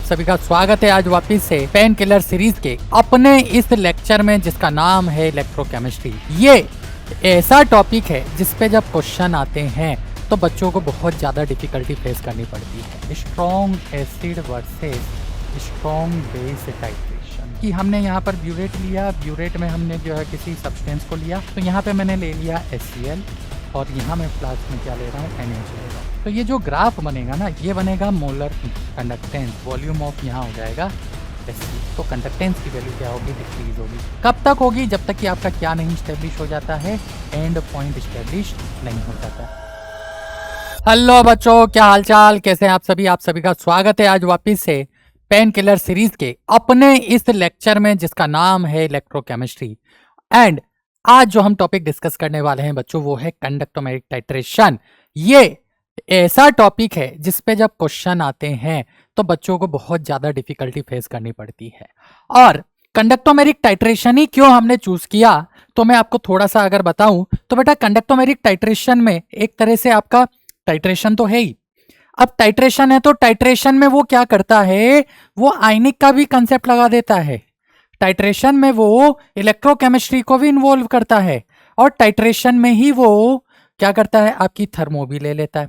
सभी का स्वागत है आज वापस से पेन किलर सीरीज के अपने इस लेक्चर में जिसका नाम है इलेक्ट्रोकेमिस्ट्री। ये ऐसा टॉपिक है जिसपे जब क्वेश्चन आते हैं तो बच्चों को बहुत ज़्यादा डिफिकल्टी फेस करनी पड़ती है। Strong acid versus strong base titration कि हमने यहाँ पर ब्यूरेट लिया, ब्यूरेट में हमने जो है किसी सब्सटेंस को लिया, तो यहाँ पे मैंने ले लिया HCl और यहाँ मैं फ्लास्क में क्या ले रहा हूँ NaOH ले रहा हूँ। तो ये जो ग्राफ बनेगा ना, ये बनेगा मोलर कंडक्टेंस, वॉल्यूम ऑफ यहाँ हो जाएगा SC। तो कंडक्टेंस की वैल्यू क्या होगी, डिक्रीज होगी। कब तक होगी, जब तक कि आपका क्या नहीं स्टेब्लिश हो जाता है, एंड पॉइंट स्टेब्लिश नहीं हो जाता है। हेलो बच्चों, क्या हालचाल, कैसे हैं आप सभी? आप सभी का स्वागत है आज वापस से पेन किलर सीरीज के अपने इस लेक्चर में जिसका नाम है इलेक्ट्रोकेमिस्ट्री। एंड आज जो हम टॉपिक डिस्कस करने वाले हैं बच्चों, वो है कंडक्टोमेरिक टाइट्रेशन। ये ऐसा टॉपिक है जिसपे जब क्वेश्चन आते हैं तो बच्चों को बहुत ज्यादा डिफिकल्टी फेस करनी पड़ती है। और कंडक्टोमेरिक टाइट्रेशन ही क्यों हमने चूज किया, तो मैं आपको थोड़ा सा अगर बताऊं तो बेटा, कंडक्टोमेरिक टाइट्रेशन में एक तरह से आपका टाइट्रेशन तो है ही। अब टाइट्रेशन है तो टाइट्रेशन में वो क्या करता है, वो आयनिक का भी कंसेप्ट लगा देता है। टाइट्रेशन में वो इलेक्ट्रोकेमिस्ट्री को भी इन्वॉल्व करता है और टाइट्रेशन में ही वो क्या करता है, आपकी थर्मो भी ले लेता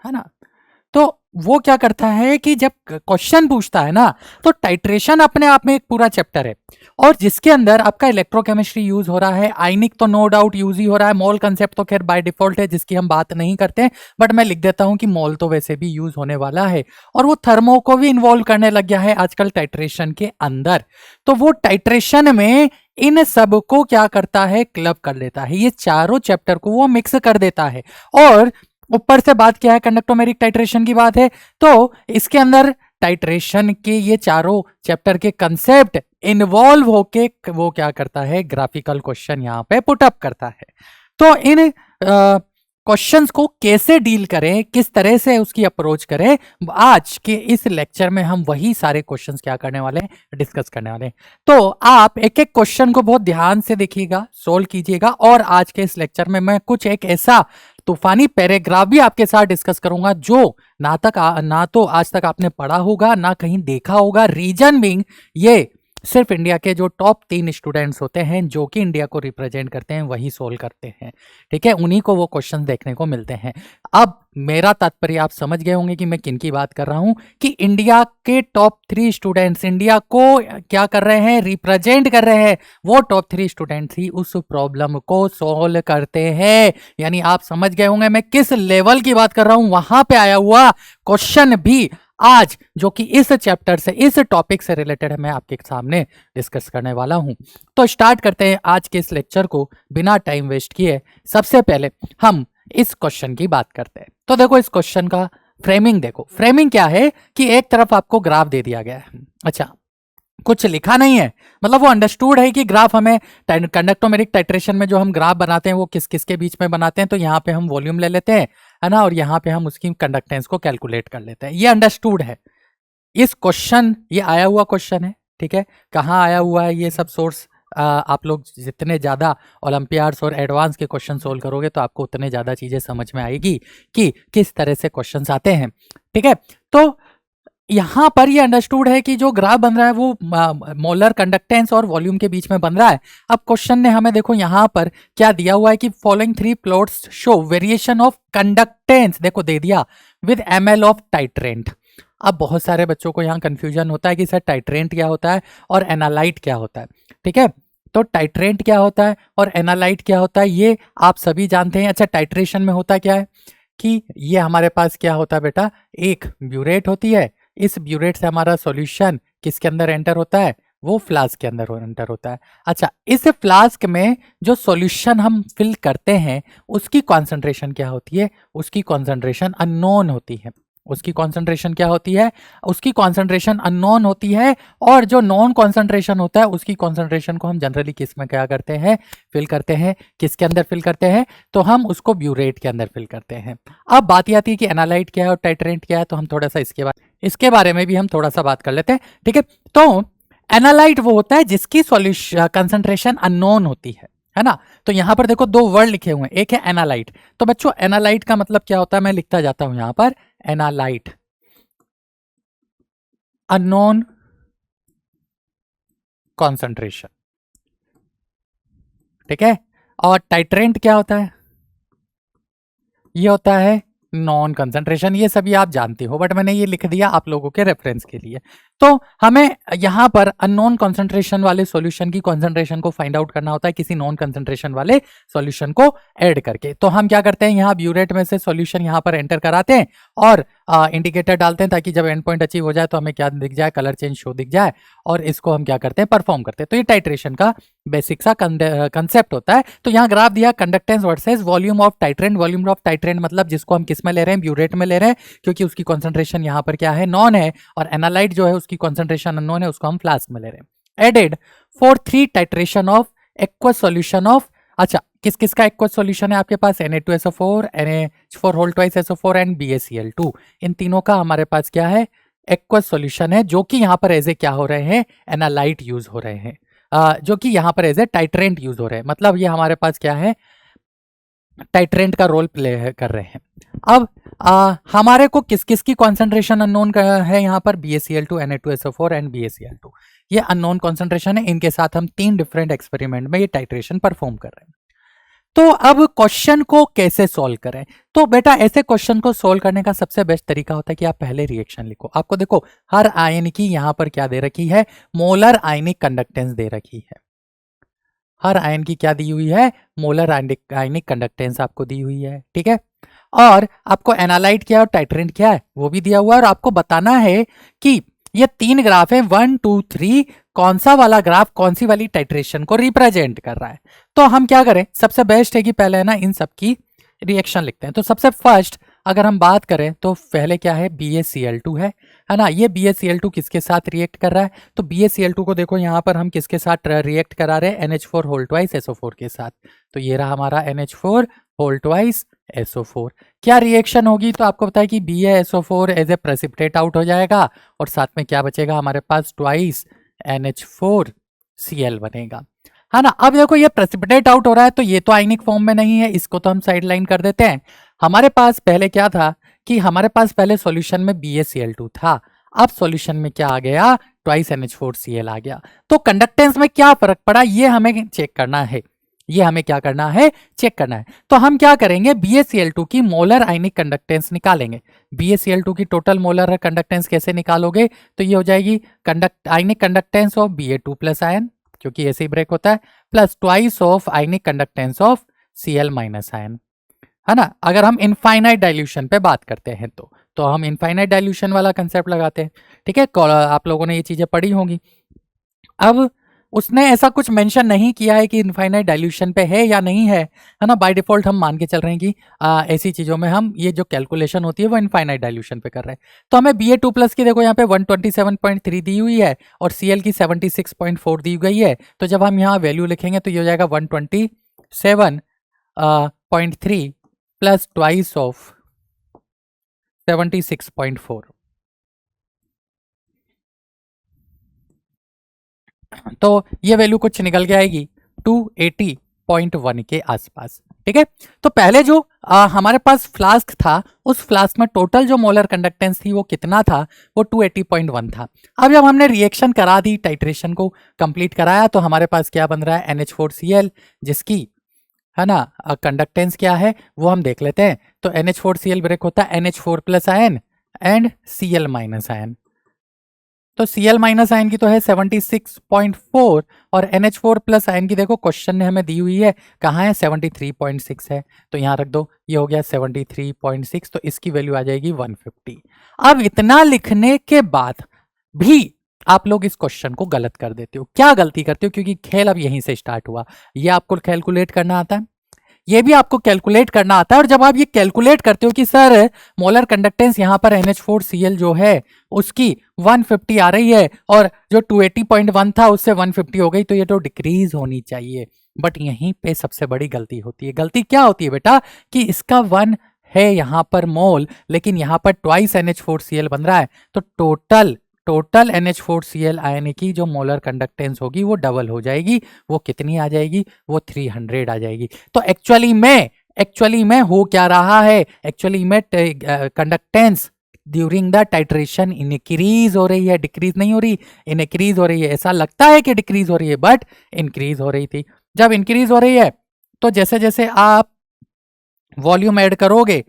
है ना। तो वो क्या करता है कि जब क्वेश्चन पूछता है ना, तो टाइट्रेशन अपने आप में एक पूरा चैप्टर है और जिसके अंदर आपका इलेक्ट्रोकेमिस्ट्री यूज हो रहा है। आयनिक तो नो डाउट यूज ही हो रहा है, मोल कंसेप्ट तो खैर बाय डिफॉल्ट है जिसकी हम बात नहीं करते, बट मैं लिख देता हूं कि मोल तो वैसे भी यूज होने वाला है। और वो थर्मो को भी इन्वॉल्व करने लग गया है आजकल टाइट्रेशन के अंदर। तो वो टाइट्रेशन में इन सब को क्या करता है, क्लब कर लेता है। ये चारों चैप्टर को वो मिक्स कर देता है। और ऊपर से बात क्या है, कंडक्टोमेरिक टाइट्रेशन की बात है, तो इसके अंदर टाइट्रेशन के ये चारों चैप्टर के कंसेप्ट इन्वॉल्व होके वो क्या करता है, ग्राफिकल क्वेश्चन यहाँ पे पुटअप करता है। तो इन क्वेश्चंस को कैसे डील करें, किस तरह से उसकी अप्रोच करें, आज के इस लेक्चर में हम वही सारे क्वेश्चंस क्या करने वाले हैं, डिस्कस करने वाले हैं। तो आप एक एक क्वेश्चन को बहुत ध्यान से देखिएगा, सोल्व कीजिएगा। और आज के इस लेक्चर में मैं कुछ एक ऐसा तूफानी पैराग्राफ भी आपके साथ डिस्कस करूंगा जो ना तो आज तक आपने पढ़ा होगा, ना कहीं देखा होगा। रीजन बीइंग, ये सिर्फ इंडिया के जो टॉप 3 स्टूडेंट्स होते हैं जो कि इंडिया को रिप्रेजेंट करते हैं, वही सोल्व करते हैं। ठीक है, उन्हीं को वो क्वेश्चन देखने को मिलते हैं। अब मेरा तात्पर्य आप समझ गए होंगे कि मैं किन की बात कर रहा हूं, कि इंडिया के टॉप 3 स्टूडेंट्स इंडिया को क्या कर रहे हैं, रिप्रेजेंट कर रहे हैं। वो टॉप 3 स्टूडेंट्स ही उस प्रॉब्लम को सोल्व करते हैं। यानी आप समझ गए होंगे मैं किस लेवल की बात कर रहा हूं। वहां पे आया हुआ क्वेश्चन भी आज जो कि इस चैप्टर से, इस टॉपिक से रिलेटेड है, मैं आपके सामने डिस्कस करने वाला हूं। तो स्टार्ट करते हैं आज के इस लेक्चर को बिना टाइम वेस्ट किए। सबसे पहले हम इस क्वेश्चन की बात करते हैं। तो देखो, इस क्वेश्चन का फ्रेमिंग देखो। फ्रेमिंग क्या है कि एक तरफ आपको ग्राफ दे दिया गया है, अच्छा कुछ लिखा नहीं है, मतलब वो अंडरस्टूड है कि ग्राफ हमें कंडक्टोमेरिक टाइट्रेशन में जो हम ग्राफ बनाते हैं वो किस किस के बीच में बनाते हैं। तो यहाँ पे हम वॉल्यूम ले लेते हैं, है ना, और यहाँ पे हम उसकी कंडक्टेंस को कैलकुलेट कर लेते हैं। ये अंडरस्टूड है। इस क्वेश्चन, ये आया हुआ क्वेश्चन है, ठीक है। कहाँ आया हुआ है ये सब सोर्स, आप लोग जितने ज़्यादा ओलंपियाड्स और एडवांस के क्वेश्चन सोल्व करोगे तो आपको उतने ज़्यादा चीज़ें समझ में आएगी कि किस तरह से क्वेश्चंस आते हैं, ठीक है। तो यहाँ पर ये अंडरस्टूड है कि जो ग्राफ बन रहा है वो मोलर कंडक्टेंस और वॉल्यूम के बीच में बन रहा है। अब क्वेश्चन ने हमें देखो यहाँ पर क्या दिया हुआ है कि following 3 plots show variation of conductance, देखो दे दिया, विद ml ऑफ टाइट्रेंट। अब बहुत सारे बच्चों को यहाँ कंफ्यूजन होता है कि सर टाइट्रेंट क्या होता है और एनालाइट क्या होता है, ठीक है। तो टाइट्रेंट क्या होता है और एनालाइट क्या होता है, ये आप सभी जानते हैं। अच्छा, टाइट्रेशन में होता क्या है कि ये हमारे पास क्या होता है बेटा, एक ब्यूरेट होती है। इस ब्यूरेट से हमारा सॉल्यूशन किसके अंदर एंटर होता है, वो फ्लास्क के अंदर एंटर होता है। अच्छा, इस फ्लास्क में जो सॉल्यूशन हम फिल करते हैं उसकी कॉन्सेंट्रेशन क्या होती है, उसकी कॉन्सेंट्रेशन अननोन होती है। उसकी कॉन्सेंट्रेशन क्या होती है, उसकी कॉन्सेंट्रेशन अननोन होती है। और जो नॉन कॉन्सेंट्रेशन होता है उसकी कॉन्सेंट्रेशन को हम जनरली किस में क्या करते हैं, फिल करते हैं। किसके अंदर फिल करते हैं, तो हम उसको ब्यूरेट के अंदर फिल करते हैं। अब बात आती है कि एनालाइट क्या है और टाइट्रेंट क्या है, तो हम थोड़ा सा इसके बारे में भी हम थोड़ा सा बात कर लेते हैं, ठीक है। तो एनालाइट वो होता है जिसकी सॉल्यूशन कंसेंट्रेशन अननोन होती है ना। तो यहां पर देखो 2 वर्ड लिखे हुए हैं, एक है एनालाइट। तो बच्चों एनालाइट का मतलब क्या होता है, मैं लिखता जाता हूं यहां पर, एनालाइट अननोन कॉन्सेंट्रेशन, ठीक है। और टाइट्रेंट क्या होता है? ये होता है नॉन कंसंट्रेशन। ये सभी आप जानते हो, बट मैंने ये लिख दिया आप लोगों के रेफरेंस के लिए। तो हमें यहाँ पर अननोन कंसंट्रेशन वाले सॉल्यूशन की कंसंट्रेशन को फाइंड आउट करना होता है किसी नॉन कंसंट्रेशन वाले सॉल्यूशन को ऐड करके। तो हम क्या करते हैं, यहाँ ब्यूरेट में से सॉल्यूशन यहाँ पर एंटर कराते हैं और इंडिकेटर डालते हैं, ताकि जब एंड पॉइंट अचीव हो जाए तो हमें क्या दिख जाए, कलर चेंज शो दिख जाए, और इसको हम क्या करते हैं, परफॉर्म करते हैं। तो ये टाइट्रेशन का बेसिक सा कंसेप्ट होता है। तो यहाँ ग्राफ दिया conductance versus volume of titrant. Volume of titrant मतलब जिसको हम किस में ले रहे हैं, ब्यूरेट में ले रहे हैं, क्योंकि उसकी कॉन्सेंट्रेशन यहाँ पर क्या है, नॉन है, और एनालाइट जो है उसकी कॉन्सेंट्रेशन अननोन है, उसको हम फ्लास्क में ले रहे हैं। Added for 3 titration of aqueous solution of, अच्छा किस किस का एक्वस सॉल्यूशन है आपके पास, Na2SO4, NH4 whole twice SO4 and BaCl2। इन तीनों का हमारे पास क्या है, एक्वस सॉल्यूशन है, जो कि यहाँ पर एज ए क्या हो रहे हैं, एनालाइट यूज हो रहे हैं, जो कि यहाँ पर एज ए टाइट्रेंट यूज हो रहे हैं। मतलब ये हमारे पास क्या है, टाइट्रेंट का रोल प्ले कर रहे हैं। अब हमारे को किस किस की कॉन्सेंट्रेशन अननोन है, यहाँ पर BaCl2, Na2SO4 एंड BaCl2, ये अननोन कॉन्सेंट्रेशन है। इनके साथ हम 3 डिफरेंट एक्सपेरिमेंट में ये टाइट्रेशन परफॉर्म कर रहे हैं। तो अब क्वेश्चन को कैसे सॉल्व करें, तो बेटा ऐसे क्वेश्चन को सॉल्व करने का सबसे बेस्ट तरीका होता है कि आप पहले रिएक्शन लिखो। आपको देखो हर आयन की यहाँ पर क्या दे रखी है, मोलर आयनिक कंडक्टेंस दे रखी है। हर आयन की क्या दी हुई है, मोलर आयनिक कंडक्टेंस आपको दी हुई है, ठीक है। और आपको एनालाइट क्या और टाइट्रेंट क्या है वो भी दिया हुआ है, और आपको बताना है कि ये 3 ग्राफ है 1 2 3, कौन सा वाला ग्राफ कौन सी वाली टाइट्रेशन को रिप्रेजेंट कर रहा है। तो हम क्या करें, सबसे बेस्ट है कि पहले ना इन सब की रिएक्शन लिखते हैं। तो सबसे फर्स्ट अगर हम बात करें तो पहले क्या है, BaCl2 है ना। ये BaCl2 किसके साथ रिएक्ट कर रहा है, तो BaCl2 को देखो यहाँ पर हम किसके साथ रिएक्ट करा रहे हैं, NH4 होल ट्वाइस SO4 के साथ। तो ये रहा हमारा NH4 होल ट्वाइस SO4। क्या रिएक्शन होगी, तो आपको पता है कि BaSO4 as a precipitate out हो जाएगा, और साथ में क्या बचेगा हमारे पास, ट्वाइस NH4Cl बनेगा, है ना। अब देखो ये प्रेसिपिटेट आउट हो रहा है, तो ये तो आयनिक फॉर्म में नहीं है, इसको तो हम साइड लाइन कर देते हैं। हमारे पास पहले क्या था कि हमारे पास पहले सॉल्यूशन में BaCl2 था, अब सॉल्यूशन में क्या आ गया, ट्वाइस NH4Cl आ गया। तो कंडक्टेंस में क्या फर्क पड़ा, ये हमें चेक करना है, ये हमें क्या करना है, चेक करना है। तो हम क्या करेंगे, BaCl2 की मोलर आयनिक कंडक्टेंस निकालेंगे। BaCl2 की टोटल मोलर कंडक्टेंस कैसे निकालोगे, तो ये हो जाएगी आयनिक conductance of Ba2 plus ion, क्योंकि ऐसे ही ब्रेक होता है, plus twice of ionic conductance of Cl minus ion, है ना। अगर हम इनफाइनाइट डाइल्यूशन पे बात करते हैं तो हम इनफाइनाइट डाइल्यूशन वाला कंसेप्ट लगाते हैं, ठीक है। आप लोगों ने ये चीजें पढ़ी होंगी। अब उसने ऐसा कुछ मेंशन नहीं किया है कि इनफाइनाइट डाइल्यूशन पे है या नहीं है ना। बाय डिफॉल्ट हम मान के चल रहे हैं कि ऐसी चीज़ों में हम ये जो कैलकुलेशन होती है वो इनफाइनाइट डाइल्यूशन पे कर रहे हैं। तो हमें Ba2 प्लस की देखो यहाँ पे 127.3 दी हुई है, और Cl की 76.4 दी गई है। तो जब हम यहाँ वैल्यू लिखेंगे तो ये हो जाएगा 127.3 प्लस ट्वाइस ऑफ 76.4। तो ये वैल्यू कुछ निकल के आएगी 280.1 के आसपास, ठीक है। तो पहले जो हमारे पास फ्लास्क था, उस फ्लास्क में टोटल जो मोलर कंडक्टेंस थी वो कितना था, वो 280.1 था। अब जब हमने रिएक्शन करा दी, टाइट्रेशन को कंप्लीट कराया, तो हमारे पास क्या बन रहा है, NH4Cl, जिसकी है ना कंडक्टेंस क्या है वो हम देख लेते हैं। तो NH4Cl ब्रेक होता है NH4 plus ion and Cl minus ion. तो Cl माइनस आयन की तो है 76.4, और NH4 प्लस आयन की देखो क्वेश्चन ने हमें दी हुई है, कहाँ है, 73.6 है। तो यहाँ रख दो, ये हो गया 73.6, तो इसकी वैल्यू आ जाएगी 150। अब इतना लिखने के बाद भी आप लोग इस क्वेश्चन को गलत कर देते हो। क्या गलती करते हो, क्योंकि खेल अब यहीं से स्टार्ट हुआ। ये आपको कैलकुलेट करना आता है, ये भी आपको कैलकुलेट करना आता है। और जब आप ये कैलकुलेट करते हो कि सर मोलर कंडक्टेंस यहाँ पर NH4Cl जो है उसकी 150 आ रही है, और जो 280.1 था उससे 150 हो गई, तो ये तो डिक्रीज होनी चाहिए। बट यहीं पे सबसे बड़ी गलती होती है। गलती क्या होती है बेटा, कि इसका 1 है यहाँ पर मोल, लेकिन यहाँ पर ट्वाइस NH4Cl बन रहा है, तो टोटल NH4Cl आयन की जो मोलर कंडक्टेंस होगी वो डबल हो जाएगी। वो कितनी आ जाएगी, वो 300 आ जाएगी। तो एक्चुअली में हो क्या रहा है, एक्चुअली में conductance during the titration increase हो रही है, डिक्रीज नहीं हो रही, इंक्रीज हो रही है। ऐसा लगता है कि डिक्रीज हो रही है बट इंक्रीज हो रही थी। जब इंक्रीज हो रही है तो जैसे जैसे आप वॉल्यूम ऐड करोगे,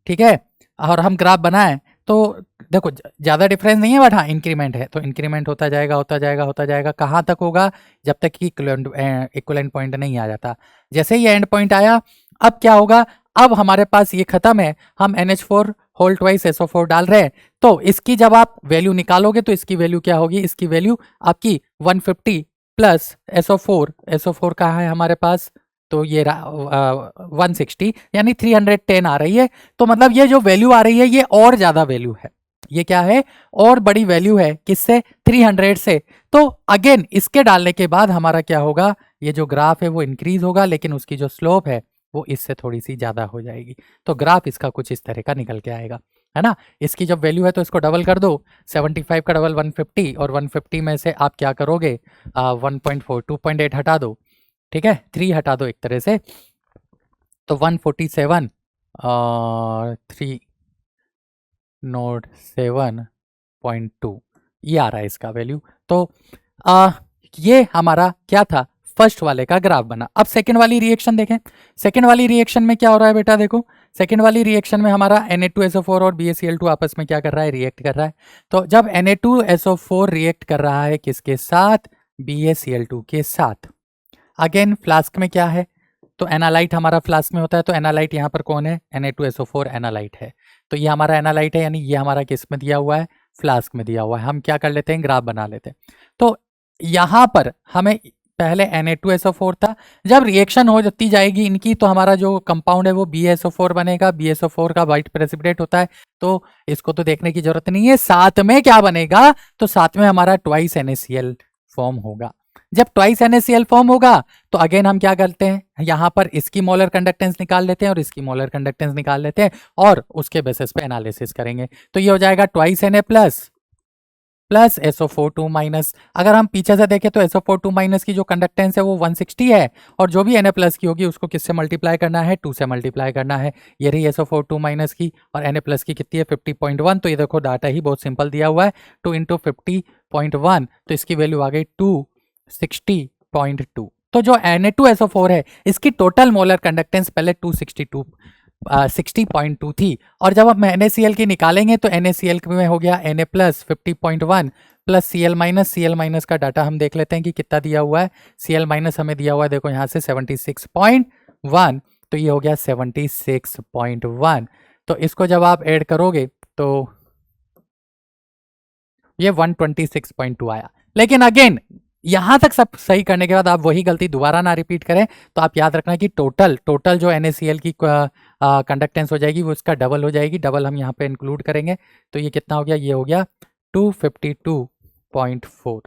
ठीक है, और हम ग्राफ बनाएं तो देखो ज़्यादा डिफरेंस नहीं है बट हाँ इंक्रीमेंट है, तो इंक्रीमेंट होता जाएगा होता जाएगा होता जाएगा। कहाँ तक होगा? जब तक कि इक्विवेलेंट पॉइंट नहीं आ जाता। जैसे ही एंड पॉइंट आया, अब क्या होगा? अब हमारे पास ये खत्म है, हम NH4 होल ट्वाइस SO4 डाल रहे हैं, तो इसकी जब आप वैल्यू निकालोगे तो इसकी वैल्यू क्या होगी? इसकी वैल्यू आपकी 150 प्लस SO4 कहाँ है हमारे पास? तो ये 160 यानी 310 आ रही है। तो मतलब ये जो वैल्यू आ रही है ये और ज़्यादा वैल्यू है। ये क्या है? और बड़ी वैल्यू है। किससे? 300 से। तो अगेन इसके डालने के बाद हमारा क्या होगा? ये जो ग्राफ है वो इंक्रीज होगा, लेकिन उसकी जो स्लोप है वो इससे थोड़ी सी ज़्यादा हो जाएगी। तो ग्राफ इसका कुछ इस तरह का निकल के आएगा, है ना। इसकी जब वैल्यू है तो इसको डबल कर दो, 75 का डबल 150, और 150 में से आप क्या करोगे? 1.4 2.8 हटा दो, ठीक है, 3 हटा दो एक तरह से, तो 147 और 307.2 ये आ रहा है इसका वैल्यू। तो ये हमारा क्या था? फर्स्ट वाले का ग्राफ बना। अब सेकंड वाली रिएक्शन देखें। सेकंड वाली रिएक्शन में क्या हो रहा है बेटा? देखो सेकंड वाली रिएक्शन में हमारा Na2SO4 और BaCl2 आपस में क्या कर रहा है? रिएक्ट कर रहा है। तो जब Na2SO4 रिएक्ट कर रहा है किसके साथ? BaCl2 के साथ। अगेन फ्लास्क में क्या है? तो एनालाइट हमारा फ्लास्क में होता है, तो एनालाइट यहाँ पर कौन है? Na2SO4 एनालाइट है। तो ये हमारा एनालाइट है, यानी ये हमारा किस में दिया हुआ है? फ्लास्क में दिया हुआ है। हम क्या कर लेते हैं? ग्राफ बना लेते हैं। तो यहाँ पर हमें पहले Na2SO4 था, जब रिएक्शन हो जाती जाएगी इनकी तो हमारा जो कंपाउंड है वो BaSO4 बनेगा। BaSO4 का वाइट प्रेसिपिटेट होता है, तो इसको तो देखने की जरूरत नहीं है। साथ में क्या बनेगा? तो साथ में हमारा ट्वाइस NaCl फॉर्म होगा। जब ट्वाइस NaCl फॉर्म होगा तो अगेन हम क्या करते हैं? यहाँ पर इसकी मोलर कंडक्टेंस निकाल लेते हैं और इसकी मोलर कंडक्टेंस निकाल लेते हैं और उसके बेसिस पे एनालिसिस करेंगे। तो ये हो जाएगा twice Na plus SO4 minus. अगर हम पीछे से देखें तो SO4 माइनस की जो कंडक्टेंस है वो 160 है, और जो भी Na प्लस की होगी उसको किससे मल्टीप्लाई करना है? 2 से मल्टीप्लाई करना है। ये रही SO4 माइनस की, और Na प्लस की कितनी है? 50.1। तो ये देखो डाटा ही बहुत सिंपल दिया हुआ है, 2 इंटू 50.1, तो इसकी वैल्यू आ गई 260.2। तो जो Na2SO4 है इसकी टोटल मोलर कंडक्टेंस पहले 60.2 थी, और जब हम NaCl की निकालेंगे तो NaCl में हो गया Na plus 50.1 plus Cl minus का डाटा हम देख लेते हैं कि कितना दिया हुआ है। Cl माइनस हमें दिया हुआ है, देखो यहाँ से 76.1, तो ये हो गया 76.1। तो इसको जब आप ऐड करोगे तो ये 126.2 आया। लेकिन अगेन यहाँ तक सब सही करने के बाद आप वही गलती दोबारा ना रिपीट करें, तो आप याद रखना कि टोटल जो NaCl की कंडक्टेंस हो जाएगी वो इसका डबल हो जाएगी। डबल हम यहाँ पे इंक्लूड करेंगे तो ये कितना हो गया? ये हो गया 252.4।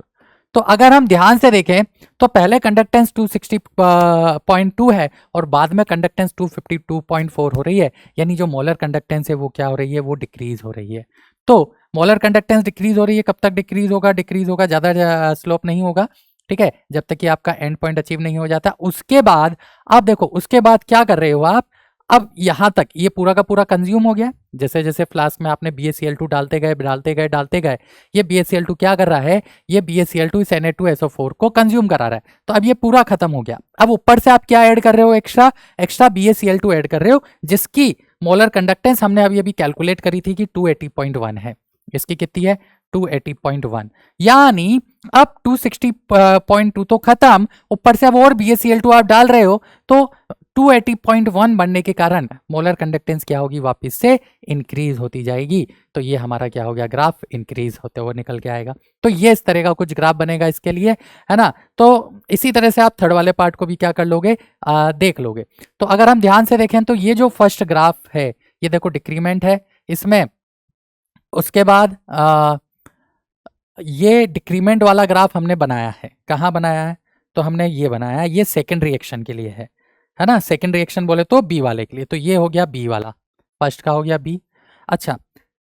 तो अगर हम ध्यान से देखें तो पहले कंडक्टेंस 260.2 है और बाद में कंडक्टेंस 252.4 हो रही है, यानी जो मोलर कंडक्टेंस है वो क्या हो रही है? वो डिक्रीज हो रही है। तो मोलर कंडक्टेंस डिक्रीज हो रही है, कब तक डिक्रीज होगा? ज़्यादा स्लोप नहीं होगा, ठीक है, जब तक कि आपका एंड पॉइंट अचीव नहीं हो जाता। उसके बाद आप देखो, उसके बाद क्या कर रहे हो आप? अब यहाँ तक ये पूरा का पूरा कंज्यूम हो गया। जैसे जैसे फ्लास्क में आपने BaCl2 डालते गए, ये BaCl2 क्या कर रहा है? ये BaCl2 इस Na2SO4 को कंज्यूम करा रहा है। तो अब ये पूरा खत्म हो गया। अब ऊपर से आप क्या ऐड कर रहे हो? एक्स्ट्रा BaCl2 ऐड कर रहे हो, जिसकी मोलर कंडक्टेंस हमने अभी अभी कैलकुलेट करी थी कि 280.1 है। इसकी कितनी है? 280.1। यानी अब 260.2 तो खत्म, ऊपर से अब और BaCl2 आप डाल रहे हो, तो 280.1 बनने के कारण मोलर कंडक्टेंस क्या होगी? वापस से इंक्रीज होती जाएगी। तो ये हमारा क्या हो गया? ग्राफ इंक्रीज होते हुए निकल के आएगा। तो ये इस तरह का कुछ ग्राफ बनेगा इसके लिए, है ना। तो इसी तरह से आप थर्ड वाले पार्ट को भी क्या कर लोगे? देख लोगे। तो अगर हम ध्यान से देखें तो ये जो फर्स्ट ग्राफ है ये देखो डिक्रीमेंट है इसमें। उसके बाद ये डिक्रीमेंट वाला ग्राफ हमने बनाया है। कहाँ बनाया है? तो हमने ये बनाया है, ये सेकेंड रिएक्शन के लिए है ना। सेकेंड रिएक्शन बोले तो बी वाले के लिए। तो ये हो गया बी वाला, फर्स्ट का हो गया बी। अच्छा,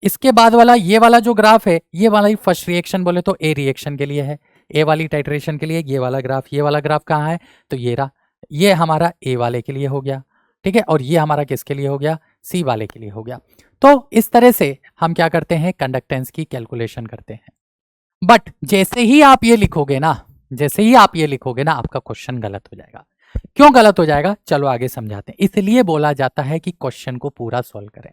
इसके बाद वाला ये वाला जो ग्राफ है ये वाला ही फर्स्ट रिएक्शन बोले तो ए रिएक्शन के लिए है, ए वाली टाइट्रेशन के लिए ये वाला ग्राफ। ये वाला ग्राफ कहाँ है? तो ये रहा, ये हमारा ए वाले के लिए हो गया, ठीक है, और ये हमारा किसके लिए हो गया? सी वाले के लिए हो गया। तो इस तरह से हम क्या करते हैं, कंडक्टेंस की कैलकुलेशन करते हैं। बट जैसे ही आप ये लिखोगे ना, जैसे ही आप ये लिखोगे ना, आपका क्वेश्चन गलत हो जाएगा। क्यों गलत हो जाएगा, चलो आगे समझाते हैं। इसलिए बोला जाता है कि क्वेश्चन को पूरा सॉल्व करें,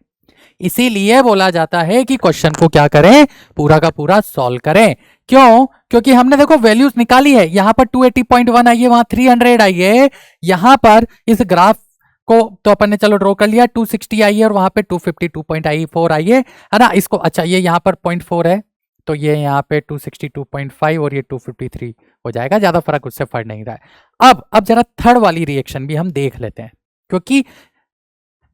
इसीलिए बोला जाता है कि क्वेश्चन को क्या करें, पूरा का पूरा सॉल्व करें। क्यों? क्योंकि हमने देखो वैल्यूज निकाली है, यहां पर 280.1 आई है, वहां 300 आई है, यहां पर इस ग्राफ को तो अपन ने चलो ड्रॉ कर लिया, 260 आई है और वहां पे 252.4 आई है ना। इसको अच्छा, ये यहां पर 0.4 है, तो ये यहाँ पे 262.5 और ये 253 हो जाएगा, ज्यादा फर्क उससे पड़ नहीं रहा है। अब जरा थर्ड वाली रिएक्शन भी हम देख लेते हैं, क्योंकि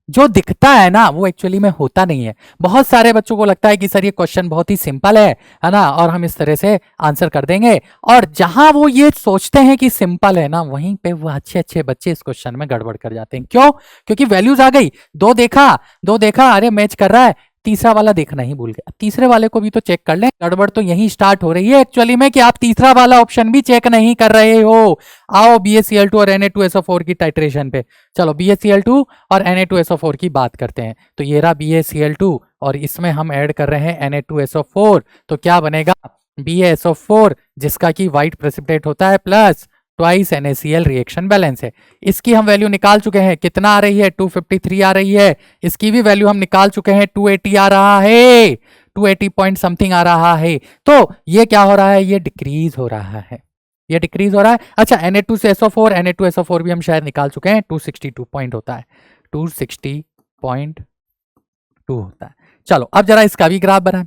जो दिखता है ना वो एक्चुअली में होता नहीं है। बहुत सारे बच्चों को लगता है कि सर ये क्वेश्चन बहुत ही सिंपल है ना, और हम इस तरह से आंसर कर देंगे, और जहां वो ये सोचते हैं कि सिंपल है ना, वहीं पे वो अच्छे अच्छे बच्चे इस क्वेश्चन में गड़बड़ कर जाते हैं। क्यों? क्योंकि वैल्यूज आ गई, दो देखा अरे मैच कर रहा है, तीसरा वाला देखना ही भूल गया। तीसरे वाले को भी तो चेक कर लें, गड़बड़ तो यही स्टार्ट हो रही है एक्चुअली में कि आप तीसरा वाला ऑप्शन भी चेक नहीं कर रहे हो। आओ BaCl2 और Na2SO4 की टाइट्रेशन पे, चलो BaCl2 और Na2SO4 की बात करते हैं। तो ये रहा BaCl2 और इसमें हम ऐड कर रहे हैं Na2SO4, तो क्या बनेगा, BaSO4 जिसका कि व्हाइट प्रेसिपिटेट होता है plus twice NaCl reaction balance है। इसकी हम वैल्यू निकाल चुके हैं, कितना आ रही है, 253 आ रही है। इसकी भी वैल्यू हम निकाल चुके हैं, 280 आ रहा है, 280 पॉइंट समथिंग आ रहा है। तो ये क्या हो रहा है, ये डिक्रीज हो रहा है, ये डिक्रीज हो रहा है। अच्छा Na2SO4 भी हम शायद निकाल चुके हैं, 262 पॉइंट होता है, 260.2 होता है। चलो अब जरा इसका भी ग्राफ बनाएं।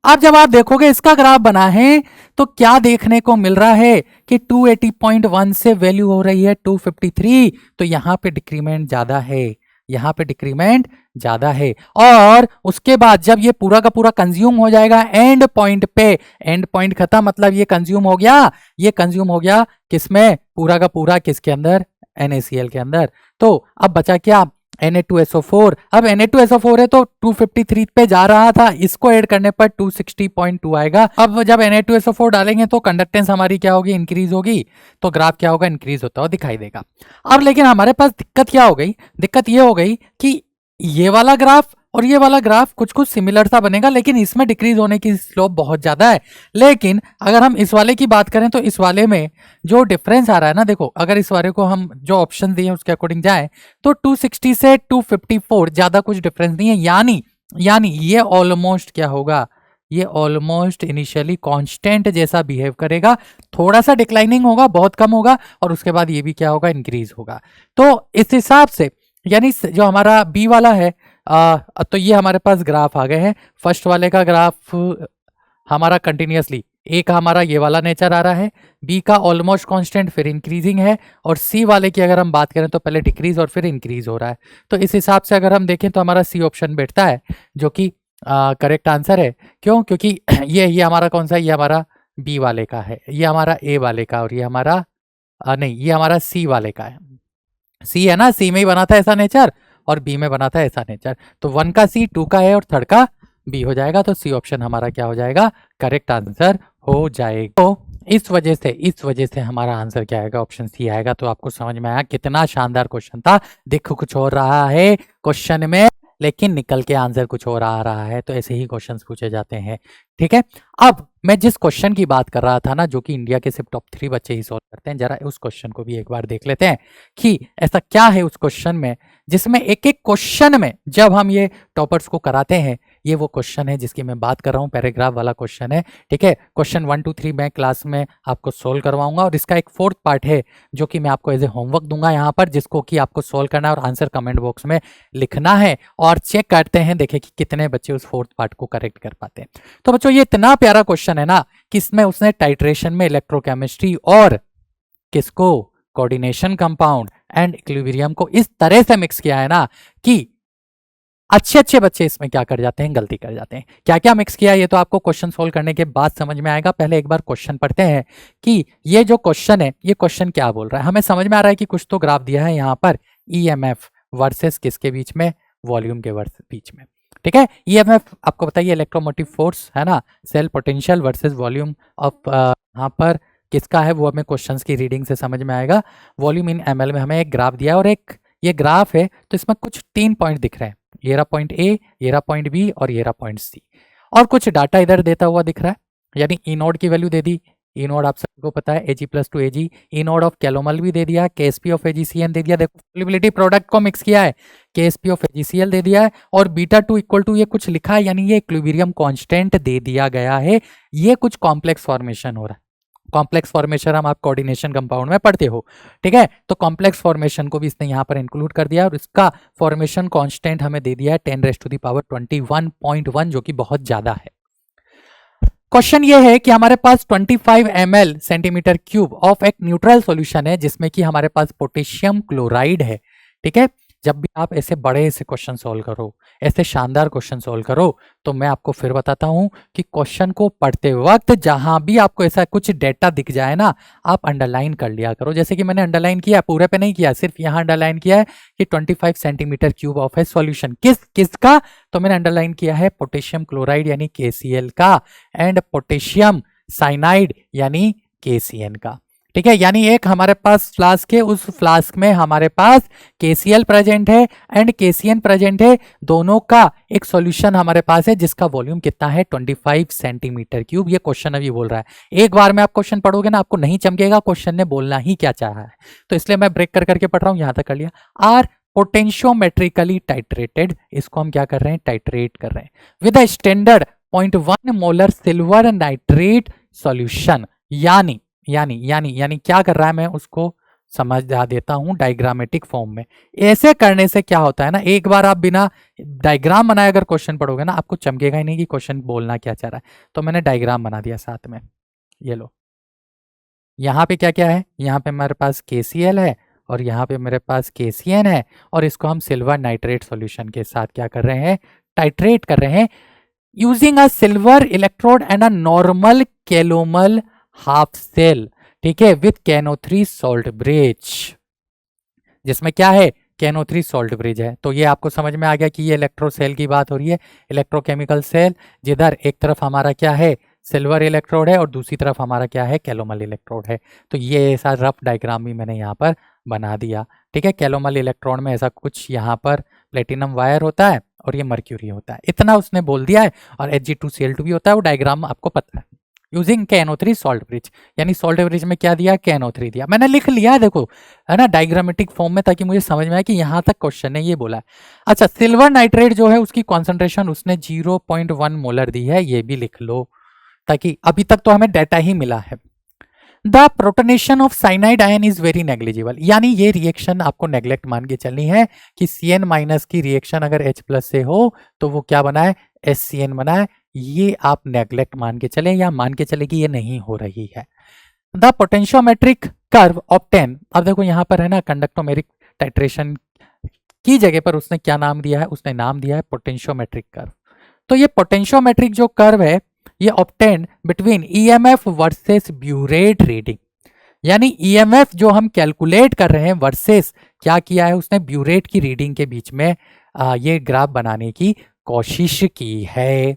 अब जब आप देखोगे इसका ग्राफ बना है तो क्या देखने को मिल रहा है कि 280.1 से वैल्यू हो रही है 253, तो यहां पे डिक्रीमेंट ज्यादा है, यहां पे डिक्रीमेंट ज्यादा है। और उसके बाद जब ये पूरा का पूरा कंज्यूम हो जाएगा एंड पॉइंट पे, एंड पॉइंट खत्म मतलब ये कंज्यूम हो गया, ये कंज्यूम हो गया किसमें, पूरा का पूरा किसके अंदर, NaCl के अंदर। तो अब बचा क्या, Na2SO4। अब Na2SO4 है तो 253 पे जा रहा था, इसको ऐड करने पर 260.2 आएगा। अब जब Na2SO4 डालेंगे तो कंडक्टेंस हमारी क्या होगी, इंक्रीज होगी, तो ग्राफ क्या होगा, इंक्रीज होता हुआ दिखाई देगा। अब लेकिन हमारे पास दिक्कत क्या हो गई, दिक्कत ये हो गई कि ये वाला ग्राफ और ये वाला ग्राफ कुछ कुछ सिमिलर सा बनेगा, लेकिन इसमें डिक्रीज होने की स्लोप बहुत ज्यादा है। लेकिन अगर हम इस वाले की बात करें तो इस वाले में जो डिफरेंस आ रहा है ना, देखो अगर इस वाले को हम जो ऑप्शन दिए उसके अकॉर्डिंग जाए तो 260 से 254 ज्यादा कुछ डिफरेंस नहीं है, यानी ये ऑलमोस्ट क्या होगा, ये ऑलमोस्ट इनिशियली कांस्टेंट जैसा बिहेव करेगा, थोड़ा सा डिक्लाइनिंग होगा, बहुत कम होगा, और उसके बाद ये भी क्या होगा, इंक्रीज होगा। तो इस हिसाब से यानी जो हमारा बी वाला है तो ये हमारे पास ग्राफ आ गए हैं। फर्स्ट वाले का ग्राफ हमारा कंटिन्यूअसली, ए का हमारा ये वाला नेचर आ रहा है, बी का ऑलमोस्ट कांस्टेंट फिर इंक्रीजिंग है, और सी वाले की अगर हम बात करें तो पहले डिक्रीज और फिर इंक्रीज हो रहा है। तो इस हिसाब से अगर हम देखें तो हमारा सी ऑप्शन बैठता है, जो कि करेक्ट आंसर है। क्यों? क्योंकि ये हमारा कौन सा है, ये हमारा बी वाले का है, ये हमारा ए वाले का, और ये हमारा नहीं, ये हमारा सी वाले का है। सी है ना, सी में ही बना था ऐसा नेचर और बी में बना था ऐसा नेचर, तो 1 का सी, 2 का है और थर्ड का बी हो जाएगा। तो सी ऑप्शन हमारा क्या हो जाएगा, करेक्ट आंसर हो जाएगा। तो इस वजह से हमारा आंसर क्या आएगा, ऑप्शन सी आएगा। तो आपको समझ में आया कितना शानदार क्वेश्चन था। देखो कुछ और रहा है क्वेश्चन में, लेकिन निकल के आंसर कुछ और आ रहा है। तो ऐसे ही क्वेश्चंस पूछे जाते हैं, ठीक है। अब मैं जिस क्वेश्चन की बात कर रहा था ना, जो कि इंडिया के सिर्फ टॉप 3 बच्चे ही सॉल्व करते हैं, जरा उस क्वेश्चन को भी एक बार देख लेते हैं कि ऐसा क्या है उस क्वेश्चन में, जिसमें एक एक क्वेश्चन में जब हम ये टॉपर्स को कराते हैं, ये वो क्वेश्चन है जिसकी मैं बात कर रहा हूँ, पैराग्राफ वाला क्वेश्चन है, ठीक है। क्वेश्चन 1 2 3 मैं क्लास में आपको सोल्व करवाऊंगा, और इसका एक फोर्थ पार्ट है जो कि मैं आपको एज ए होमवर्क दूंगा यहाँ पर, जिसको कि आपको सोल्व करना है और आंसर कमेंट बॉक्स में लिखना है, और चेक करते हैं देखें कि कितने बच्चे उस फोर्थ पार्ट को करेक्ट कर पाते हैं। तो बच्चों ये इतना प्यारा क्वेश्चन है ना कि इसमें उसने टाइट्रेशन में इलेक्ट्रोकेमिस्ट्री और किसको, कोऑर्डिनेशन कंपाउंड एंड इक्विलिब्रियम को इस तरह से मिक्स किया है ना कि अच्छे अच्छे बच्चे इसमें क्या कर जाते हैं, गलती कर जाते हैं। क्या क्या मिक्स किया ये तो आपको क्वेश्चन सोल्व करने के बाद समझ में आएगा। पहले एक बार क्वेश्चन पढ़ते हैं कि ये जो क्वेश्चन है ये क्वेश्चन क्या बोल रहा है। हमें समझ में आ रहा है कि कुछ तो ग्राफ दिया है यहाँ पर, ईएमएफ वर्सेस किसके बीच में, वॉल्यूम के बीच में, ठीक है। ईएमएफ आपको बताइए इलेक्ट्रोमोटिव फोर्स है ना, cell potential versus volume of, यहाँ पर किसका है वो हमें क्वेश्चंस की रीडिंग से समझ में आएगा। वॉल्यूम इन एमएल में हमें एक ग्राफ दिया है, और एक ये ग्राफ है तो इसमें कुछ 3 पॉइंट दिख रहे हैं। ये रहा पॉइंट ए, ये रहा पॉइंट बी और ये रहा पॉइंट सी, और कुछ डाटा इधर देता हुआ दिख रहा है, यानी ई नोड की वैल्यू दे दी। ई नोड आप सबको पता है Ag + 2Ag, E node of calomel भी दे दिया, KsP ऑफ AgCN दे दिया, देखो सोल्युबिलिटी प्रोडक्ट को मिक्स किया है, KsP ऑफ AgCl दे दिया है, और β2 = ये कुछ लिखा है, यानी ये इक्विलिब्रियम कांस्टेंट दे दिया गया है। ये कुछ कॉम्प्लेक्स फॉर्मेशन हो रहा है। कॉम्प्लेक्स फॉर्मेशन हम आप कोऑर्डिनेशन कंपाउंड में पढ़ते हो, ठीक है। तो कॉम्प्लेक्स फॉर्मेशन को भी इसने यहाँ पर इंक्लूड कर दिया, और इसका फॉर्मेशन कांस्टेंट हमें दे दिया है 10⁻21.1, जो कि बहुत ज्यादा है। क्वेश्चन ये है कि हमारे पास 25 ml सेंटीमीटर क्यूब ऑफ एक न्यूट्रल सॉल्यूशन है, जिसमें कि हमारे पास पोटेशियम क्लोराइड है, ठीक है। जब भी आप ऐसे बड़े से क्वेश्चन सॉल्व करो, ऐसे शानदार क्वेश्चन सॉल्व करो, तो मैं आपको फिर बताता हूं कि क्वेश्चन को पढ़ते वक्त जहां भी आपको ऐसा कुछ डेटा दिख जाए ना, आप अंडरलाइन कर लिया करो। जैसे कि मैंने अंडरलाइन किया, पूरे पे नहीं किया, सिर्फ यहां अंडरलाइन किया है कि 25 centimetre cube of A solution किसका, तो मैंने अंडरलाइन किया है पोटेशियम क्लोराइड यानी KCl का, एंड पोटेशियम साइनाइड यानी KCN का, ठीक है। यानी एक हमारे पास फ्लास्क है, उस फ्लास्क में हमारे पास KCl प्रेजेंट है एंड KCN प्रेजेंट है, दोनों का एक सॉल्यूशन हमारे पास है, जिसका वॉल्यूम कितना है 25 सेंटीमीटर क्यूब। ये क्वेश्चन अभी बोल रहा है। एक बार में आप क्वेश्चन पढ़ोगे ना, आपको नहीं चमकेगा क्वेश्चन ने बोलना ही क्या चाहा है, तो इसलिए मैं ब्रेक कर करके पढ़ रहा हूं। यहां तक कर लिया। आर पोटेंशियोमेट्रिकली टाइट्रेटेड, इसको हम क्या कर रहे हैं, टाइट्रेट कर रहे हैं with a standard 0.1 molar silver nitrate solution. यानी क्या कर रहा है, मैं उसको समझा देता हूं डायग्रामेटिक फॉर्म में। ऐसे करने से क्या होता है ना, एक बार आप बिना डायग्राम बनाए अगर क्वेश्चन पढ़ोगे ना, आपको चमकेगा ही नहीं कि क्वेश्चन बोलना क्या चाह रहा है। तो मैंने डायग्राम बना दिया साथ में, ये लो। यहाँ पे क्या क्या है, यहाँ पे हमारे पास KCl है और यहाँ पे मेरे पास KCN है, और इसको हम सिल्वर नाइट्रेट सॉल्यूशन के साथ क्या कर रहे हैं, टाइट्रेट कर रहे हैं, using a silver electrode and a normal calomel half cell, ठीक है, विथ KNO3 सॉल्ट ब्रिज, जिसमें क्या है, KNO3 सॉल्ट ब्रिज है। तो ये आपको समझ में आ गया कि ये इलेक्ट्रो सेल की बात हो रही है, इलेक्ट्रोकेमिकल सेल, जिधर एक तरफ हमारा क्या है, सिल्वर इलेक्ट्रोड है और दूसरी तरफ हमारा क्या है, कैलोमल इलेक्ट्रोड है। तो ये ऐसा रफ डायग्राम भी मैंने यहाँ पर बना दिया, ठीक है। कैलोमल इलेक्ट्रोड में ऐसा कुछ यहाँ पर प्लेटिनम वायर होता है और ये मर्क्यूरी होता है, इतना उसने बोल दिया है, और Hg2Cl2 भी होता है, वो डायग्राम आपको पता है। यूजिंग KNO3 सॉल्ट ब्रिज, यानी सॉल्ट ब्रिज में क्या दिया, KNO3 दिया, मैंने लिख लिया है, देखो है ना, डायग्रामेटिक फॉर्म में, ताकि मुझे समझ में आए कि यहाँ तक क्वेश्चन ने ये बोला है। अच्छा, सिल्वर नाइट्रेट जो है उसकी कॉन्सेंट्रेशन उसने 0.1 मोलर दी है, ये भी लिख लो, ताकि अभी तक तो हमें डाटा ही मिला है। The protonation of cyanide ion is very negligible, यानी ये रिएक्शन आपको नेग्लेक्ट मान के चलनी है कि Cn- की रिएक्शन अगर H+ से हो तो वो क्या बना है, SCN बना है। ये आप नेग्लेक्ट मान के चले, या मान के चले कि ये नहीं हो रही है। द पोटेंशियोमेट्रिक कर्व ऑब्टेन, अब देखो यहाँ पर है ना, कंडक्टोमेरिक टाइट्रेशन की जगह पर उसने क्या नाम दिया है, उसने नाम दिया है पोटेंशियोमेट्रिक कर्व। तो ये पोटेंशियोमेट्रिक जो कर्व है, ये obtain between EMF versus burette reading, यानी EMF जो हम कैलकुलेट कर रहे हैं वर्सेस क्या किया है उसने, ब्यूरेट की रीडिंग के बीच में ये ग्राफ बनाने की कोशिश की है।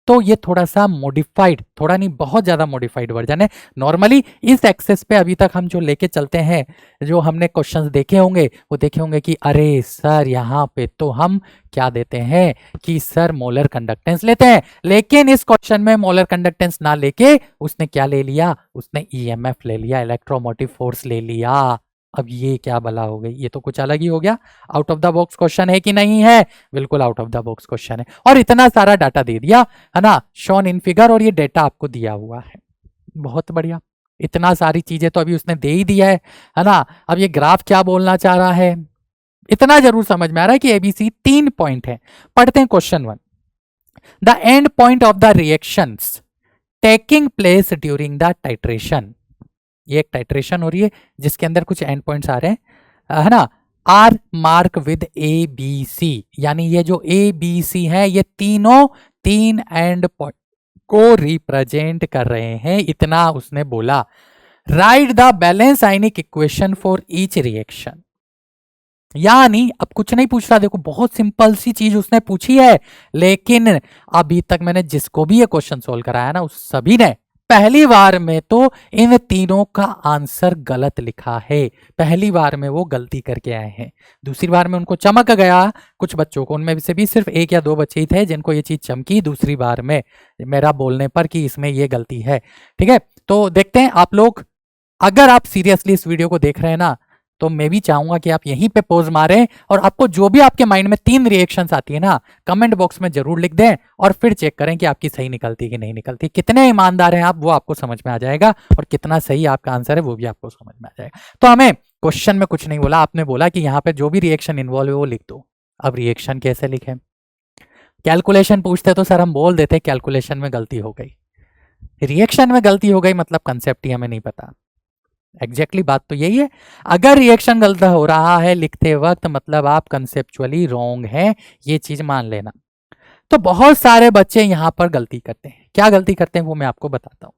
तो ये थोड़ा सा मॉडिफाइड, थोड़ा नहीं बहुत ज्यादा मॉडिफाइड वर्जन है। नॉर्मली इस एक्सेस पे अभी तक हम जो लेके चलते हैं, जो हमने क्वेश्चंस देखे होंगे, वो देखे होंगे कि अरे सर यहाँ पे तो हम क्या देते हैं कि सर मोलर कंडक्टेंस लेते हैं, लेकिन इस क्वेश्चन में मोलर कंडक्टेंस ना लेके उसने क्या ले लिया, उसने EMF ले लिया, इलेक्ट्रोमोटिव फोर्स ले लिया। अब ये क्या बला हो गई, ये तो कुछ अलग ही हो गया। Out of the box question है कि नहीं है, बिल्कुल out of the box question है, और इतना सारा डाटा दे दिया है ना, शोन इन फिगर, और ये डेटा आपको दिया हुआ है, बहुत बढ़िया। इतना सारी चीजें तो अभी उसने दे ही दिया है ना। अब ये ग्राफ क्या बोलना चाह रहा है, इतना जरूर समझ में आ रहा है कि ABC 3 पॉइंट है। पढ़ते हैं question 1। The end point of the reactions taking place during the titration, ये एक टाइट्रेशन हो रही है जिसके अंदर कुछ एंड पॉइंट्स आ रहे हैं, है ना, आर मार्क विद ABC, यानी ये जो ABC है ये तीनों 3 एंड पॉइंट को रिप्रेजेंट कर रहे हैं, इतना उसने बोला। Right the balance ionic equation for each reaction, यानी अब कुछ नहीं पूछ रहा, देखो बहुत सिंपल सी चीज उसने पूछी है, लेकिन अभी तक मैंने जिसको भी ये क्वेश्चन सोल्व कराया ना, उस सभी ने पहली बार में तो इन तीनों का आंसर गलत लिखा है, पहली बार में वो गलती करके आए हैं। दूसरी बार में उनको चमक गया, कुछ बच्चों को, उनमें से भी सिर्फ 1 या 2 बच्चे ही थे जिनको ये चीज चमकी दूसरी बार में मेरा बोलने पर कि इसमें ये गलती है। ठीक है, तो देखते हैं आप लोग, अगर आप सीरियसली इस वीडियो को देख रहे हैं ना, तो मैं भी चाहूंगा कि आप यहीं पे पोज मारें और आपको जो भी आपके माइंड में 3 रिएक्शंस आती है ना, कमेंट बॉक्स में जरूर लिख दें और फिर चेक करें कि आपकी सही निकलती कि नहीं निकलती। कितने ईमानदार हैं आप, वो आपको समझ में आ जाएगा, और कितना सही आपका आंसर है वो भी आपको समझ में आ जाएगा। तो हमें क्वेश्चन में कुछ नहीं बोला, आपने बोला कि यहाँ पे जो भी रिएक्शन इन्वॉल्व है वो लिख दो। अब रिएक्शन कैसे लिखें? कैलकुलेशन पूछते तो सर हम बोल देते कैलकुलेशन में गलती हो गई, रिएक्शन में गलती हो गई मतलब कंसेप्ट ही हमें नहीं पता। एग्जैक्टली बात तो यही है, अगर रिएक्शन गलत हो रहा है लिखते वक्त मतलब आप कंसेप्चुअली रॉन्ग हैं, ये चीज मान लेना। तो बहुत सारे बच्चे यहां पर गलती करते हैं। क्या गलती करते हैं वो मैं आपको बताता हूं।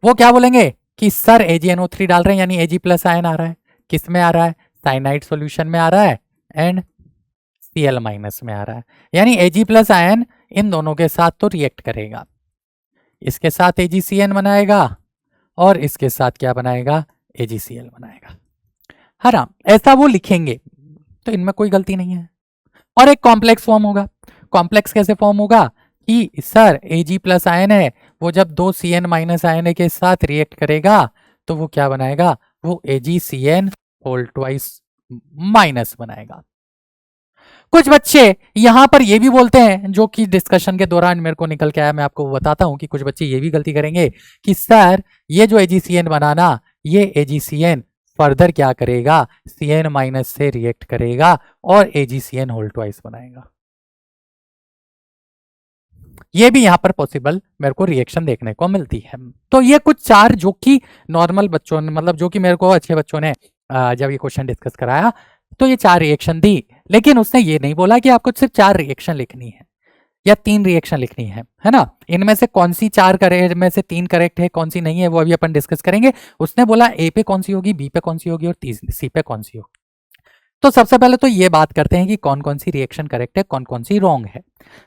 वो क्या बोलेंगे कि सर AgNO3 डाल रहे हैं यानी Ag प्लस आयन आ रहा है, किस में आ रहा है? साइनाइड सॉल्यूशन में आ रहा है एंड Cl माइनस में आ रहा है, यानी Ag प्लस आयन इन दोनों के साथ तो रिएक्ट करेगा, इसके साथ AgCN बनाएगा और इसके साथ क्या बनाएगा? AgCl बनाएगा। हराम, ऐसा वो लिखेंगे तो इनमें कोई गलती नहीं है। और एक कॉम्प्लेक्स फॉर्म होगा। कॉम्प्लेक्स कैसे फॉर्म होगा कि सर Ag प्लस आयन है, वो जब 2 Cn माइनस आयन के साथ रिएक्ट करेगा तो वो क्या बनाएगा? वो AgCN होल ट्वाइस माइनस बनाएगा। कुछ बच्चे यहां पर ये भी बोलते हैं, जो कि डिस्कशन के दौरान मेरे को निकल के आया, मैं आपको बताता हूं कि कुछ बच्चे ये भी गलती करेंगे कि सर ये जो AgCN बनाना, ये AgCN फर्दर क्या करेगा? Cn माइनस से रिएक्ट करेगा और AgCN होल ट्वाइस बनाएगा। ये भी यहां पर पॉसिबल मेरे को रिएक्शन देखने को मिलती है। तो ये कुछ 4 जो कि नॉर्मल बच्चों ने, मतलब जो कि मेरे को अच्छे बच्चों ने जब ये क्वेश्चन डिस्कस कराया तो ये 4 रिएक्शन दी, लेकिन उसने ये नहीं बोला कि आपको सिर्फ 4 रिएक्शन लिखनी है या 3 रिएक्शन लिखनी है ना। इनमें से कौन सी 4 करेक्ट में से 3 करेक्ट है, कौन सी नहीं है, वो अभी अपन डिस्कस करेंगे। उसने बोला A पे कौन सी होगी, B पे कौन सी होगी और C पे कौन सी होगी। तो सबसे पहले तो ये बात करते हैं कि कौन कौन सी रिएक्शन करेक्ट है, कौन कौन सी रॉन्ग है।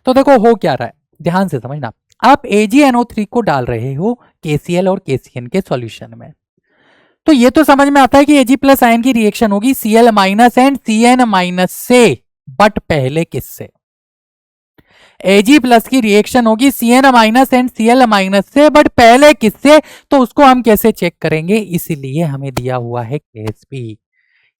तो देखो हो क्या रहा है, ध्यान से समझना। आप AgNO3 को डाल रहे हो KCl और KCN के सॉल्यूशन में, तो ये तो समझ में आता है कि Ag प्लस आयन की रिएक्शन होगी Cl minus and Cn minus से, बट पहले किससे? Ag प्लस की रिएक्शन होगी Cn minus and Cl minus से, बट पहले किससे? तो उसको हम कैसे चेक करेंगे? इसलिए हमें दिया हुआ है KSP,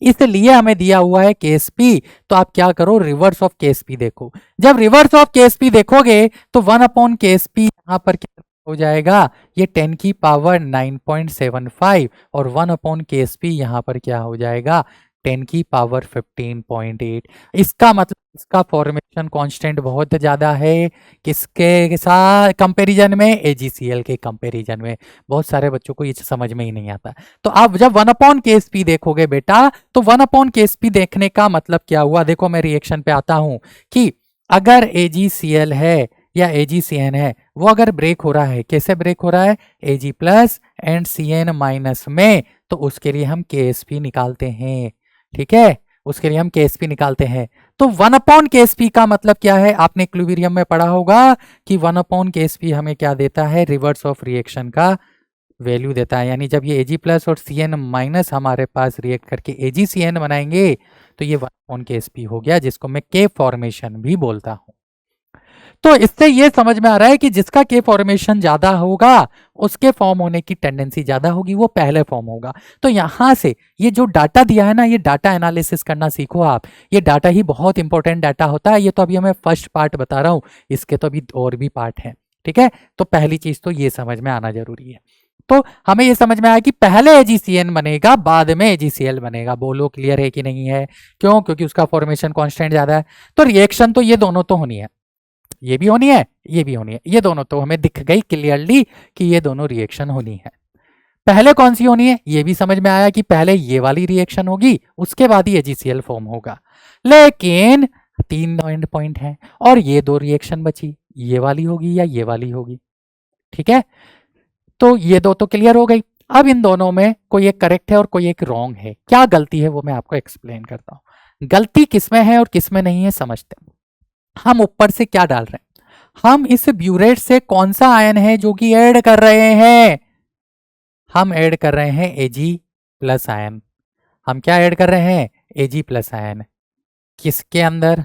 इसलिए हमें दिया हुआ है KSP। तो आप क्या करो, रिवर्स ऑफ KSP देखो। जब रिवर्स ऑफ KSP देखोगे तो 1 अपॉन KSP यहां पर क्या हो जाएगा? ये 10 की पावर 9.75 और 1 अपॉन KSP यहां पर क्या हो जाएगा? 10 की पावर 15.8। इसका मतलब इसका फॉर्मेशन कांस्टेंट बहुत ज्यादा है, किसके साथ कंपैरिजन में? AgCl के कंपैरिजन में। बहुत सारे बच्चों को ये समझ में ही नहीं आता। तो आप जब 1 अपॉन KSP देखोगे बेटा, तो 1 अपॉन KSP देखने का मतलब क्या हुआ? देखो मैं रिएक्शन पे आता हूं कि अगर AgCl है या AgCN है, वो अगर ब्रेक हो रहा है, कैसे ब्रेक हो रहा है? Ag plus and Cn minus में, तो उसके लिए हम KSP निकालते हैं। ठीक है, उसके लिए हम KSP निकालते हैं। तो 1 अपॉन KSP का मतलब क्या है? आपने इक्विलिब्रियम में पढ़ा होगा कि 1 अपॉन KSP हमें क्या देता है? रिवर्स ऑफ रिएक्शन का वैल्यू देता है। यानी जब ये Ag प्लस और Cn माइनस हमारे पास रिएक्ट करके AgCN बनाएंगे तो ये 1 अपॉन KSP हो गया, जिसको मैं K फॉर्मेशन भी बोलता हूं। तो इससे ये समझ में आ रहा है कि जिसका K फॉर्मेशन ज्यादा होगा उसके फॉर्म होने की टेंडेंसी ज्यादा होगी, वो पहले फॉर्म होगा। तो यहां से ये जो डाटा दिया है ना, ये डाटा एनालिसिस करना सीखो आप। ये डाटा ही बहुत इंपॉर्टेंट डाटा होता है। ये तो अभी हमें फर्स्ट पार्ट बता रहा हूं, इसके तो अभी और भी पार्ट हैं। ठीक है, तो पहली चीज तो ये समझ में आना जरूरी है। तो हमें ये समझ में आया कि पहले AgCN बनेगा, बाद में AgCl बनेगा। बोलो क्लियर है कि नहीं है? क्यों? क्योंकि उसका फॉर्मेशन कांस्टेंट ज्यादा है। तो रिएक्शन तो ये दोनों तो होनी है, ये भी होनी है, ये भी होनी है। ये दोनों तो हमें दिख गई क्लियरली कि ये दोनों रिएक्शन होनी है। पहले कौन सी होनी है ये भी समझ में आया कि पहले ये वाली रिएक्शन होगी, उसके बाद ही AgCl फॉर्म होगा। लेकिन 3 एंड पॉइंट है और ये 2 रिएक्शन बची, ये वाली होगी या ये वाली होगी। ठीक है, तो ये 2 तो क्लियर हो गई। अब इन दोनों में कोई एक करेक्ट है और कोई एक रॉन्ग है। क्या गलती है वो मैं आपको एक्सप्लेन करता हूं। गलती किसमें है और किसमें नहीं है समझते हैं। हम ऊपर से क्या डाल रहे हैं? हम इस ब्यूरेट से कौन सा आयन है जो कि ऐड कर रहे हैं? हम ऐड कर रहे हैं Ag प्लस आयन। हम क्या ऐड कर रहे हैं? Ag plus ion. किसके अंदर?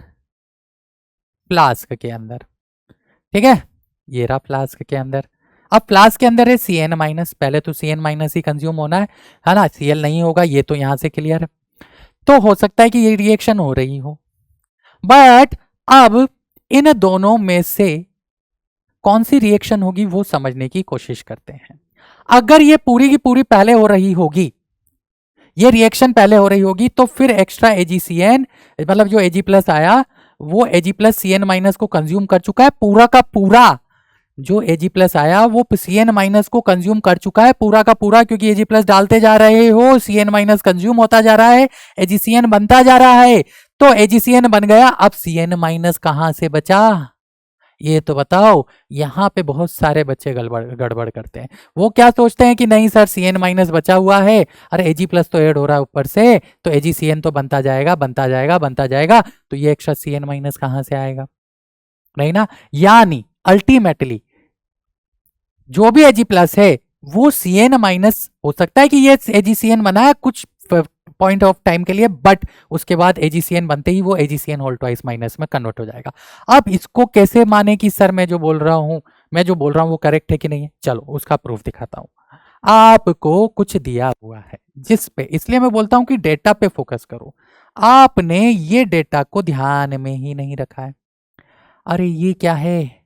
फ्लास्क के अंदर। ठीक है, ये रहा फ्लास्क के अंदर। अब फ्लास्क के अंदर है Cn माइनस, पहले तो Cn माइनस ही कंज्यूम होना है ना, Cl नहीं होगा, ये तो यहां से क्लियर है। तो हो सकता है कि ये रिएक्शन हो रही हो, बट अब इन दोनों में से कौन सी रिएक्शन होगी वो समझने की कोशिश करते हैं। अगर ये पूरी की पूरी पहले हो रही होगी, ये रिएक्शन पहले हो रही होगी, तो फिर एक्स्ट्रा AgCN मतलब जो Ag प्लस आया वो Ag प्लस Cn माइनस को कंज्यूम कर चुका है पूरा का पूरा। जो Ag प्लस आया वो Cn माइनस को कंज्यूम कर चुका है पूरा का पूरा, क्योंकि Ag प्लस डालते जा रहे हो, Cn माइनस कंज्यूम होता जा रहा है, AgCN बनता जा रहा है। तो AgCN बन गया, अब Cn माइनस कहां से बचा ये तो बताओ। यहाँ पे बहुत सारे बच्चे गड़बड़ करते हैं। वो क्या सोचते हैं कि नहीं सर Cn माइनस बचा हुआ है, अरे Ag प्लस तो ऐड हो रहा है ऊपर से, तो AgCN तो बनता जाएगा बनता जाएगा बनता जाएगा, तो ये एक्स्ट्रा Cn माइनस कहां से आएगा? नहीं ना। यानी अल्टीमेटली जो भी Ag प्लस है वो Cn माइनस, हो सकता है कि ये AgCN बना है कुछ पॉइंट ऑफ टाइम के लिए, बट उसके बाद AgCN बनते ही वो AgCN होल ट्वाइस माइनस में कन्वर्ट हो जाएगा। अब इसको कैसे माने कि सर मैं जो बोल रहा हूं वो करेक्ट है कि नहीं है? चलो उसका प्रूफ दिखाता हूं। आपको कुछ दिया हुआ है जिस पे, इसलिए मैं बोलता हूं कि डेटा पे फोकस करो। आपने ये डेटा को ध्यान में ही नहीं रखा है। अरे ये क्या है?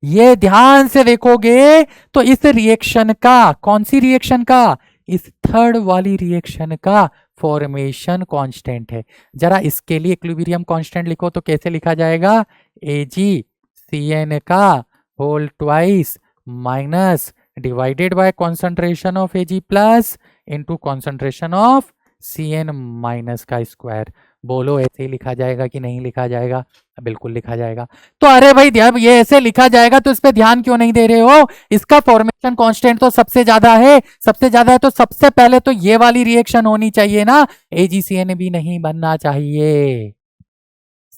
ये ध्यान से देखोगे तो इस रिएक्शन का, कौन सी रिएक्शन का? इस थर्ड वाली रिएक्शन का फॉर्मेशन कांस्टेंट है। जरा इसके लिए इक्विलिब्रियम कांस्टेंट लिखो तो कैसे लिखा जाएगा? AgCN का whole twice minus divided by concentration of Ag plus into concentration of Cn minus का स्क्वायर। बोलो ऐसे ही लिखा जाएगा कि नहीं लिखा जाएगा? बिल्कुल लिखा जाएगा। तो अरे भाई जब ये ऐसे लिखा जाएगा तो इस पे ध्यान क्यों नहीं दे रहे हो? इसका फॉर्मेशन कांस्टेंट तो सबसे ज्यादा है, सबसे ज्यादा है, तो सबसे पहले तो ये वाली रिएक्शन होनी चाहिए ना, AgCN भी नहीं बनना चाहिए।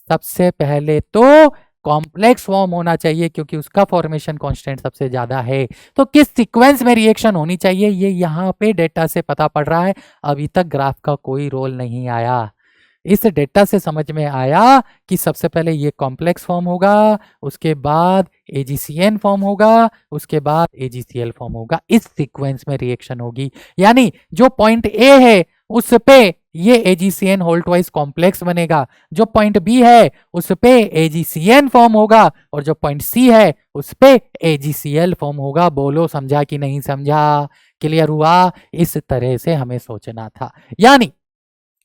सबसे पहले तो कॉम्प्लेक्स फॉर्म होना चाहिए क्योंकि उसका फॉर्मेशन कांस्टेंट सबसे ज्यादा है। तो किस सीक्वेंस में रिएक्शन होनी चाहिए ये यहाँ पे डेटा से पता पड़ रहा है। अभी तक ग्राफ का कोई रोल नहीं आया। इस डेटा से समझ में आया कि सबसे पहले ये कॉम्प्लेक्स फॉर्म होगा, उसके बाद AgCN फॉर्म होगा, उसके बाद AgCl फॉर्म होगा। इस सीक्वेंस में रिएक्शन होगी। यानी जो पॉइंट A है उस पे ये AgCN होल ट्वाइस कॉम्प्लेक्स बनेगा, जो पॉइंट B है उस पे AgCN फॉर्म होगा, और जो पॉइंट C है उस पे AgCl फॉर्म होगा। बोलो समझा कि नहीं समझा? क्लियर हुआ? इस तरह से हमें सोचना था। यानी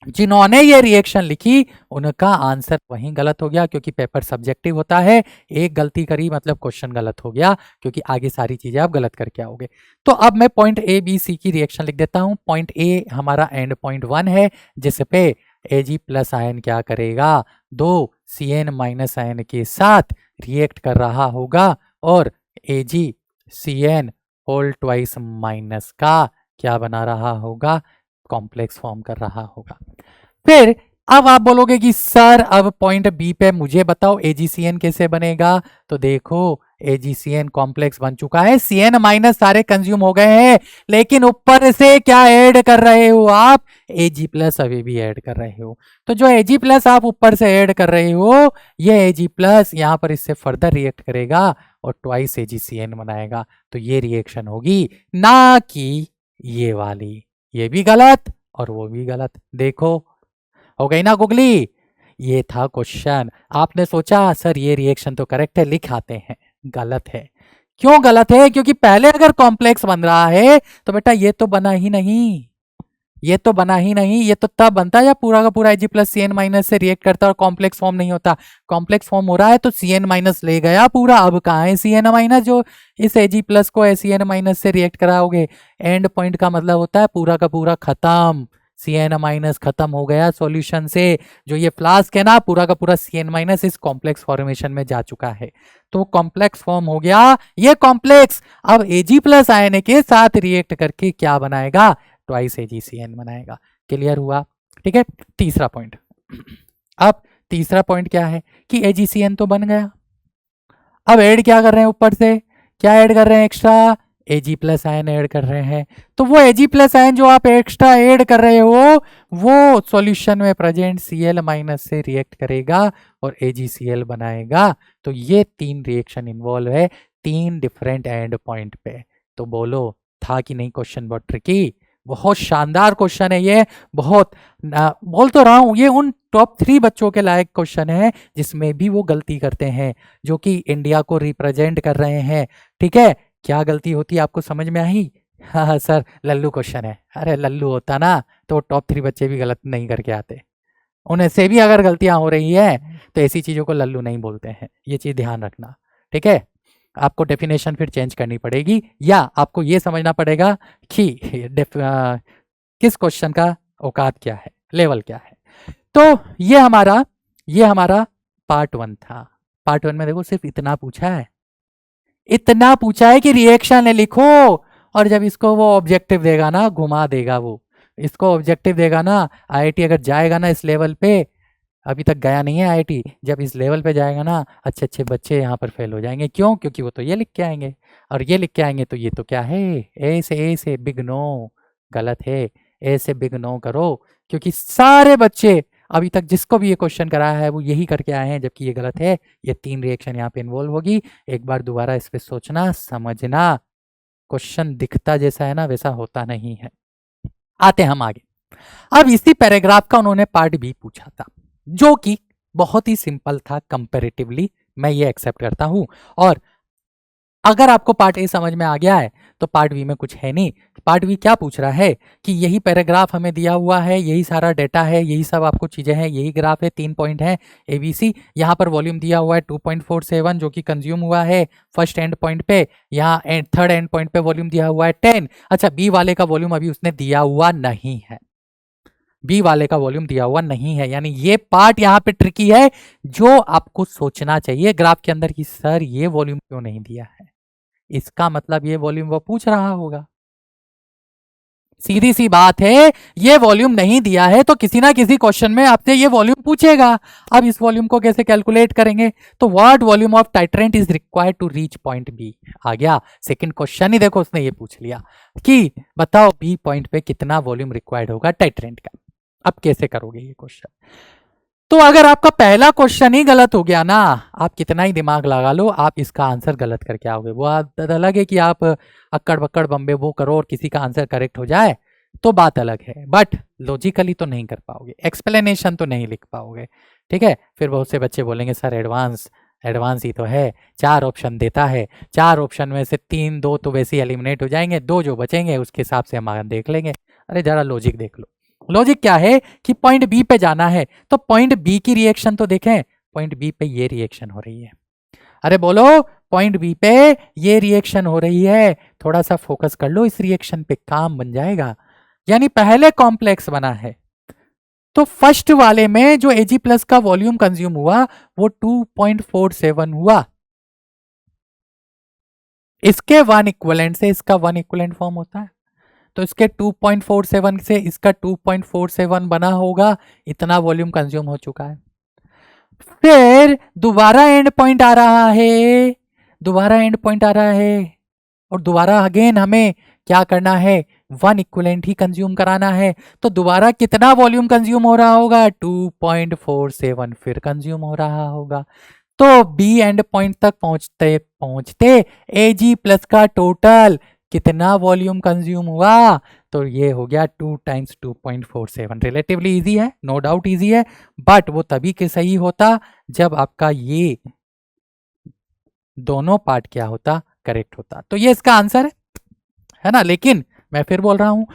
जिन्होंने ये रिएक्शन लिखी उनका आंसर वहीं गलत हो गया, क्योंकि पेपर सब्जेक्टिव होता है। एक गलती करी मतलब क्वेश्चन गलत हो गया, क्योंकि आगे सारी चीजें आप गलत करके आओगे। तो अब मैं पॉइंट A B C की रिएक्शन लिख देता हूं। पॉइंट A हमारा एंड पॉइंट 1 है, जिस पे Ag प्लस आयन क्या करेगा? 2 Cn माइनस आयन के साथ रिएक्ट कर रहा होगा, और AgCN होल ट्वाइस माइनस का क्या बना रहा होगा? कॉम्प्लेक्स फॉर्म कर रहा होगा। फिर अब आप बोलोगे कि सर अब पॉइंट बी पे मुझे बताओ AgCN कैसे बनेगा? तो देखो AgCN कॉम्प्लेक्स बन चुका है, Cn माइनस सारे कंज्यूम हो गए हैं, लेकिन ऊपर से क्या ऐड कर रहे हो आप? Ag प्लस अभी भी ऐड कर रहे हो। तो जो Ag प्लस आप ऊपर से ऐड कर रहे हो, ये Ag प्लस यहाँ पर इससे फर्दर रिएक्ट करेगा और ट्वाइस AgCN बनाएगा। तो ये रिएक्शन होगी, ना कि ये वाली। ये भी गलत और वो भी गलत। देखो हो गई ना गुगली? ये था क्वेश्चन। आपने सोचा सर ये रिएक्शन तो करेक्ट है, लिख आते हैं। गलत है। क्यों गलत है? क्योंकि पहले अगर कॉम्प्लेक्स बन रहा है तो बेटा ये तो बना ही नहीं, ये तो बना ही नहीं। ये तो तब बनता है जब पूरा का पूरा Ag प्लस Cn माइनस से रिएक्ट करता है और कॉम्प्लेक्स फॉर्म नहीं होता। कॉम्प्लेक्स फॉर्म हो रहा है तो Cn माइनस ले गया पूरा। अब कहाँ है Cn माइनस जो इस Ag प्लस को Cn माइनस से रिएक्ट कराओगे? एंड पॉइंट का मतलब होता है पूरा का पूरा खत्म। Cn माइनस खत्म हो गया सॉल्यूशन से। जो ये फ्लास्क है ना, पूरा का पूरा Cn माइनस इस कॉम्प्लेक्स फॉर्मेशन में जा चुका है, तो कॉम्प्लेक्स फॉर्म हो गया। ये कॉम्प्लेक्स अब Ag प्लस आयन के साथ रिएक्ट करके क्या बनाएगा? ट्वाइस AgCN बनाएगा। क्लियर हुआ? ठीक है। तीसरा पॉइंट। अब तीसरा पॉइंट क्या है कि AgCN तो बन गया, अब ऐड क्या कर रहे हैं ऊपर से, क्या ऐड कर रहे हैं extra, Ag plus ion add कर रहे हैं। तो वो Ag प्लस आयन जो आप एक्स्ट्रा ऐड कर रहे हो वो सॉल्यूशन में प्रेजेंट Cl माइनस से रिएक्ट करेगा और AgCl बनाएगा। तो ये 3 रिएक्शन इन्वॉल्व है 3 डिफरेंट एंड पॉइंट पे। तो बोलो था कि नहीं क्वेश्चन बहुत ट्रिकी, बहुत शानदार क्वेश्चन है ये, बहुत बोल तो रहा हूं ये उन टॉप 3 बच्चों के लायक क्वेश्चन है जिसमें भी वो गलती करते हैं जो कि इंडिया को रिप्रेजेंट कर रहे हैं। ठीक है, क्या गलती होती है आपको समझ में आई? हाँ सर लल्लू क्वेश्चन है, अरे लल्लू होता ना तो टॉप 3 बच्चे भी गलत नहीं करके आते, उन्हें से भी अगर गलतियां हो रही है तो ऐसी चीजों को लल्लू नहीं बोलते हैं, ये चीज ध्यान रखना। ठीक है, आपको डेफिनेशन फिर चेंज करनी पड़ेगी या आपको ये समझना पड़ेगा कि किस क्वेश्चन का औकात क्या है, लेवल क्या है। तो ये हमारा पार्ट 1 था। पार्ट 1 में देखो सिर्फ इतना पूछा है, इतना पूछा है कि रिएक्शन लिखो, और जब इसको वो ऑब्जेक्टिव देगा ना घुमा देगा, वो इसको ऑब्जेक्टिव देगा ना, आईआईटी अगर जाएगा ना इस लेवल पे, अभी तक गया नहीं है आईआईटी, जब इस लेवल पे जाएगा ना अच्छे अच्छे बच्चे यहाँ पर फेल हो जाएंगे। क्यों? क्योंकि वो तो ये लिख के आएंगे, और ये लिख के आएंगे तो ये तो क्या है, ए से बिग नो, गलत है, ए से बिग नो करो, क्योंकि सारे बच्चे अभी तक जिसको भी ये क्वेश्चन कराया है वो यही करके आए हैं, जबकि ये गलत है। ये 3 रिएक्शन यहाँ पे इन्वॉल्व होगी। एक बार दोबारा इस पे सोचना समझना, क्वेश्चन दिखता जैसा है ना वैसा होता नहीं है। आते हम आगे। अब इसी पैराग्राफ का उन्होंने पार्ट बी पूछा था जो कि बहुत ही सिंपल था कंपैरेटिवली, मैं ये एक्सेप्ट करता हूं। और अगर आपको पार्ट ए समझ में आ गया है तो पार्ट बी में कुछ है नहीं। पार्ट बी क्या पूछ रहा है कि यही पैराग्राफ हमें दिया हुआ है, यही सारा डेटा है, यही सब आपको चीजें हैं, यही ग्राफ है, 3 पॉइंट है एबीसी, यहाँ पर वॉल्यूम दिया हुआ है 2.47 जो कि कंज्यूम हुआ है फर्स्ट एंड पॉइंट पे, यहाँ थर्ड एंड पॉइंट पे वॉल्यूम दिया हुआ है 10। अच्छा बी वाले का वॉल्यूम अभी उसने दिया हुआ नहीं है, बी वाले का वॉल्यूम दिया हुआ नहीं है, यानी ये पार्ट यहाँ पे ट्रिकी है जो आपको सोचना चाहिए ग्राफ के अंदर कि सर ये वॉल्यूम क्यों नहीं दिया है, इसका मतलब ये वॉल्यूम वो पूछ रहा होगा। सीधी सी बात है, ये वॉल्यूम नहीं दिया है तो किसी ना किसी क्वेश्चन में आपसे ये वॉल्यूम पूछेगा। अब इस वॉल्यूम को कैसे कैलकुलेट करेंगे, तो what volume of titrant is required to reach point B, आ गया सेकंड क्वेश्चन ही, देखो उसने ये पूछ लिया कि बताओ बी पॉइंट पे कितना वॉल्यूम रिक्वायर्ड होगा टाइट्रेंट का। अब कैसे करोगे ये क्वेश्चन, तो अगर आपका पहला क्वेश्चन ही गलत हो गया ना, आप कितना ही दिमाग लगा लो आप इसका आंसर गलत करके आओगे। वो अलग है कि आप अक्कड़ बक्कड़ बम्बे वो करो और किसी का आंसर करेक्ट हो जाए तो बात अलग है, बट लॉजिकली तो नहीं कर पाओगे, एक्सप्लेनेशन तो नहीं लिख पाओगे। ठीक है, फिर बहुत से बच्चे बोलेंगे सर एडवांस ही तो है, 4 ऑप्शन देता है, 4 ऑप्शन में से 3 2 तो वैसे ही एलिमिनेट हो जाएंगे, 2 जो बचेंगे उसके हिसाब से हम देख लेंगे। अरे जरा लॉजिक देख लो, लॉजिक क्या है कि पॉइंट बी पे जाना है तो पॉइंट बी की रिएक्शन तो देखें, पॉइंट बी पे ये रिएक्शन हो रही है, अरे बोलो पॉइंट बी पे ये रिएक्शन हो रही है, थोड़ा सा फोकस कर लो इस रिएक्शन पे, काम बन जाएगा। यानी पहले कॉम्प्लेक्स बना है तो फर्स्ट वाले में जो Ag प्लस का वॉल्यूम कंज्यूम हुआ वो 2.47 हुआ, इसके 1 इक्विवेलेंट से इसका 1 इक्विवेलेंट फॉर्म होता है, तो इसके 2.47 से इसका 2.47 बना होगा, इतना वॉल्यूम कंज्यूम हो चुका है। फिर दोबारा एंड पॉइंट आ रहा है, दोबारा एंड पॉइंट आ रहा है, और दोबारा अगेन हमें क्या करना है, 1 इक्विवेलेंट ही कंज्यूम कराना है, तो दोबारा कितना वॉल्यूम कंज्यूम हो रहा होगा, 2.47 फिर कंज्यूम हो रहा होगा। तो बी एंड पॉइंट तक पहुंचते पहुंचते Ag प्लस का टोटल कितना वॉल्यूम कंज्यूम हुआ, तो ये हो गया 2 टाइम्स 2.47। रिलेटिवली इजी है, नो डाउट इजी है, बट वो तभी के सही होता जब आपका ये दोनों पार्ट क्या होता, करेक्ट होता। तो ये इसका आंसर है ना, लेकिन मैं फिर बोल रहा हूं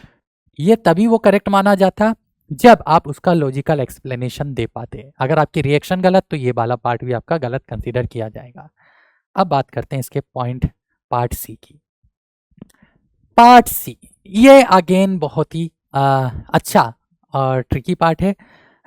ये तभी वो करेक्ट माना जाता जब आप उसका लॉजिकल एक्सप्लेनेशन दे पाते। अगर आपकी रिएक्शन गलत तो ये वाला पार्ट भी आपका गलत कंसीडर किया जाएगा। अब बात करते हैं इसके पॉइंट पार्ट सी की। पार्ट सी ये अगेन बहुत ही अच्छा और ट्रिकी पार्ट है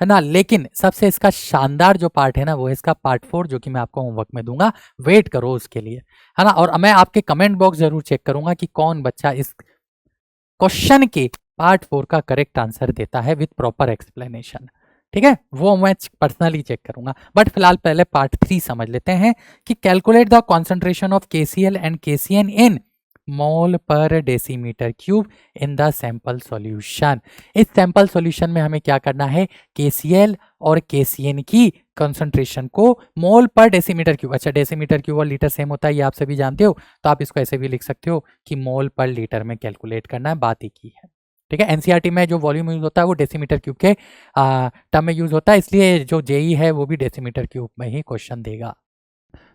ना, लेकिन सबसे इसका शानदार जो पार्ट है ना वो है इसका पार्ट 4 जो कि मैं आपको होमवर्क में दूंगा, वेट करो उसके लिए, है ना। और मैं आपके कमेंट बॉक्स जरूर चेक करूंगा कि कौन बच्चा इस क्वेश्चन के पार्ट 4 का करेक्ट आंसर देता है विथ प्रॉपर एक्सप्लेनेशन। ठीक है, वो मैं पर्सनली चेक करूंगा, बट फिलहाल पहले पार्ट 3 समझ लेते हैं कि calculate the concentration of KCl and KCN इन मोल पर decimetre cube in the sample solution. इस सैंपल सॉल्यूशन में हमें क्या करना है, KCl और KCN की कंसंट्रेशन को मोल पर डेसीमीटर क्यूब, अच्छा डेसीमीटर क्यूब और लीटर सेम होता है ये आप सभी जानते हो, तो आप इसको ऐसे भी लिख सकते हो कि मोल पर लीटर में कैलकुलेट करना है, बात एक ही है। ठीक है, एनसीईआरटी में जो वॉल्यूम यूज होता है वो डेसीमीटर क्यूब के टर्म में यूज होता है, इसलिए जो जेई है वो भी डेसीमीटर क्यूब में ही क्वेश्चन देगा।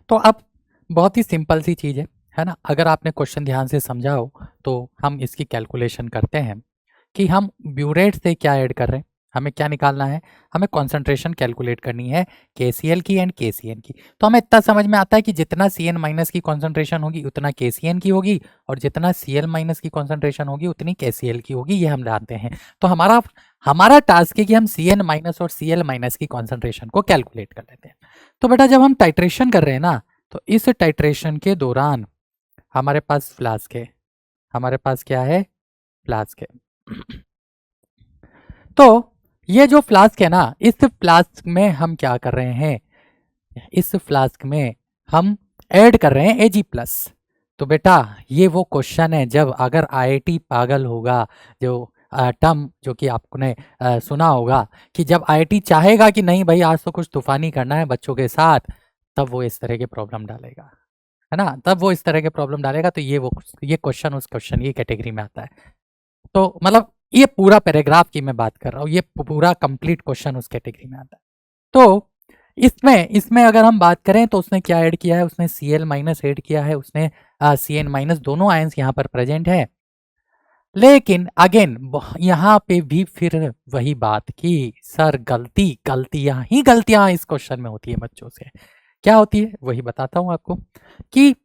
तो अब बहुत ही सिंपल सी चीज़ है ना, अगर आपने क्वेश्चन ध्यान से समझा हो तो हम इसकी कैलकुलेशन करते हैं कि हम ब्यूरेट से क्या ऐड कर रहे हैं, हमें क्या निकालना है, हमें कॉन्सेंट्रेशन कैलकुलेट करनी है KCl की एंड KCN की। तो हमें इतना समझ में आता है कि जितना Cn माइनस की कॉन्सेंट्रेशन होगी उतना KCN की होगी, और जितना Cl माइनस की कॉन्सेंट्रेशन होगी उतनी KCl की होगी, ये हम जानते हैं। तो हमारा टास्क है कि हम Cn माइनस और Cl माइनस की कॉन्सेंट्रेशन को कैलकुलेट कर लेते हैं। तो बेटा जब हम टाइट्रेशन कर रहे हैं ना, तो इस टाइट्रेशन के दौरान हमारे पास फ्लास्क है, हमारे पास क्या है, फ्लास्क है। तो ये जो फ्लास्क है ना, इस फ्लास्क में हम क्या कर रहे हैं, इस फ्लास्क में हम ऐड कर रहे हैं Ag+। तो बेटा ये वो क्वेश्चन है जब अगर IIT पागल होगा, जो टर्म जो कि आपने सुना होगा कि जब IIT चाहेगा कि नहीं भाई आज तो कुछ तूफानी करना है बच्चों के साथ, तब वो इस तरह के प्रॉब्लम डालेगा, है ना, तब वो इस तरह के प्रॉब्लम डालेगा। तो ये क्वेश्चन उस क्वेश्चन ये कैटेगरी में आता है। तो मतलब ये पूरा पैराग्राफ की मैं बात कर रहा हूँ, ये पूरा कंप्लीट क्वेश्चन उस कैटेगरी में आता है। तो इसमें अगर हम बात करें तो उसने क्या ऐड किया है, उसने Cl माइनस ऐड किया है, उसने Cn माइनस, दोनों आयंस यहाँ पर प्रेजेंट है। लेकिन अगेन यहाँ पे भी फिर वही बात कि सर गलतियां इस क्वेश्चन में होती है बच्चों से। क्या होती है वही बताता हूँ आपको कि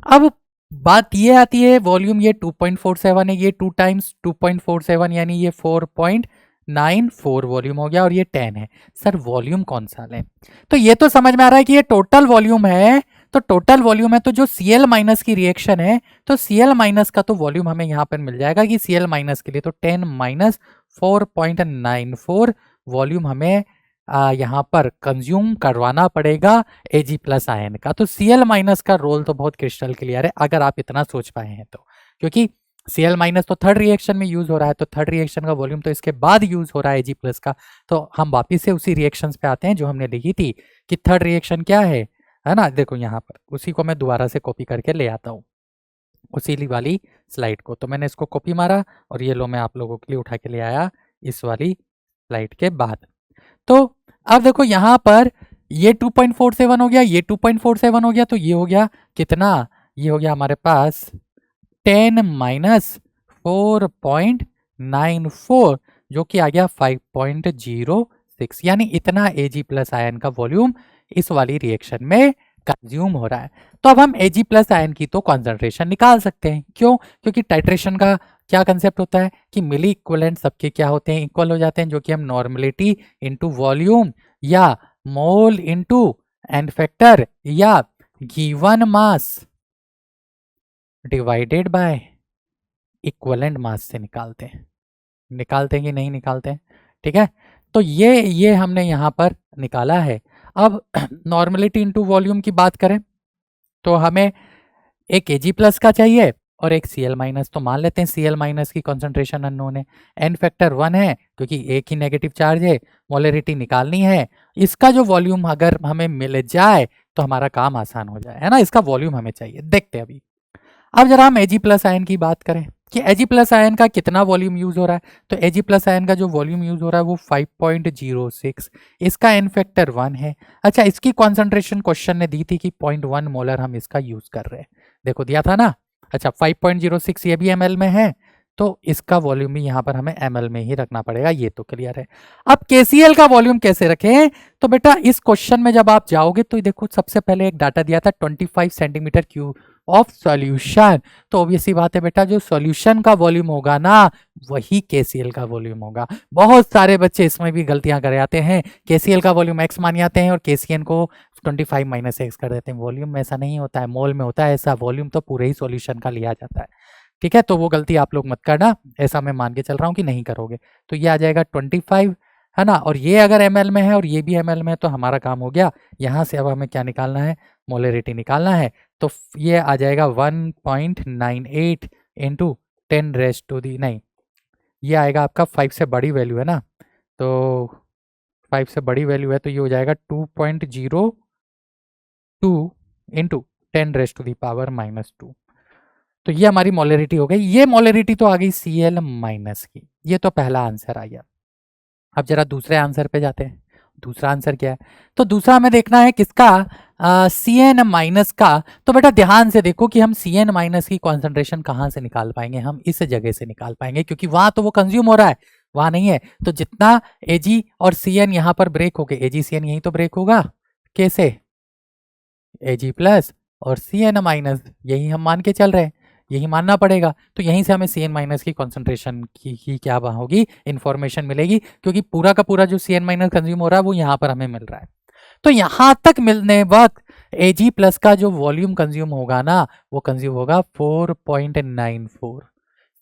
अब बात ये आती है, वॉल्यूम ये 2.47 है, ये 2 टाइम्स 2.47 यानी ये 4.94 वॉल्यूम हो गया, और ये 10 है। सर वॉल्यूम कौन सा लें, तो ये तो समझ में आ रहा है कि ये टोटल वॉल्यूम है, तो टोटल वॉल्यूम है तो जो Cl माइनस की रिएक्शन है, तो Cl माइनस का तो वॉल्यूम हमें यहाँ पर मिल जाएगा कि Cl माइनस के लिए तो 10 माइनस 4.94 वॉल्यूम हमें यहाँ पर कंज्यूम करवाना पड़ेगा Ag+ आयन का। तो Cl माइनस का रोल तो बहुत क्रिस्टल क्लियर है अगर आप इतना सोच पाए हैं तो, क्योंकि Cl माइनस तो थर्ड रिएक्शन में यूज हो रहा है, तो थर्ड रिएक्शन का वॉल्यूम तो इसके बाद यूज हो रहा है Ag+ का। तो हम वापिस से उसी रिएक्शंस पे आते हैं जो हमने लिखी थी कि थर्ड रिएक्शन क्या है ना, देखो यहाँ पर उसी को मैं दोबारा से कॉपी करके ले आता हूँ उसी वाली स्लाइड को। तो मैंने इसको कॉपी मारा और ये लो मैं आप लोगों के लिए उठा के ले आया इस वाली स्लाइड के बाद। तो अब देखो यहाँ पर ये 2.47 हो गया, ये 2.47 हो गया, तो ये हो गया कितना, ये हो गया हमारे पास 10 माइनस 4.94 जो कि आ गया 5.06, यानी इतना Ag+ आयन का वॉल्यूम इस वाली रिएक्शन में कंज्यूम हो रहा है। तो अब हम Ag+ आयन की तो कॉन्सेंट्रेशन निकाल सकते हैं, क्यों, क्योंकि टाइट्रेशन का क्या कंसेप्ट होता है कि मिली इक्विवेलेंट सबके क्या होते हैं, इक्वल हो जाते हैं, जो कि हम नॉर्मलिटी इनटू वॉल्यूम या मोल इनटू एन फैक्टर या given mass divided by equivalent mass से निकालते हैं कि नहीं निकालते हैं। ठीक है, तो ये हमने यहाँ पर निकाला है। अब नॉर्मलिटी इनटू वॉल्यूम की बात करें तो हमें एक Ag+ का चाहिए और एक Cl माइनस, तो मान लेते हैं Cl माइनस की कॉन्सेंट्रेशन अननोन है, एन फैक्टर 1 है क्योंकि एक ही नेगेटिव चार्ज है, मोलरिटी निकालनी है, इसका जो वॉल्यूम अगर हमें मिल जाए तो हमारा काम आसान हो जाए, है ना, इसका वॉल्यूम हमें चाहिए। देखते हैं अभी, अब जरा हम Ag+ आयन की बात करें कि Ag+ आयन का कितना वॉल्यूम यूज हो रहा है, तो Ag+ आयन का जो वॉल्यूम यूज हो रहा है वो 5.06, इसका एन फैक्टर 1 है। अच्छा, इसकी कॉन्सेंट्रेशन क्वेश्चन ने दी थी कि 0.1 मोलर हम इसका यूज कर रहे हैं, देखो दिया था ना। अच्छा 5.06 ये भी ml में है, तो इसका वॉल्यूम भी यहाँ पर हमें ml में ही रखना पड़ेगा, ये तो क्लियर है। अब KCl का वॉल्यूम कैसे रखें, तो बेटा इस क्वेश्चन में जब आप जाओगे तो देखो सबसे पहले एक डाटा दिया था 25 सेंटीमीटर क्यूब ऑफ सॉल्यूशन, तो ऑब्वियसली बात है बेटा जो सॉल्यूशन का वॉल्यूम होगा ना वही KCl का वॉल्यूम होगा। बहुत सारे बच्चे इसमें भी गलतियां कर जाते हैं, KCl का वॉल्यूम x मान जाते हैं और KCN को 25 माइनस x कर देते हैं। वॉल्यूम में ऐसा नहीं होता है, मोल में होता है ऐसा, वॉल्यूम तो पूरे ही सॉल्यूशन का लिया जाता है। ठीक है, तो वो गलती आप लोग मत करना, ऐसा मैं मान के चल रहा हूँ कि नहीं करोगे। तो ये आ जाएगा 25 है ना। और ये अगर ml में है और ये भी ml में है तो हमारा काम हो गया। यहाँ से अब हमें क्या निकालना है, मोलरिटी निकालना है। तो ये आ जाएगा 1.98 इंटू 10 रेज टू दी, नहीं ये आएगा आपका 5 से बड़ी वैल्यू है ना, तो 5 से बड़ी वैल्यू है तो ये हो जाएगा 2.02 into 10 raise to the power -2। तो ये हमारी मोलरिटी हो गई। ये मोलरिटी तो आ गई Cl माइनस की, ये तो पहला आंसर आ गया। अब जरा दूसरे आंसर पे जाते हैं। दूसरा आंसर क्या है, तो दूसरा हमें देखना है किसका, Cn माइनस का। तो बेटा ध्यान से देखो कि हम Cn माइनस की कॉन्सेंट्रेशन कहाँ से निकाल पाएंगे, हम इस जगह से निकाल पाएंगे क्योंकि वहां तो वो कंज्यूम हो रहा है, वहां नहीं है। तो जितना Ag और Cn यहाँ पर ब्रेक हो गए, Ag Cn यहीं तो ब्रेक होगा, कैसे, Ag प्लस और Cn माइनस, यही हम मान के चल रहे हैं, यही मानना पड़ेगा। तो यहीं से हमें Cn माइनस की कॉन्सेंट्रेशन की क्या होगी, इंफॉर्मेशन मिलेगी, क्योंकि पूरा का पूरा जो Cn माइनस कंज्यूम हो रहा है वो यहाँ पर हमें मिल रहा है। तो यहाँ तक मिलने वक्त Ag प्लस का जो वॉल्यूम कंज्यूम होगा ना, वो कंज्यूम होगा 4.94।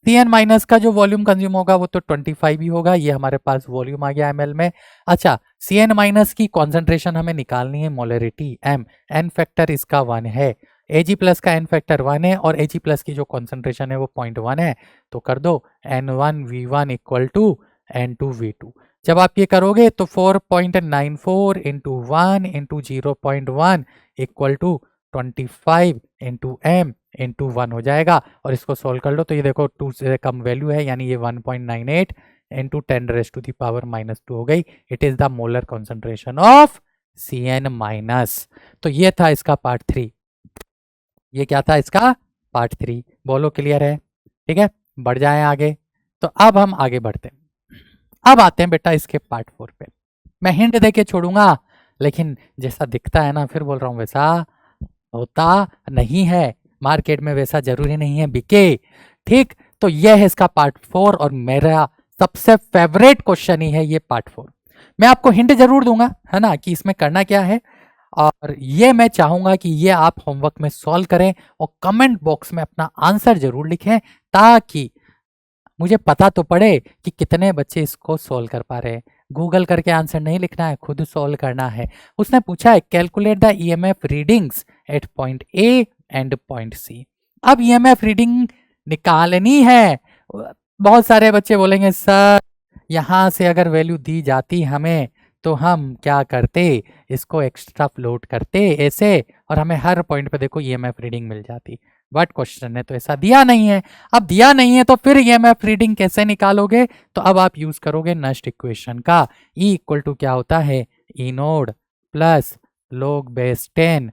Cn माइनस का जो वॉल्यूम कंज्यूम होगा वो तो 25 ही होगा। ये हमारे पास वॉल्यूम आ गया ml में। अच्छा, Cn माइनस की कॉन्सेंट्रेशन हमें निकालनी है, मोलरिटी m, n फैक्टर इसका 1 है, Ag प्लस का n फैक्टर 1 है और Ag प्लस की जो कॉन्सेंट्रेशन है वो 0.1 है। तो कर दो n1v1 इक्वल टू n2v2। जब आप ये करोगे तो 4.94 into 1 into 0.1 equal to 25 into m into 1 हो जाएगा। और इसको सोल्व कर लो तो ये देखो 2 से कम वैल्यू है, यानी ये 1.98 into 10 raise to the power -2 हो गई। It is the molar concentration of Cn minus. तो ये था इसका पार्ट 3, ये क्या था इसका पार्ट 3। बोलो क्लियर है, ठीक है, बढ़ जाए आगे। तो अब हम आगे बढ़ते हैं, अब आते हैं बेटा इसके पार्ट 4 पे। मैं हिंट दे के छोड़ूंगा, लेकिन जैसा दिखता है ना, फिर बोल रहा हूँ, वैसा होता नहीं है, मार्केट में वैसा जरूरी नहीं है बिके, ठीक। तो यह है इसका पार्ट 4 और मेरा सबसे फेवरेट क्वेश्चन ही है ये पार्ट 4। मैं आपको हिंट जरूर दूंगा, है ना, कि इसमें करना क्या है, और ये मैं चाहूंगा कि ये आप होमवर्क में सॉल्व करें और कमेंट बॉक्स में अपना आंसर जरूर लिखें, ताकि मुझे पता तो पड़े कि कितने बच्चे इसको सोल्व कर पा रहे हैं। गूगल करके आंसर नहीं लिखना है, खुद सोल्व करना है। उसने पूछा है calculate the EMF readings at point A and point C. अब ईएमएफ रीडिंग निकालनी है। बहुत सारे बच्चे बोलेंगे सर यहाँ से अगर वैल्यू दी जाती हमें तो हम क्या करते, इसको एक्स्ट्रा फ्लोट करते ऐसे, और हमें हर पॉइंट पे देखो ईएमएफ रीडिंग मिल जाती। बट क्वेश्चन ने तो ऐसा दिया नहीं है। अब दिया नहीं है तो फिर ईएमएफ रीडिंग कैसे निकालोगे, तो अब आप यूज करोगे नेक्स्ट इक्वेशन का। E इक्वल टू क्या होता है, E naught plus log base 10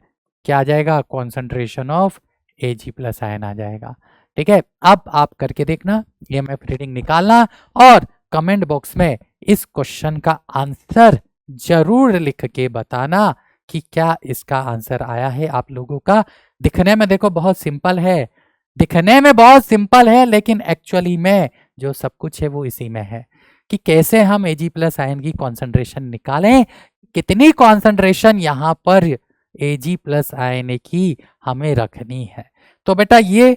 क्या आ जाएगा, concentration of Ag plus ion आ जाएगा, ठीक है। अब आप करके देखना, ईएमएफ रीडिंग निकालना और कमेंट बॉक्स में इस क्वेश्चन का आंसर जरूर लिख के बताना कि क्या इसका आंसर आया है आप लोगों का। दिखने में देखो बहुत सिंपल है, दिखने में बहुत सिंपल है, लेकिन एक्चुअली में जो सब कुछ है वो इसी में है कि कैसे हम Ag प्लस आयन की कॉन्सेंट्रेशन निकालें, कितनी कॉन्सेंट्रेशन यहाँ पर Ag प्लस आयन की हमें रखनी है। तो बेटा ये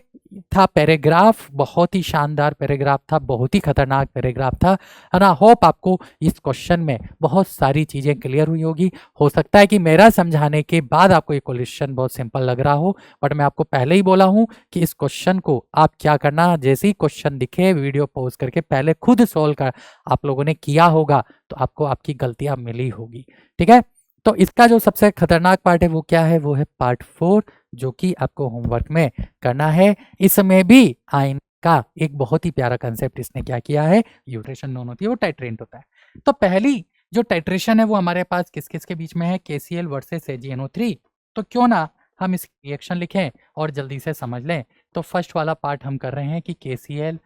था पैराग्राफ, बहुत ही शानदार पैराग्राफ था, बहुत ही खतरनाक पैराग्राफ था, है ना। होप आपको इस क्वेश्चन में बहुत सारी चीजें क्लियर हुई होगी। हो सकता है कि मेरा समझाने के बाद आपको ये क्वेश्चन बहुत सिंपल लग रहा हो, बट मैं आपको पहले ही बोला हूं कि इस क्वेश्चन को आप क्या करना, जैसे ही क्वेश्चन दिखे वीडियो पॉज करके पहले खुद सोल्व कर आप लोगों ने किया होगा तो आपको आपकी गलतियां मिली होगी, ठीक है। तो इसका जो सबसे खतरनाक पार्ट है वो क्या है, वो है पार्ट 4, जो कि आपको होमवर्क में करना है। इसमें भी आयन का एक बहुत ही प्यारा कंसेप्ट इसने क्या किया है, यूट्रेशन नोन होती है वो टाइट्रेंट होता है। तो पहली जो टाइट्रेशन है वो हमारे पास किस किस के बीच में है, KCl वर्सेस AgNO3। तो क्यों ना हम इस रिएक्शन लिखें और जल्दी से समझ लें। तो फर्स्ट वाला पार्ट हम कर रहे हैं कि KCl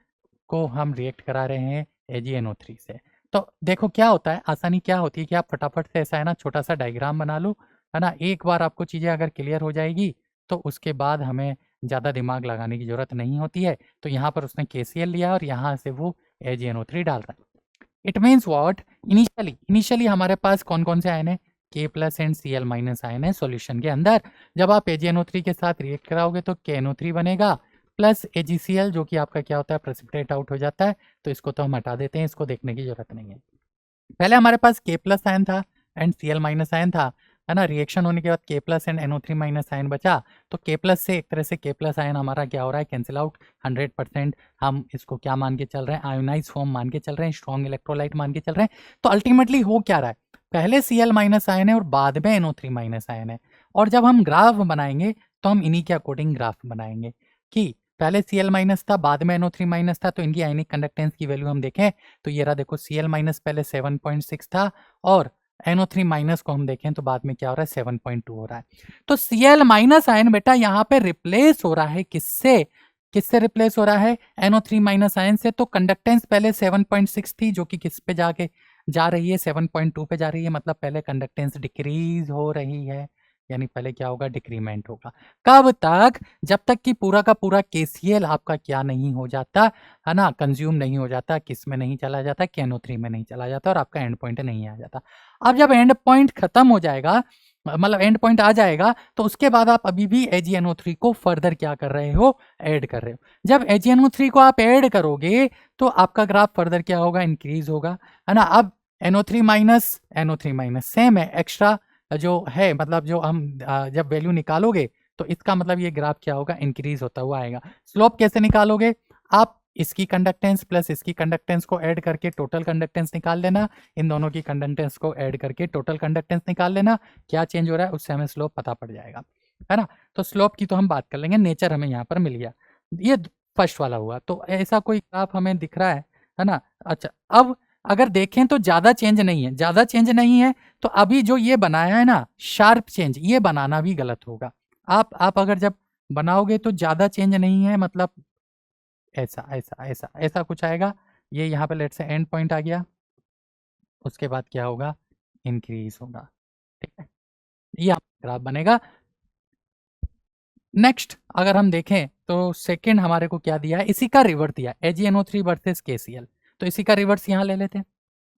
को हम रिएक्ट करा रहे हैं AgNO3 से। तो देखो क्या होता है, आसानी क्या होती है कि आप फटाफट से ऐसा है ना छोटा सा डायग्राम बना लो, है ना। एक बार आपको चीज़ें अगर क्लियर हो जाएगी तो उसके बाद हमें ज़्यादा दिमाग लगाने की ज़रूरत नहीं होती है। तो यहाँ पर उसने KCl लिया और यहाँ से वो AgNO3 डाल रहा है। इट मीन्स वॉट, इनिशियली हमारे पास कौन कौन से आयन है, K plus and Cl minus ion है सॉल्यूशन के अंदर। जब आप AgNO3 के साथ रिएक्ट कराओगे तो KNO3 बनेगा प्लस AgCl, जो कि आपका क्या होता है, प्रेसिपिटेट आउट हो जाता है। तो इसको तो हम हटा देते हैं, इसको देखने की जरूरत नहीं है। पहले हमारे पास K प्लस आयन था एंड Cl माइनस आयन था, है ना। रिएक्शन होने के बाद K plus and NO3 minus ion बचा, तो K प्लस से एक तरह से K प्लस आयन हमारा क्या हो रहा है, कैंसिल आउट 100%। हम इसको क्या मान के चल रहे हैं, आयोनाइज फॉर्म मान के चल रहे हैं, स्ट्रॉन्ग इलेक्ट्रोलाइट मान के चल रहे हैं। तो अल्टीमेटली हो क्या रहा है, पहले Cl माइनस आयन है और बाद में NO3 माइनस आयन है। और जब हम ग्राफ बनाएंगे तो हम इन्हीं के अकॉर्डिंग ग्राफ बनाएंगे कि पहले Cl माइनस था, बाद में NO3 माइनस था, तो इनकी आयनिक कंडक्टेंस की वैल्यू हम देखें तो ये रहा, देखो Cl माइनस पहले 7.6 था और NO3 माइनस को हम देखें तो बाद में क्या हो रहा है, 7.2 हो रहा है। तो Cl माइनस आयन बेटा यहाँ पे रिप्लेस हो रहा है किससे, किससे रिप्लेस हो रहा है, NO3 माइनस आयन से। तो कंडक्टेंस पहले 7.6 थी जो कि किस पे जाके जा रही है, 7.2 पे जा रही है, मतलब पहले कंडक्टेंस डिक्रीज हो रही है, यानी पहले क्या होगा, डिक्रीमेंट होगा। कब तक, जब तक कि पूरा का पूरा KCl आपका क्या नहीं हो जाता, है ना, कंज्यूम नहीं हो जाता, किस में नहीं चला जाता, KNO3 में नहीं चला जाता और आपका एंड पॉइंट नहीं आ जाता। अब जब एंड पॉइंट खत्म हो जाएगा, मतलब एंड पॉइंट आ जाएगा, तो उसके बाद आप अभी भी AgNO3 को फर्दर क्या कर रहे हो, ऐड कर रहे हो। जब AgNO3 को आप ऐड करोगे तो आपका ग्राफ फर्दर क्या होगा, इंक्रीज होगा, है ना। अब NO3 माइनस सेम है, एक्स्ट्रा जो है, मतलब जो हम जब वैल्यू निकालोगे तो इसका मतलब ये ग्राफ क्या होगा, इंक्रीज होता हुआ आएगा। स्लोप कैसे निकालोगे, आप इसकी कंडक्टेंस प्लस इसकी कंडक्टेंस को ऐड करके टोटल कंडक्टेंस निकाल लेना, इन दोनों की कंडक्टेंस को ऐड करके टोटल कंडक्टेंस निकाल लेना, क्या चेंज हो रहा है उससे हमें स्लोप पता पड़ जाएगा, है ना। तो स्लोप की तो हम बात कर लेंगे, नेचर हमें यहाँ पर मिल गया। ये फर्स्ट वाला हुआ। तो ऐसा कोई ग्राफ हमें दिख रहा है ना। अच्छा, अब अगर देखें तो ज़्यादा चेंज नहीं है, ज़्यादा चेंज नहीं है, तो अभी जो ये बनाया है ना शार्प चेंज, ये बनाना भी गलत होगा। आप अगर जब बनाओगे तो ज़्यादा चेंज नहीं है, मतलब ऐसा ऐसा ऐसा ऐसा कुछ आएगा। ये यहाँ पे लेट से एंड पॉइंट आ गया, उसके बाद क्या होगा, इंक्रीज होगा, ठीक है। ये ग्राफ बनेगा। नेक्स्ट अगर हम देखें तो सेकंड हमारे को क्या दिया है, इसी का रिवर्स दिया, AgNO3 वर्सेस KCl। तो इसी का रिवर्स यहाँ ले लेते हैं।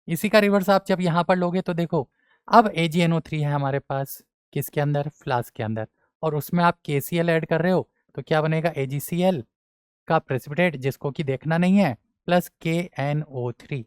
इसी का रिवर्स आप जब यहाँ पर लोगे तो देखो, अब AgNO3 है हमारे पास किसके अंदर, फ्लास्क के अंदर, और उसमें आप KCl ऐड कर रहे हो तो क्या बनेगा, AgCl का प्रेसिपिटेट जिसको कि देखना नहीं है, प्लस KNO3।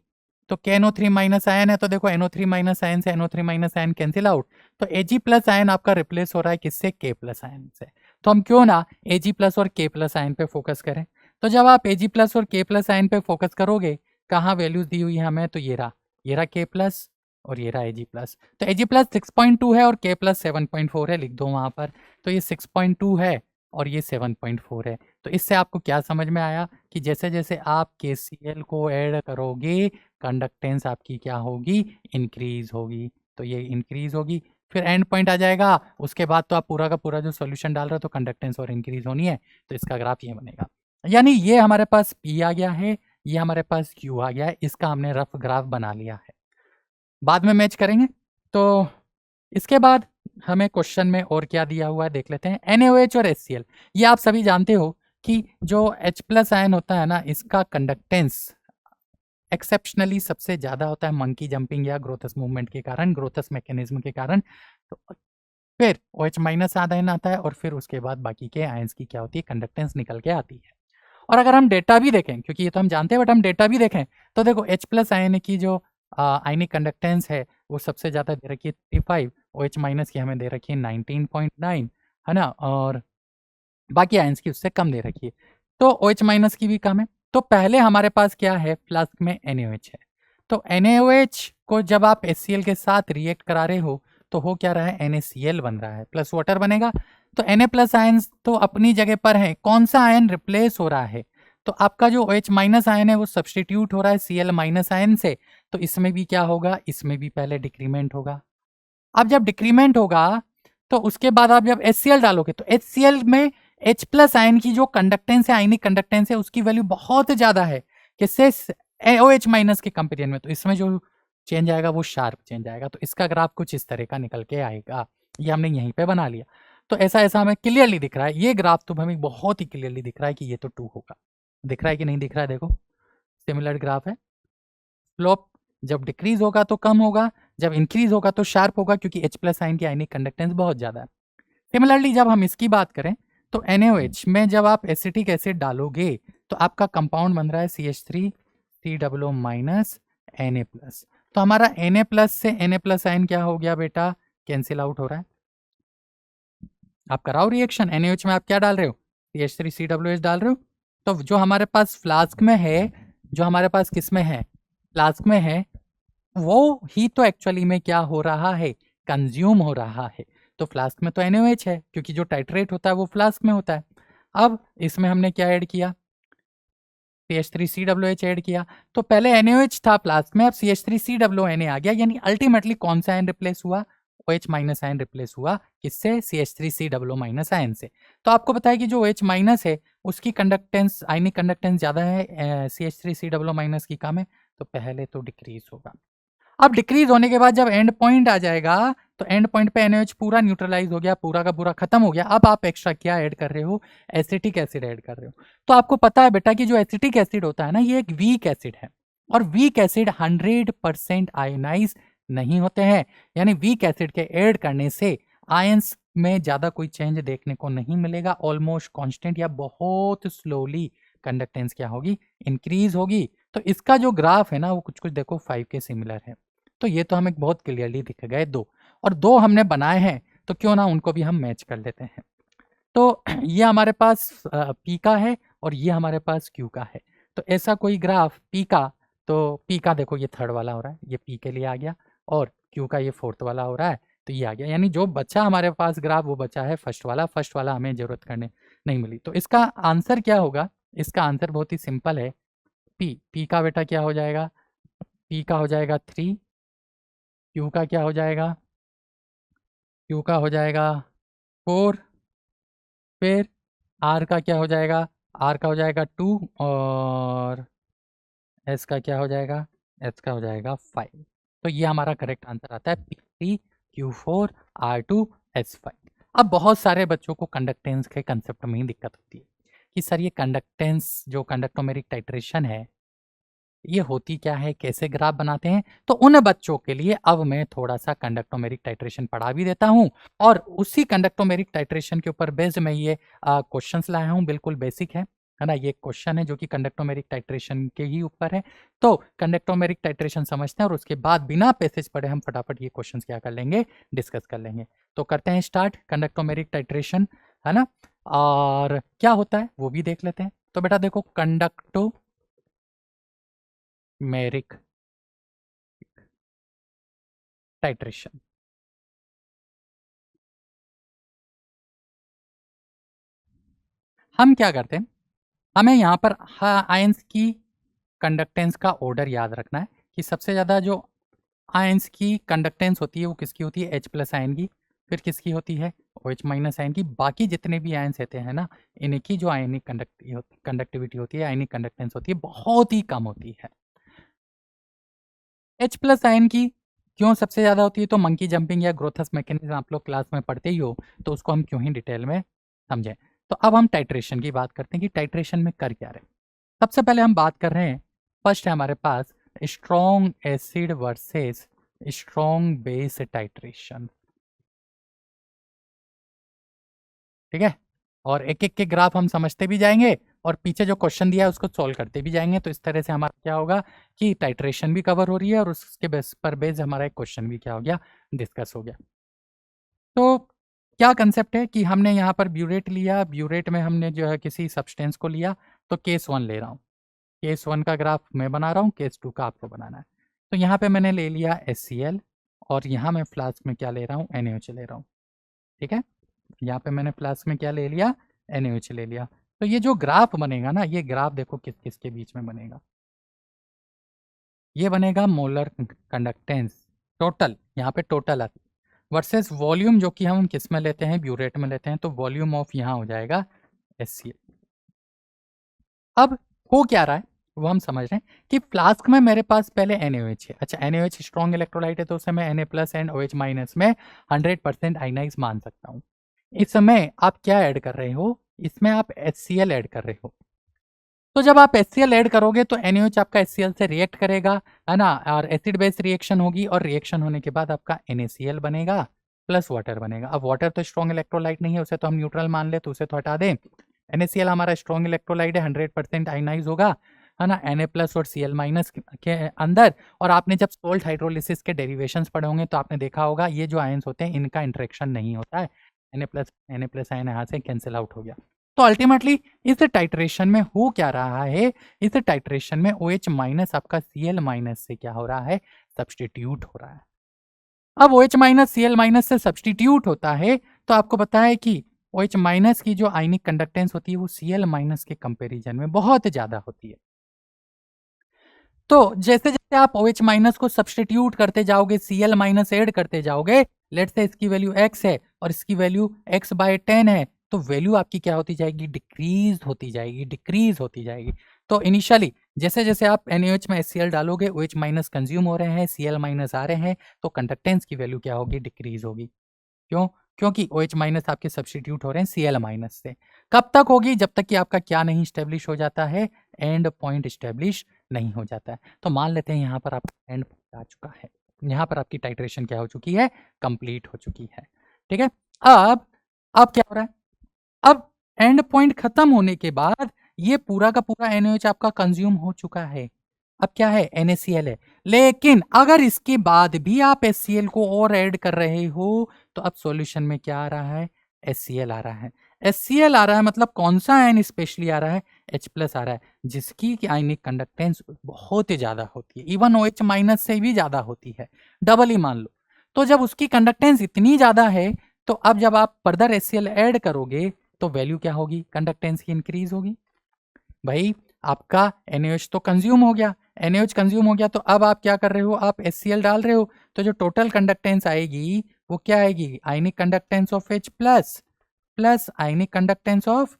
तो KNO3 माइनस आयन है, तो देखो NO3 माइनस आयन से NO3 minus ion cancel out, तो Ag प्लस आयन आपका रिप्लेस हो रहा है किससे, K प्लस आयन से। तो हम क्यों ना Ag प्लस और K प्लस आयन पे फोकस करें। तो जब आप Ag प्लस और K प्लस आयन पे फोकस करोगे, कहाँ वैल्यूज दी हुई है हमें, तो ये रहा K प्लस और ये रहा Ag प्लस। तो Ag प्लस 6.2 है और K प्लस 7.4 है, लिख दो वहाँ पर। तो ये 6.2 है और ये 7.4 है। तो इससे आपको क्या समझ में आया कि जैसे जैसे आप KCl को ऐड करोगे, कंडक्टेंस आपकी क्या होगी, इंक्रीज होगी। तो ये इंक्रीज होगी, फिर एंड पॉइंट आ जाएगा, उसके बाद तो आप पूरा का पूरा जो सॉल्यूशन डाल रहे हो तो कंडक्टेंस और इंक्रीज होनी है, तो इसका ग्राफ ये बनेगा। यानी ये हमारे पास P आ गया है, ये हमारे पास Q आ गया है, इसका हमने रफ ग्राफ बना लिया है, बाद में मैच करेंगे। तो इसके बाद हमें क्वेश्चन में और क्या दिया हुआ है देख लेते हैं। NaOH और HCl, ये आप सभी जानते हो कि जो H प्लस आयन होता है ना, इसका कंडक्टेंस एक्सेप्शनली सबसे ज़्यादा होता है मंकी जंपिंग या ग्रोथस मूवमेंट के कारण, ग्रोथस मैकेनिज्म के कारण। तो फिर OH माइनस आयन आता है और फिर उसके बाद बाकी के आयंस की क्या होती है, कंडक्टेंस निकल के आती है। और अगर हम डेटा भी देखें, क्योंकि ये तो हम जानते हैं बट हम डेटा भी देखें, तो देखो H प्लस आयन की जो आयनिक कंडक्टेंस है वो सबसे ज़्यादा दे रखी है 35, OH माइनस की हमें दे रखी है 19.9, है ना, और बाकी आयंस की उससे कम दे रखी है। तो OH माइनस की भी कम है। तो पहले हमारे पास क्या है, फ्लास्क में NaOH है। तो NaOH को जब आप HCl के साथ रिएक्ट करा रहे हो तो हो क्या रहा है, NaCl बन रहा है, प्लस वाटर बनेगा। तो Na प्लस आयन तो अपनी जगह पर है, कौन सा आयन रिप्लेस हो रहा है, तो आपका जो OH माइनस आयन है वो सब्सटीट्यूट हो रहा है Cl माइनस आयन से। तो इसमें भी क्या होगा, इसमें भी पहले डिक्रीमेंट होगा। अब जब डिक्रीमेंट होगा तो उसके बाद आप जब HCl डालोगे तो HCl में H प्लस आयन की जो कंडक्टेंस है, आयनिक कंडक्टेंस है, उसकी वैल्यू बहुत ज़्यादा है किससे, OH माइनस के कंपेरिजन में। तो इसमें जो चेंज आएगा वो शार्प चेंज आएगा। तो इसका ग्राफ कुछ इस तरह का निकल के आएगा, ये हमने यहीं पे बना लिया। तो ऐसा ऐसा हमें क्लियरली दिख रहा है, ये ग्राफ तो हमें बहुत ही क्लियरली दिख रहा है कि ये तो 2 होगा। दिख रहा है कि नहीं दिख रहा है, देखो सिमिलर ग्राफ है। स्लोप जब डिक्रीज होगा तो कम होगा, जब इंक्रीज होगा तो शार्प होगा, क्योंकि H प्लस आयन की आयनिक कंडक्टेंस बहुत ज़्यादा है। सिमिलरली जब हम इसकी बात करें तो NaOH में जब आप एसिटिक एसिड डालोगे तो आपका कंपाउंड बन रहा है CH3 COO minus Na plus. तो हमारा Na+ से Na+ आयन क्या हो गया बेटा, कैंसिल आउट हो रहा है। आप कराओ रिएक्शन, NaOH में आप क्या डाल रहे हो, CH3COH डाल रहे हो। तो जो हमारे पास फ्लास्क में है, जो हमारे पास किस में है, फ्लास्क में है, वो ही तो एक्चुअली में क्या हो रहा है, कंज्यूम हो रहा है। तो फ्लास्क में तो NaOH है, क्योंकि जो टाइट्रेट होता है वो फ्लास्क में होता है। अब इसमें हमने क्या ऐड किया, CH3COH ऐड किया। तो पहले NaOH था फ्लास्क में, अब CH3CONA आ गया, यानी अल्टीमेटली कौन सा आयन रिप्लेस हुआ, OH- आयन रिप्लेस हुआ किससे, CH3CO- आयन से। तो आपको पता है कि जो OH- है उसकी कंडक्टेंस, आयनिक कंडक्टेंस ज़्यादा है, CH3CO- की कम है, तो पहले तो डिक्रीज होगा। अब डिक्रीज होने के बाद जब एंड पॉइंट आ जाएगा, तो एंड पॉइंट पे NaOH पूरा न्यूट्रलाइज हो गया, पूरा का पूरा खत्म हो गया। अब आप एक्स्ट्रा क्या ऐड कर रहे हो, एसिटिक एसिड ऐड कर रहे हो। तो आपको पता है बेटा कि जो एसिटिक एसिड होता है ना, ये एक वीक एसिड है, और वीक एसिड 100% आयोनाइज नहीं होते हैं, यानी वीक एसिड के ऐड करने से आयंस में ज़्यादा कोई चेंज देखने को नहीं मिलेगा, ऑलमोस्ट कांस्टेंट या बहुत स्लोली कंडक्टेंस क्या होगी, इंक्रीज होगी। तो इसका जो ग्राफ है ना, वो कुछ कुछ देखो 5 के सिमिलर है। तो ये तो हमें बहुत क्लियरली दिख गए दो, और दो हमने बनाए हैं, तो क्यों ना उनको भी हम मैच कर लेते हैं। तो ये हमारे पास पी का है, और ये हमारे पास क्यू का है। तो ऐसा कोई ग्राफ पी का, तो पी का देखो ये थर्ड वाला हो रहा है, ये पी के लिए आ गया, और क्यू का ये फोर्थ वाला हो रहा है, तो ये आ गया। यानी जो बचा हमारे पास ग्राफ, वो बचा है फर्स्ट वाला, फर्स्ट वाला हमें जरूरत करने नहीं मिली। तो इसका आंसर क्या होगा, इसका आंसर बहुत ही सिंपल है, पी का बेटा क्या हो जाएगा, पी का हो जाएगा 3, क्यू का क्या हो जाएगा, क्यू का हो जाएगा 4, फिर आर का क्या हो जाएगा, आर का हो जाएगा 2, और एस का क्या हो जाएगा, एस का हो जाएगा 5। तो ये हमारा करेक्ट आंसर आता है P3 Q4 R2 S5। अब बहुत सारे बच्चों को कंडक्टेंस के कंसेप्ट में ही दिक्कत होती है कि सर ये कंडक्टेंस जो कंडक्टोमेरिक टाइट्रेशन है, ये होती क्या है, कैसे ग्राफ बनाते हैं। तो उन बच्चों के लिए अब मैं थोड़ा सा कंडक्टोमेरिक टाइट्रेशन पढ़ा भी देता हूं, और उसी कंडक्टोमेरिक टाइट्रेशन के ऊपर बेस्ड मैं ये क्वेश्चंस लाया हूं, बिल्कुल बेसिक है ना। ये क्वेश्चन है जो कि कंडक्टोमेरिक टाइट्रेशन के ही ऊपर है। तो कंडक्टोमेरिक टाइट्रेशन समझते हैं, और उसके बाद बिना पैसेज पढ़े हम फटाफट ये क्वेश्चंस क्या कर लेंगे, डिस्कस कर लेंगे। तो करते हैं स्टार्ट कंडक्टोमेरिक टाइट्रेशन, है ना। और क्या होता है वो भी देख लेते हैं। तो बेटा देखो, कंडक्टोमेरिक टाइट्रेशन, हम क्या करते हैं, हमें यहाँ पर आयंस की कंडक्टेंस का ऑर्डर याद रखना है कि सबसे ज़्यादा जो आयंस की कंडक्टेंस होती है वो किसकी होती है, H+ आयन की, फिर किसकी होती है, OH- आयन की। बाकी जितने भी आयंस होते हैं ना, इनकी जो आयनिक कंडक्टिविटी होती है, आयनिक कंडक्टेंस होती है, बहुत ही कम होती है। H+ आयन की क्यों सबसे ज़्यादा होती है, तो मंकी जंपिंग या ग्रोथस मैकेनिज्म आप लोग क्लास में पढ़ते ही हो, तो उसको हम क्यों ही डिटेल में समझें। तो अब हम टाइट्रेशन की बात करते हैं कि टाइट्रेशन में कर क्या रहे हैं। सबसे पहले हम बात कर रहे हैं, फर्स्ट है हमारे पास strong acid versus strong base titration, ठीक है। और एक एक के ग्राफ हम समझते भी जाएंगे, और पीछे जो क्वेश्चन दिया है उसको सॉल्व करते भी जाएंगे। तो इस तरह से हमारा क्या होगा कि टाइट्रेशन भी कवर हो रही है, और उसके बेस पर बेस हमारा एक क्वेश्चन भी क्या हो गया, डिस्कस हो गया। तो क्या कंसेप्ट है कि हमने यहाँ पर ब्यूरेट लिया, ब्यूरेट में हमने जो है किसी सब्सटेंस को लिया, तो केस 1 ले रहा हूँ, केस 1 का ग्राफ मैं बना रहा हूँ, केस 2 का आपको बनाना है। तो यहाँ पे मैंने ले लिया HCl, और यहाँ मैं फ्लास्क में क्या ले रहा हूँ, NaOH ले रहा हूँ, ठीक है। यहाँ पे मैंने फ्लास्क में क्या ले लिया, NaOH ले लिया। तो ये जो ग्राफ बनेगा ना, ये ग्राफ देखो किस किस के बीच में बनेगा, ये बनेगा मोलर कंडक्टेंस टोटल, यहाँ पे टोटल आती वर्सेस वॉल्यूम, जो कि हम किस में लेते हैं, ब्यूरेट में लेते हैं, तो वॉल्यूम ऑफ यहाँ हो जाएगा HCl। अब हो क्या रहा है वो हम समझ रहे हैं कि फ्लास्क में मेरे पास पहले NaOH है। अच्छा, NaOH स्ट्रॉन्ग इलेक्ट्रोलाइट है, तो उसे मैं Na+ एंड OH- में 100% आइनाइज मान सकता हूँ। इस समय आप क्या ऐड कर रहे हो, इसमें आप HCl ऐड कर रहे हो। तो जब आप HCl ऐड करोगे तो NaOH आपका HCl से रिएक्ट करेगा, है ना, और एसिड बेस रिएक्शन होगी, और रिएक्शन होने के बाद आपका NaCl बनेगा प्लस वाटर बनेगा। अब वाटर तो स्ट्रॉन्ग इलेक्ट्रोलाइट नहीं है, उसे तो हम न्यूट्रल मान ले, तो उसे तो हटा दें। NaCl हमारा स्ट्रॉन्ग इलेक्ट्रोलाइट है, 100% आयनाइज होगा, है ना, Na+ और Cl- के अंदर। और आपने जब सोल्ट हाइड्रोलिसिस के डेरिवेशंस पढ़े होंगे तो आपने देखा होगा ये जो आयंस होते हैं इनका इंटरेक्शन नहीं होता है, Na+ आयन यहाँ से कैंसिल आउट हो गया। तो अल्टीमेटली इस टाइट्रेशन में हो क्या रहा है, इस टाइट्रेशन में OH- आपका Cl- से क्या हो रहा है, सब्सटीट्यूट हो रहा है। अब OH- Cl- से सब्सटीट्यूट होता है तो आपको पता है कि OH- की जो आयनिक कंडक्टेंस होती है वो Cl- के कंपैरिजन में बहुत ज्यादा होती है। तो जैसे जैसे आप OH- को सब्सटीट्यूट करते जाओगे, Cl- ऐड करते जाओगे, लेट्स से इसकी वैल्यू x है और इसकी वैल्यू x/10 है, तो वैल्यू आपकी क्या होती जाएगी, डिक्रीज होती जाएगी, डिक्रीज होती जाएगी। तो इनिशियली जैसे जैसे आप NaOH में HCl डालोगे, OH- कंज्यूम हो रहे हैं, Cl- आ रहे हैं, तो कंडक्टेंस की वैल्यू क्या होगी, डिक्रीज होगी। क्यों? क्योंकि OH- आपके सब्सटीट्यूट हो रहे हैं Cl- से। कब तक होगी, जब तक कि आपका क्या नहीं स्टेब्लिश हो जाता है, एंड पॉइंट स्टेब्लिश नहीं हो जाता है। तो मान लेते हैं यहाँ पर आपका एंड पॉइंट आ चुका है, यहाँ पर आपकी टाइट्रेशन क्या हो चुकी है, कंप्लीट हो चुकी है। ठीक है, अब क्या हो रहा है, अब एंड पॉइंट खत्म होने के बाद ये पूरा का पूरा NaOH आपका कंज्यूम हो चुका है। अब क्या है, NaCl है। लेकिन अगर इसके बाद भी आप HCl को और ऐड कर रहे हो तो अब सॉल्यूशन में क्या आ रहा है, HCl आ रहा है। HCl आ रहा है मतलब कौन सा आयन स्पेशली आ रहा है, H+ आ रहा है, जिसकी आयनिक कंडक्टेंस बहुत ही ज्यादा होती है, इवन OH- से भी ज्यादा होती है, डबल ही मान लो। तो जब उसकी कंडक्टेंस इतनी ज्यादा है तो अब जब आप फर्दर HCl ऐड करोगे तो वैल्यू क्या होगी, कंडक्टेंस की इंक्रीज होगी। भाई आपका NaOH तो कंज्यूम हो गया, NaOH कंज्यूम हो गया, तो अब आप क्या कर रहे हो, आप HCl डाल रहे हो, तो जो टोटल कंडक्टेंस आएगी वो क्या आएगी, आयनिक conductance of H plus ionic conductance of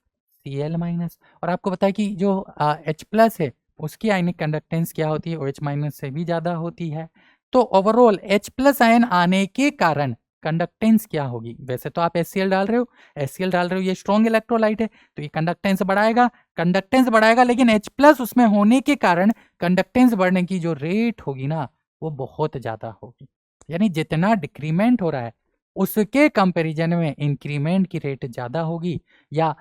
Cl-। और आपको पता है कि जो H+ है उसकी आयनिक कंडक्टेंस क्या होती है, OH- से भी ज्यादा होती है। तो ओवरऑल H+ आयन आने के कारण कंडक्टेंस क्या होगी, वैसे तो आप HCl डाल रहे हो, HCl डाल रहे हो, ये स्ट्रॉन्ग इलेक्ट्रोलाइट है तो ये कंडक्टेंस बढ़ाएगा, कंडक्टेंस बढ़ाएगा, लेकिन H+ उसमें होने के कारण कंडक्टेंस बढ़ने की जो रेट होगी ना वो बहुत ज्यादा होगी। यानी जितना डिक्रीमेंट हो रहा है उसके कंपैरिजन में इंक्रीमेंट की रेट ज्यादा होगी, या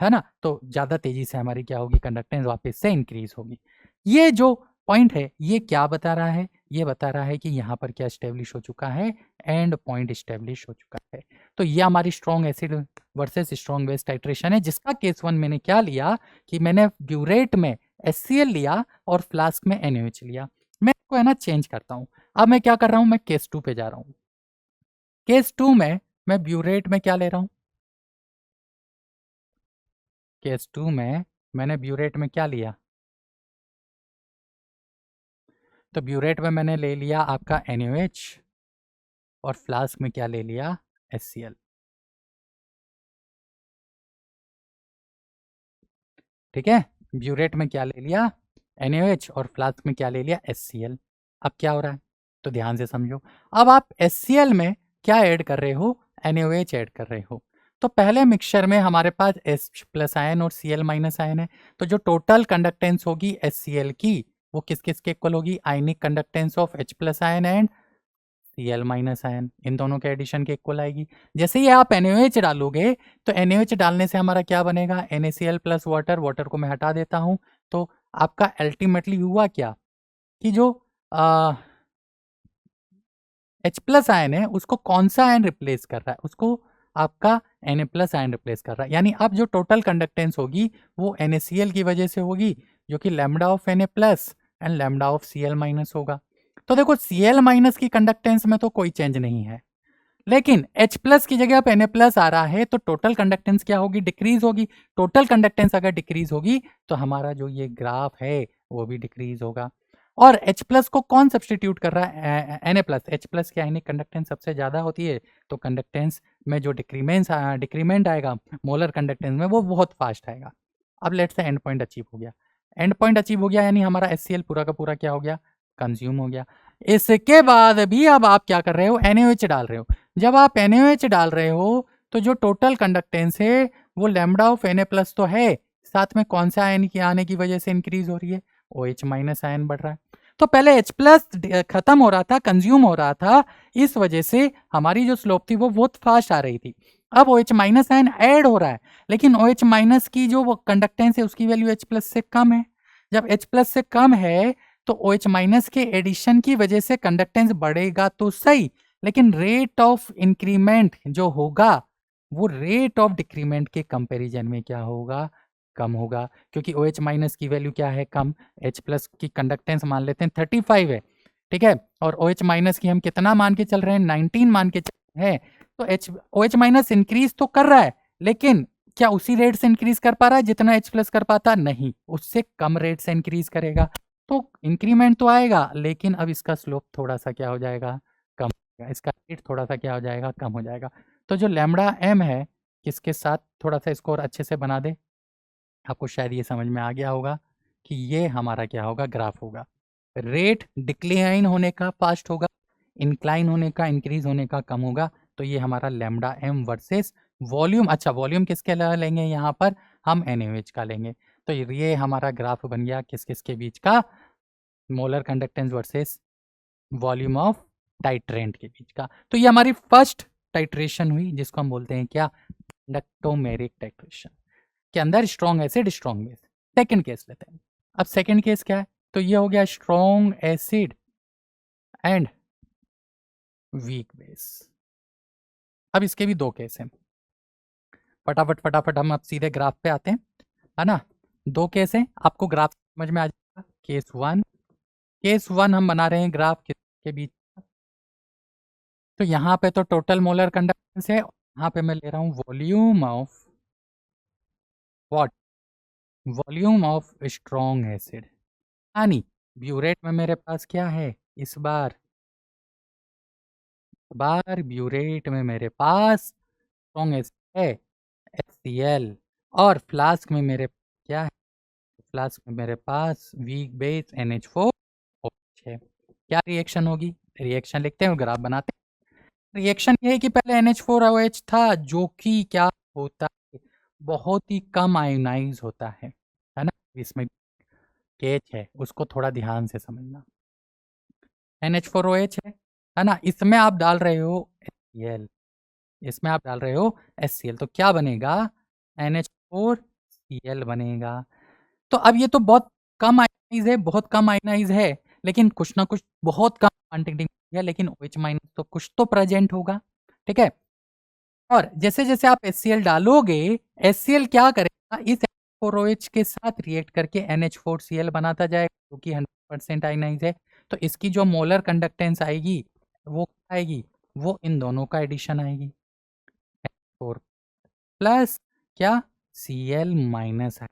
है ना, तो ज्यादा तेजी से हमारी क्या होगी, कंडक्टेंस वापस से इंक्रीज होगी। ये जो पॉइंट है ये क्या बता रहा है, ये बता रहा है कि यहाँ पर क्या स्टेब्लिश हो चुका है, एंड पॉइंट स्टेब्लिश हो चुका है। तो ये हमारी strong acid versus strong base titration है, जिसका केस 1 मैंने क्या लिया कि मैंने ब्यूरेट में HCl लिया और फ्लास्क में NaOH लिया। मैं इसको है ना चेंज करता हूँ, अब मैं क्या कर रहा हूँ, मैं केस 2 पे जा रहा हूँ। केस 2 में मैं ब्यूरेट में क्या ले रहा हूँ, केस 2 में मैंने ब्यूरेट में क्या लिया, तो ब्यूरेट में मैंने ले लिया आपका NaOH और फ्लास्क में क्या ले लिया, HCl। ठीक है, ब्यूरेट में क्या ले लिया, NaOH, और फ्लास्क में क्या ले लिया, HCl। अब क्या हो रहा है, तो ध्यान से समझो, अब आप HCl में क्या ऐड कर रहे हो, NaOH ऐड कर रहे हो। तो पहले मिक्सचर में हमारे पास H+ आयन और Cl- आयन है, तो जो टोटल कंडक्टेंस होगी HCl की वो किस किस के इक्वल होगी, ionic conductance of H+ ion and Cl- ion, इन दोनों के एडिशन के इक्वल आएगी। जैसे ही आप NaOH डालोगे तो NaOH डालने से हमारा क्या बनेगा, NaCl प्लस वाटर, वाटर को मैं हटा देता हूं, तो आपका अल्टीमेटली हुआ क्या कि जो H+ आयन है उसको कौन सा आयन रिप्लेस कर रहा है, उसको आपका Na+ आयन रिप्लेस कर रहा है। यानी अब जो टोटल कंडक्टेंस होगी वो NaCl की वजह से होगी, जो कि lambda of Na+ and lambda of Cl- होगा। तो देखो Cl- की कंडक्टेंस में तो कोई चेंज नहीं है, लेकिन H+ की जगह पे Na+ आ रहा है तो टोटल कंडक्टेंस क्या होगी, डिक्रीज होगी। टोटल कंडक्टेंस अगर डिक्रीज होगी तो हमारा जो ये ग्राफ है वो भी डिक्रीज होगा। और H+ को कौन सब्सटीट्यूट कर रहा है, Na+। H+ की आयनिक कंडक्टेंस सबसे ज्यादा होती है तो कंडक्टेंस में जो डिक्रीमेंट आएगा मोलर कंडक्टेंस में वो बहुत फास्ट आएगा। अब let's say and point achieve हो गया, एंड पॉइंट अचीव हो गया यानी हमारा HCl पूरा का पूरा क्या हो गया, कंज्यूम हो गया। इसके बाद भी अब आप क्या कर रहे हो, NaOH डाल रहे हो। जब आप NaOH डाल रहे हो तो जो टोटल कंडक्टेंस है वो लैम्डा ऑफ Na+ तो है, साथ में कौन सा आयन की आने की वजह से इंक्रीज हो रही है, OH- आयन बढ़ रहा है। तो पहले H+ खत्म हो रहा था, कंज्यूम हो रहा था, इस वजह से हमारी जो स्लोप थी वो बहुत फास्ट आ रही थी। अब OH- आयन ऐड हो रहा है, लेकिन OH- की जो कंडक्टेंस है उसकी वैल्यू H+ से कम है। जब H प्लस से कम है तो OH माइनस के एडिशन की वजह से कंडक्टेंस बढ़ेगा तो सही, लेकिन रेट ऑफ इंक्रीमेंट जो होगा वो रेट ऑफ डिक्रीमेंट के कंपैरिजन में क्या होगा, कम होगा, क्योंकि OH माइनस की वैल्यू क्या है, कम। H प्लस की कंडक्टेंस मान लेते हैं 35 है, ठीक है, और OH माइनस की हम कितना मान के चल रहे हैं, 19 मान के चल रहे हैं। तो OH माइनस इंक्रीज तो कर रहा है, लेकिन क्या उसी रेट से इंक्रीज कर पा रहा है जितना H प्लस कर पाता, नहीं, उससे कम रेट से इंक्रीज करेगा। तो इंक्रीमेंट तो आएगा, लेकिन अब इसका स्लोप थोड़ा सा क्या हो जाएगा, कम हो जाएगा, इसका रेट थोड़ा सा क्या हो जाएगा, कम हो जाएगा। तो जो लैम्बडा एम है, किसके साथ, थोड़ा सा इसको और अच्छे से बना दे, आपको शायद ये समझ में आ गया होगा कि ये हमारा क्या होगा, ग्राफ होगा। रेट डिक्लाइन होने का फास्ट होगा, इंक्लाइन होने का, इंक्रीज होने का कम होगा। तो ये हमारा लैम्बडा एम वर्सेस वॉल्यूम। अच्छा, वॉल्यूम किसके लेंगे, यहाँ पर हम NaOH का लेंगे। तो ये हमारा ग्राफ बन गया किस किस के बीच का, molar conductance versus volume of titrant के बीच का। तो ये हमारी फर्स्ट टाइट्रेशन हुई, जिसको हम बोलते हैं क्या, कंडक्टोमेरिक टाइट्रेशन के अंदर strong acid strong base. Second case लेते हैं। अब सेकंड केस क्या है, तो ये हो गया strong acid and weak base. अब इसके भी दो केस हैं, फटाफट फटाफट हम अब सीधे ग्राफ पे आते हैं, है ना। दो केस हैं, आपको ग्राफ समझ में आ जाएगा। केस वन हम बना रहे हैं ग्राफ के बीच। तो यहाँ पे तो टोटल मोलर कंडक्टेंस है, यहाँ पे मैं ले रहा हूँ volume of what, volume of strong acid, यानी ब्यूरेट में मेरे पास क्या है, इस बार ब्यूरेट में मेरे पास स्ट्रॉन्ग एसिड है HCl, और फ्लास्क में मेरे क्या है, फ्लास्क में मेरे पास वीक बेस NH4OH है। क्या रिएक्शन होगी, रिएक्शन लिखते हैं और ग्राफ बनाते हैं। रिएक्शन ये है कि पहले NH4OH था, जो कि क्या होता है, बहुत ही कम आयोनाइज होता है ना। इसमें केच है, उसको थोड़ा ध्यान से समझना। NH4OH है ना, इसमें आप डाल रहे हो HCl, इसमें आप डाल रहे हो HCl, तो क्या बनेगा, NH4Cl बनेगा। तो अब ये तो बहुत कम आयनाइज है, बहुत कम आयनाइज है, लेकिन कुछ ना कुछ बहुत कम क्वांटिटी है, लेकिन OH माइनस तो कुछ तो प्रेजेंट होगा, ठीक है। और जैसे जैसे आप HCl डालोगे, HCl क्या करेगा, इस NH4OH के साथ रिएक्ट करके NH4Cl बनाता जाएगा, जो कि 100% आयनाइज है। तो इसकी जो मोलर कंडक्टेंस आएगी वो क्या आएगी, वो इन दोनों का एडिशन आएगी, 4 प्लस क्या, Cl माइनस है,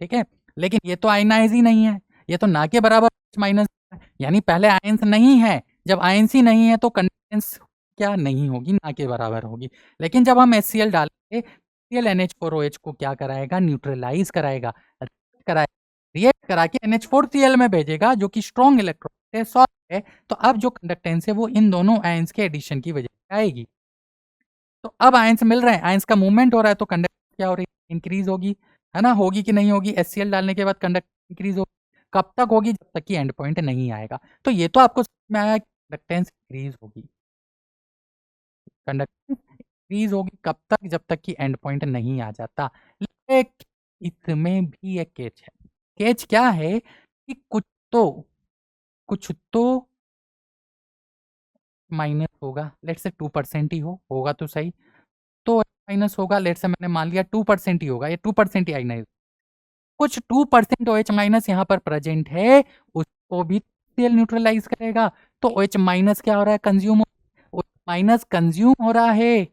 ठीक है। लेकिन ये तो आयनाइज ही नहीं है, ये तो ना के बराबर माइनस है, यानी पहले आयंस नहीं है, जब आयंस ही नहीं है तो कंडक्टेंस क्या नहीं होगी, ना के बराबर होगी। लेकिन जब हम HCl डालेंगे, HCl NH4OH को क्या कराएगा, न्यूट्रलाइज कराएगा, रिएक्ट करा के NH4Cl में भेजेगा, जो कि स्ट्रॉन्ग इलेक्ट्रॉन है, सॉल्ट है। तो अब जो कंडक्टेंस है वो इन दोनों आयंस के एडिशन की वजह से आएगी। तो अब आयंस मिल रहे हैं, आयंस का मूवमेंट हो रहा है, तो कंडक्टेंस क्या हो रही है, इंक्रीज होगी, है ना। होगी कि नहीं होगी, HCl डालने के बाद कंडक्टेंस इंक्रीज होगी, कब तक होगी, जब तक कि एंड पॉइंट नहीं आएगा। तो ये तो आपको समझ में आया कि कंडक्टेंस इंक्रीज होगी, कंडक्टेंस इंक्रीज होगी कब तक, जब तक कि एंड पॉइंट नहीं आ जाता। लेकिन इसमें भी एक केच है। केच क्या है कि कुछ तो माइनस होगा, लेट से 2% ही होगा तो सही, तो माइनस होगा, लेट से मैंने मान लिया 2% ही होगा, ये 2% ही आइनाइज, कुछ 2% OH माइनस यहाँ पर प्रेजेंट है, उसको भी CL न्यूट्रलाइज करेगा। तो OH माइनस क्या हो रहा है, कंज्यूम, माइनस कंज्यूम हो रहा है,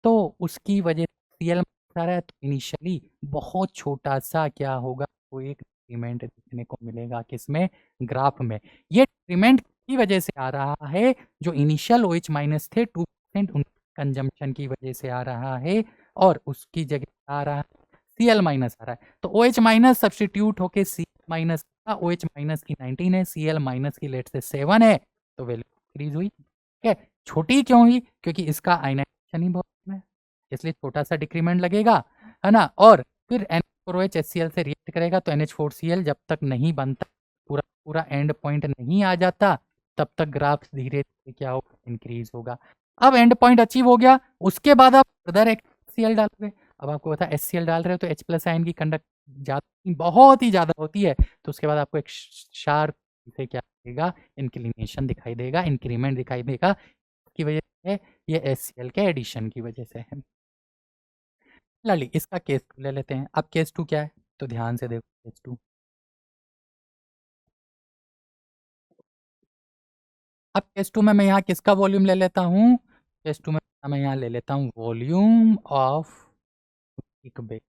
तो उसकी वजह से CL आ रहा है। तो इनिशियली बहुत छोटा सा क्या होगा, वो एक डिक्रीमेंट देखने को मिलेगा, किसमें, ग्राफ में। ये डिक्रीमेंट की वजह से आ रहा है, जो इनिशियल OH माइनस थे 2% उनके कंजम्पशन की वजह से आ रहा है, और उसकी जगह आ रहा है Cl माइनस आ रहा है। तो OH माइनस सब्सटीट्यूट होके Cl माइनस, OH माइनस की 19 है, Cl माइनस की लेट से 7 है, तो वैल्यू इंक्रीज हुई, ठीक है। छोटी क्यों हुई, क्योंकि इसका आयनाइजेशन ही बहुत कम है, इसलिए छोटा सा डिक्रीमेंट लगेगा, है ना। और फिर NH4OH HCl से रिएक्ट करेगा, तो NH4Cl जब तक नहीं बनता, पूरा पूरा एंड पॉइंट नहीं आ जाता, तब तक ग्राफ धीरे धीरे क्या होगा, इंक्रीज होगा। अब एंड पॉइंट अचीव हो गया, उसके बाद आप फर्दर HCl डालोगे। अब आपको पता है HCl डाल रहे हो तो H प्लस आयन की कंडक्ट ज़्यादा बहुत ही ज़्यादा होती है तो उसके बाद आपको एक शार्प से क्या दिखेगा, इंक्लिनेशन दिखाई देगा, इंक्रीमेंट दिखाई देगा, की वजह से ये HCl के एडिशन की वजह से है। लाली इसका केस ले लेते हैं। अब केस 2 क्या है, तो ध्यान से देखो केस 2। अब केस 2 में मैं यहाँ किसका वॉल्यूम ले लेता हूँ, केस 2 में मैं यहाँ ले लेता हूँ वॉल्यूम ऑफ वीक बेस,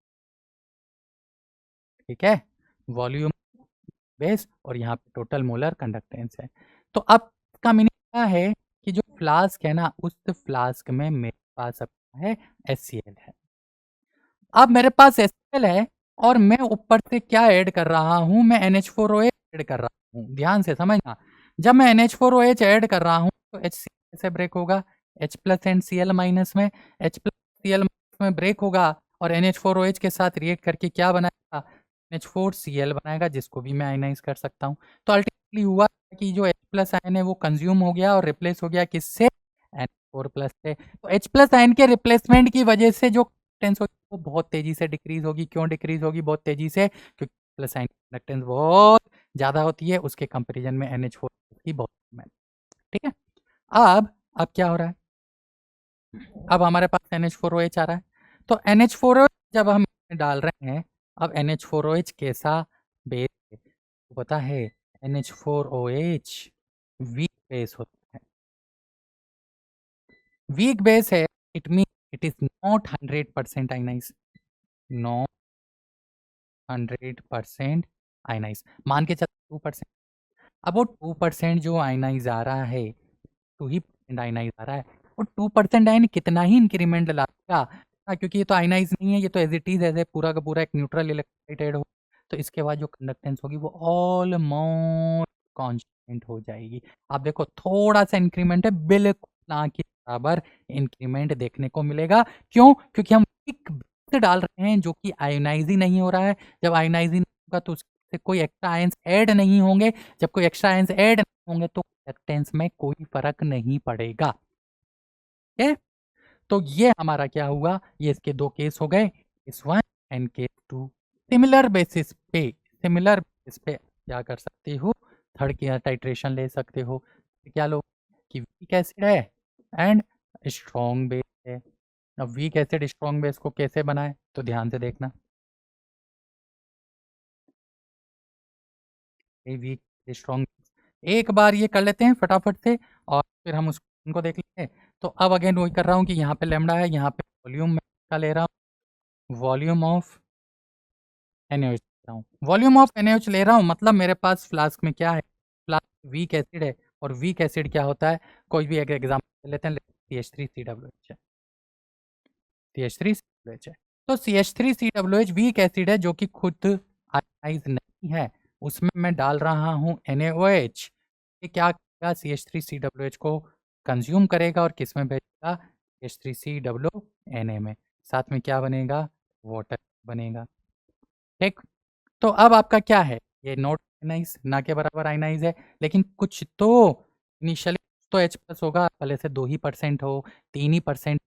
ठीक है, वॉल्यूम बेस, और यहाँ पे टोटल मोलर कंडक्टेंस है। तो अब इसका मीनिंग क्या है कि जो फ्लास्क है ना, उस फ्लास्क में मेरे पास अपना है HCl है। अब मेरे पास HCl है और मैं ऊपर से क्या ऐड कर रहा हूँ, मैं NH4OH ऐड कर रहा हूँ। ध्यान से समझना, जब मैं NH4OH ऐड कर रहा हूँ तो HCl कैसे ब्रेक होगा, H plus and Cl minus में, H प्लस Cl माइनस में ब्रेक होगा और NH4OH के साथ रिएक्ट करके क्या बनाएगा, NH4Cl बनाएगा, जिसको भी मैं आयनाइज कर सकता हूँ। तो अल्टीमेटली हुआ कि जो H प्लस आयन है वो कंज्यूम हो गया और रिप्लेस हो गया किससे, NH4 प्लस से। तो H प्लस आयन के रिप्लेसमेंट की वजह से जो कंडक्टेंस होगी वो बहुत तेजी से डिक्रीज होगी। क्यों डिक्रीज होगी बहुत तेजी से, क्योंकि प्लस आयन की कंडक्टेंस बहुत ज़्यादा होती है, उसके कंपेरिजन में NH4 की बहुत कम है, ठीक है। अब क्या हो रहा है, अब हमारे पास NH4OH आ रहा है, तो NH4OH जब हम डाल रहे हैं, अब NH4OH कैसा बेस है, तो पता है NH4OH वीक बेस होता है, वीक बेस है, it mean it is not 100% ionise, not 100% ionise, मान के चलते 2%। अब वो 2% जो आयनाइज आ रहा है, 2% आयनाइज आ रहा है, वो 2% आयन कितना ही इंक्रीमेंट लाएगा, क्योंकि ये तो आयनाइज नहीं है, ये तो एज इट इज ऐसे पूरा का पूरा एक न्यूट्रल इलेक्ट्रोलाइट हो, तो इसके बाद जो कंडक्टेंस होगी वो ऑलमोस्ट कांस्टेंट हो जाएगी। आप देखो थोड़ा सा इंक्रीमेंट है, बिल्कुल ना के बराबर इंक्रीमेंट देखने को मिलेगा। क्यों, क्योंकि हम एक डाल रहे हैं जो कि आयोनाइज ही नहीं हो रहा है। जब आयोनाइज ही नहीं होगा तो उससे कोई एक्स्ट्रा आयंस ऐड नहीं होंगे, जब कोई एक्स्ट्रा आयंस ऐड नहीं होंगे तो कंडक्टेंस में कोई फर्क नहीं पड़ेगा, ठीक है। तो ये हमारा क्या हुआ, ये इसके दो केस हो गए, case 1 and case 2। Similar basis पे क्या कर सकते हो, थर्ड की टाइट्रेशन ले सकते हो। क्या लो कि वीक एसिड है एंड स्ट्रॉन्ग बेस है। अब वीक एसिड स्ट्रॉन्ग बेस को कैसे बनाए, तो ध्यान से देखना, ये वीक स्ट्रॉन्ग, एक बार ये कर लेते हैं फटाफट से और फिर हम उनको देख लेते हैं। तो अब अगेन वही कर रहा हूँ कि यहाँ पे लेमडा है, यहाँ पे वॉल्यूम का ले रहा हूँ, वॉल्यूम ऑफ NaOH ले रहा हूँ, वॉल्यूम ऑफ NaOH ले रहा हूँ, मतलब मेरे पास फ्लास्क में क्या है, फ्लास्क वीक एसिड है, और वीक एसिड क्या होता है, कोई भी एक एग्जाम्पल लेते हैं, CH3COOH है, CH3COOH है। तो CH3COOH वीक एसिड है जो कि खुद आयनाइज नहीं है, उसमें मैं डाल रहा हूँ NaOH, ये क्या करेगा, CH3COOH को कंज्यूम करेगा और किस में भेजेगा, CH3COONA में, साथ में क्या बनेगा, वाटर बनेगा, ठीक। तो अब आपका क्या है, ये नॉट आयनाइज, ना के बराबर आयनाइज है, लेकिन कुछ तो इनिशियली तो H प्लस होगा, भले से 2% हो, 3%,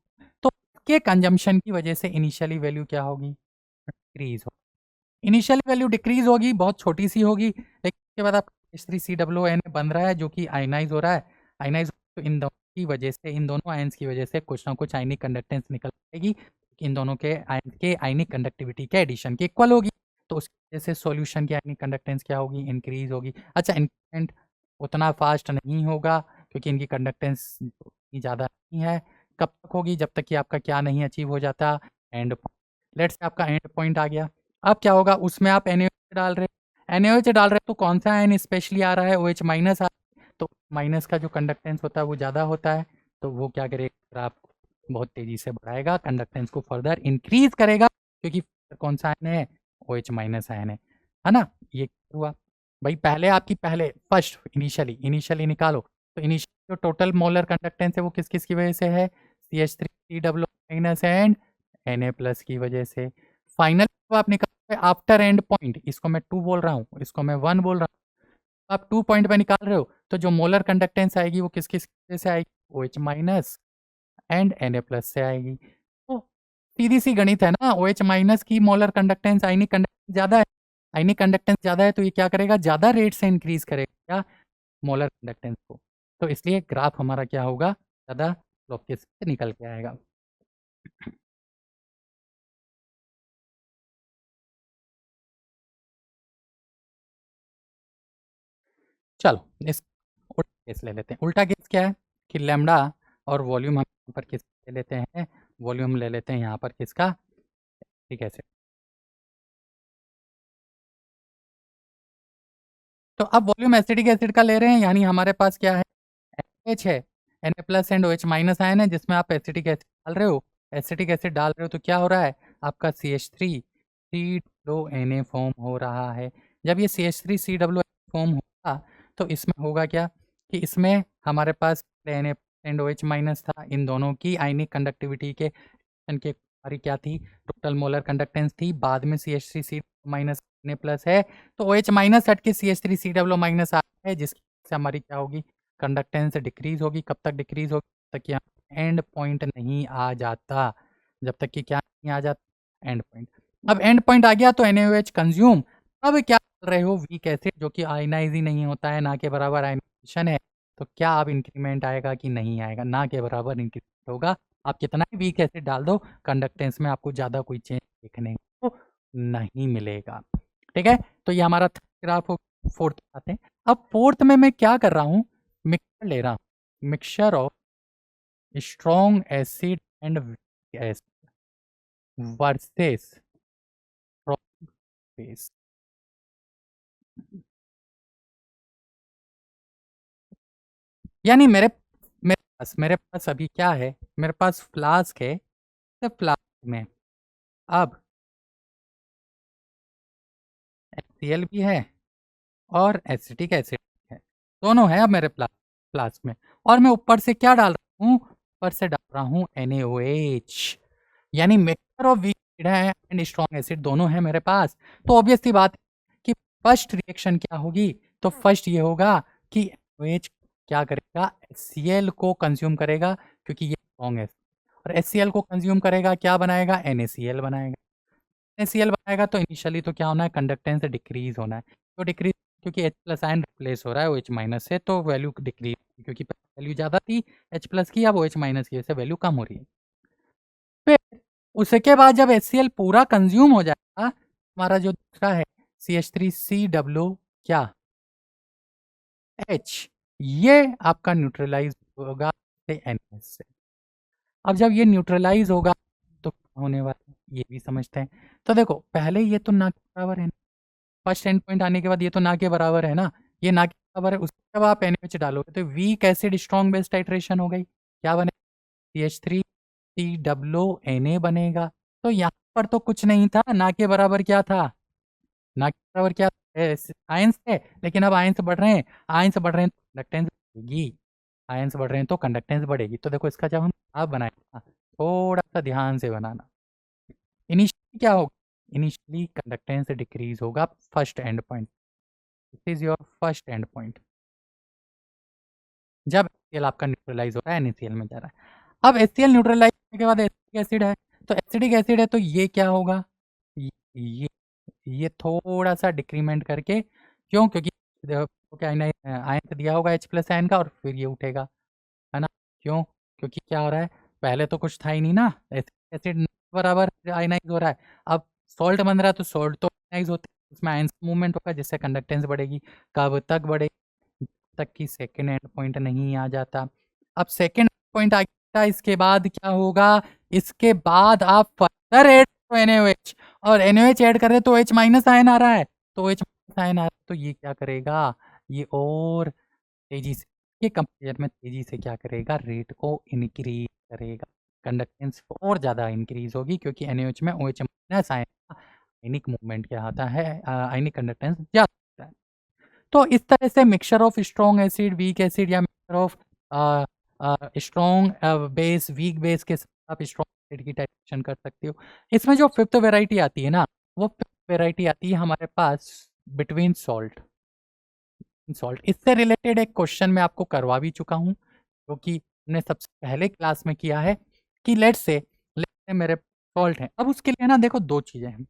तो के कंजम्पशन की वजह से इनिशियली वैल्यू क्या होगी, डिक्रीज होगी, इनिशियली वैल्यू डिक्रीज होगी, बहुत छोटी सी होगी, लेकिन उसके बाद आपका H3COON बन रहा है जो कि आयनाइज हो रहा है, आयनाइज तो इन दोनों की वजह से, इन दोनों आयंस की वजह से कुछ ना कुछ आयनिक कंडक्टेंस निकल आएगी, इन दोनों के आयन के आयनिक कंडक्टिविटी के एडिशन की इक्वल होगी, तो उसकी वजह से सॉल्यूशन की आयनिक कंडक्टेंस क्या होगी, इंक्रीज होगी। अच्छा, इंक्रीमेंट उतना फास्ट नहीं होगा क्योंकि इनकी कंडक्टेंस इतनी ज़्यादा नहीं है, कब तक होगी, जब तक कि आपका क्या नहीं अचीव हो जाता, एंड पॉइंट। लेट्स से आपका एंड पॉइंट आ गया, अब क्या होगा, उसमें आप NaOH डाल रहे हैं, NaOH डाल रहे हैं तो कौन सा आयन स्पेशली आ रहा है, OH माइनस आ रहा है, तो माइनस का जो कंडक्टेंस होता है वो ज़्यादा होता है, तो वो क्या करेगा, आप बहुत तेज़ी से बढ़ाएगा, कंडक्टेंस को फर्दर इंक्रीज करेगा, क्योंकि कौन सा आयन है, OH माइनस आयन है ना। ये हुआ भाई, पहले आपकी पहले फर्स्ट इनिशियली निकालो, तो इनिशियल जो टोटल मोलर कंडक्टेंस है वो किस किस की वजह से है, CH3COO minus and Na plus की वजह से। फाइनल आप निकाल आफ्टर एंड पॉइंट, इसको मैं 2 बोल रहा हूँ, इसको मैं 1 बोल रहा हूँ, आप 2 पॉइंट पे निकाल रहे हो, तो जो मोलर कंडक्टेंस आएगी वो किस किस वजह से आएगी, OH minus and Na plus से आएगी। तो सीधी सी गणित है ना, OH माइनस की मोलर कंडक्टेंस आयनिक ज़्यादा है, आयनिक कंडक्टेंस ज़्यादा है, तो ये क्या करेगा, ज़्यादा रेट से इंक्रीज करेगा क्या, मोलर कंडक्टेंस को। तो इसलिए ग्राफ हमारा क्या होगा, ज़्यादा स्लोप के साथ निकल के आएगा। चलो इस उल्टा केस ले लेते हैं। उल्टा केस क्या है कि लैम्डा और वॉल्यूम हम यहाँ पर किस ले लेते हैं, वॉल्यूम ले लेते हैं यहाँ पर किसका, ठीक है। तो अब वॉल्यूम एसिटिक एसिड का ले रहे हैं, यानी हमारे पास क्या है, एच है, Na plus and OH minus ion है, जिसमें आप एसिटिक एसिड डाल रहे हो, एसिटिक एसिड डाल रहे हो, तो क्या हो रहा है, आपका CH3 COONA फॉर्म हो रहा है। जब ये CH3 COONA फॉर्म होगा तो इसमें होगा क्या कि इसमें हमारे पास Na एंड OH माइनस था, इन दोनों की आयनिक कंडक्टिविटी के हमारी क्या थी, टोटल मोलर कंडक्टेंस थी, बाद में CH3 C minus Na plus है, तो OH माइनस हट के CH3 COO माइनस आ है, जिसकी वजह से हमारी क्या होगी, कंडक्टेंस डिक्रीज होगी। कब तक डिक्रीज होगी, तब तक यहाँ एंड पॉइंट नहीं आ जाता, जब तक कि क्या नहीं आ जाता, एंड पॉइंट। अब एंड पॉइंट आ गया तो NaOH कंज्यूम। अब क्या कर रहे हो, वीक एसिड जो कि आयनाइज ही नहीं होता है, ना के बराबर आयनाइजेशन है, तो क्या अब इंक्रीमेंट आएगा कि नहीं आएगा, ना के बराबर इंक्रीमेंट होगा। आप कितना ही वीक एसिड डाल दो, कंडक्टेंस में आपको ज़्यादा कोई चेंज देखने को नहीं मिलेगा। ठीक है, तो ये हमारा थर्ड ग्राफ हो। फोर्थ आते हैं। अब फोर्थ में मैं क्या कर रहा हूँ, मिक्सचर ले रहा हूँ, mixture of strong acid and weak acid versus strong base. यानी मेरे पास अभी क्या है, मेरे पास फ्लास्क है, फ्लास्क में अब HCl भी है और एसिटिक एसिड है, दोनों है अब मेरे फ्लास्क में। और मैं ऊपर से क्या डाल रहा हूँ, ऊपर से डाल रहा हूँ NaOH, यानी मिक्सचर ऑफ वीक एसिड है एंड स्ट्रॉन्ग एसिड दोनों है मेरे पास। तो ऑब्वियसली बात है कि फर्स्ट रिएक्शन क्या होगी, तो फर्स्ट ये होगा कि NaOH क्या करेगा, HCl को कंज्यूम करेगा, क्योंकि ये स्ट्रॉन्ग है, और HCl को कंज्यूम करेगा, क्या बनाएगा, NaCl बनाएगा। NaCl बनाएगा तो इनिशियली तो क्या होना है, कंडक्टेंस डिक्रीज होना है, तो डिक्रीज क्योंकि H प्लस आयन रिप्लेस हो रहा है OH माइनस से, तो वैल्यू डिक्रीज, क्योंकि वैल्यू ज़्यादा थी H प्लस की, अब OH माइनस की वजह से वैल्यू कम हो रही है। फिर उसके बाद जब HCl पूरा कंज्यूम हो जाएगा, हमारा जो दूसरा है CH3COO क्या H, ये आपका न्यूट्रलाइज होगा से NH से। अब जब ये न्यूट्रलाइज होगा तो क्या होने वाला है, ये भी समझते हैं। तो देखो पहले ये तो ना के बराबर है, फर्स्ट एंड पॉइंट आने के बाद ये तो ना के बराबर है ना, ये ना के बराबर है, उसके बाद आप NaOH डालोगे तो weak acid strong base titration हो गई, क्या बनेगा, CH3COONA बनेगा। तो यहाँ पर तो कुछ नहीं था, ना के बराबर क्या था, ना के बराबर क्या, आयंस है, लेकिन अब आयंस बढ़ रहे हैं, आयंस बढ़ रहे हैं तो कंडक्टेंस बढ़ेगी, आयंस बढ़ रहे हैं तो कंडक्टेंस बढ़ेगी। तो देखो इसका जब हम ग्राफ बनाएंगे ना, थोड़ा सा ध्यान से बनाना। इनिशियली क्या होगा, इनिशियली कंडक्टेंस डिक्रीज होगा first and point, this is your first and point, जब HCl आपका न्यूट्रलाइज हो रहा है NaCl में जा रहा है। अब HCl न्यूट्रलाइज होने के बाद एसिटिक एसिड है, तो एसिटिक एसिड है तो ये क्या होगा, ये ये थोड़ा सा डिक्रीमेंट करके, क्यों, क्योंकि क्या आयन दिया होगा H प्लस आयन का, और फिर ये उठेगा, है ना, क्यों, क्योंकि क्या हो रहा है, पहले तो कुछ था ही नहीं ना, एसिड बराबर आयनाइज हो रहा है, अब सॉल्ट बन रहा है तो सॉल्ट तो आयनाइज होते हैं, उसमें आयन मूवमेंट होगा, जिससे कंडक्टेंस बढ़ेगी, कब तक बढ़ेगी, जब तक कि सेकेंड एंड पॉइंट नहीं आ जाता। अब सेकेंड पॉइंट आ गया, इसके बाद क्या होगा, इसके बाद आप फर्दर ऐड करो NaOH, और NaOH ऐड कर रहे तो H माइनस आयन आ रहा है, तो H माइनस आयन आ रहा है तो ये क्या करेगा, ये और तेजी से के कंपेरिजन में तेजी से क्या करेगा, रेट को इंक्रीज करेगा, कंडक्टेंस और ज़्यादा इंक्रीज होगी, क्योंकि NaOH में OH माइनस आयन का आयनिक मूवमेंट क्या आता है, आयनिक कंडक्टेंस ज़्यादा होता है। तो इस तरह से mixture of strong acid weak acid, या mixture of strong base weak base के साथ आप स्ट्रॉन्ग एसिड की टाइट्रेशन कर सकते हो। इसमें जो फिफ्थ वेराइटी आती है ना, वो फिफ्थ वेराइटी आती है हमारे पास बिटवीन सॉल्ट, सॉल्ट। इससे रिलेटेड एक क्वेश्चन मैं आपको करवा भी चुका हूँ, जो कि हमने सबसे पहले क्लास में किया है, कि लेट्स से मेरे सॉल्ट है। अब उसके लिए ना देखो दो चीज़ें हैं,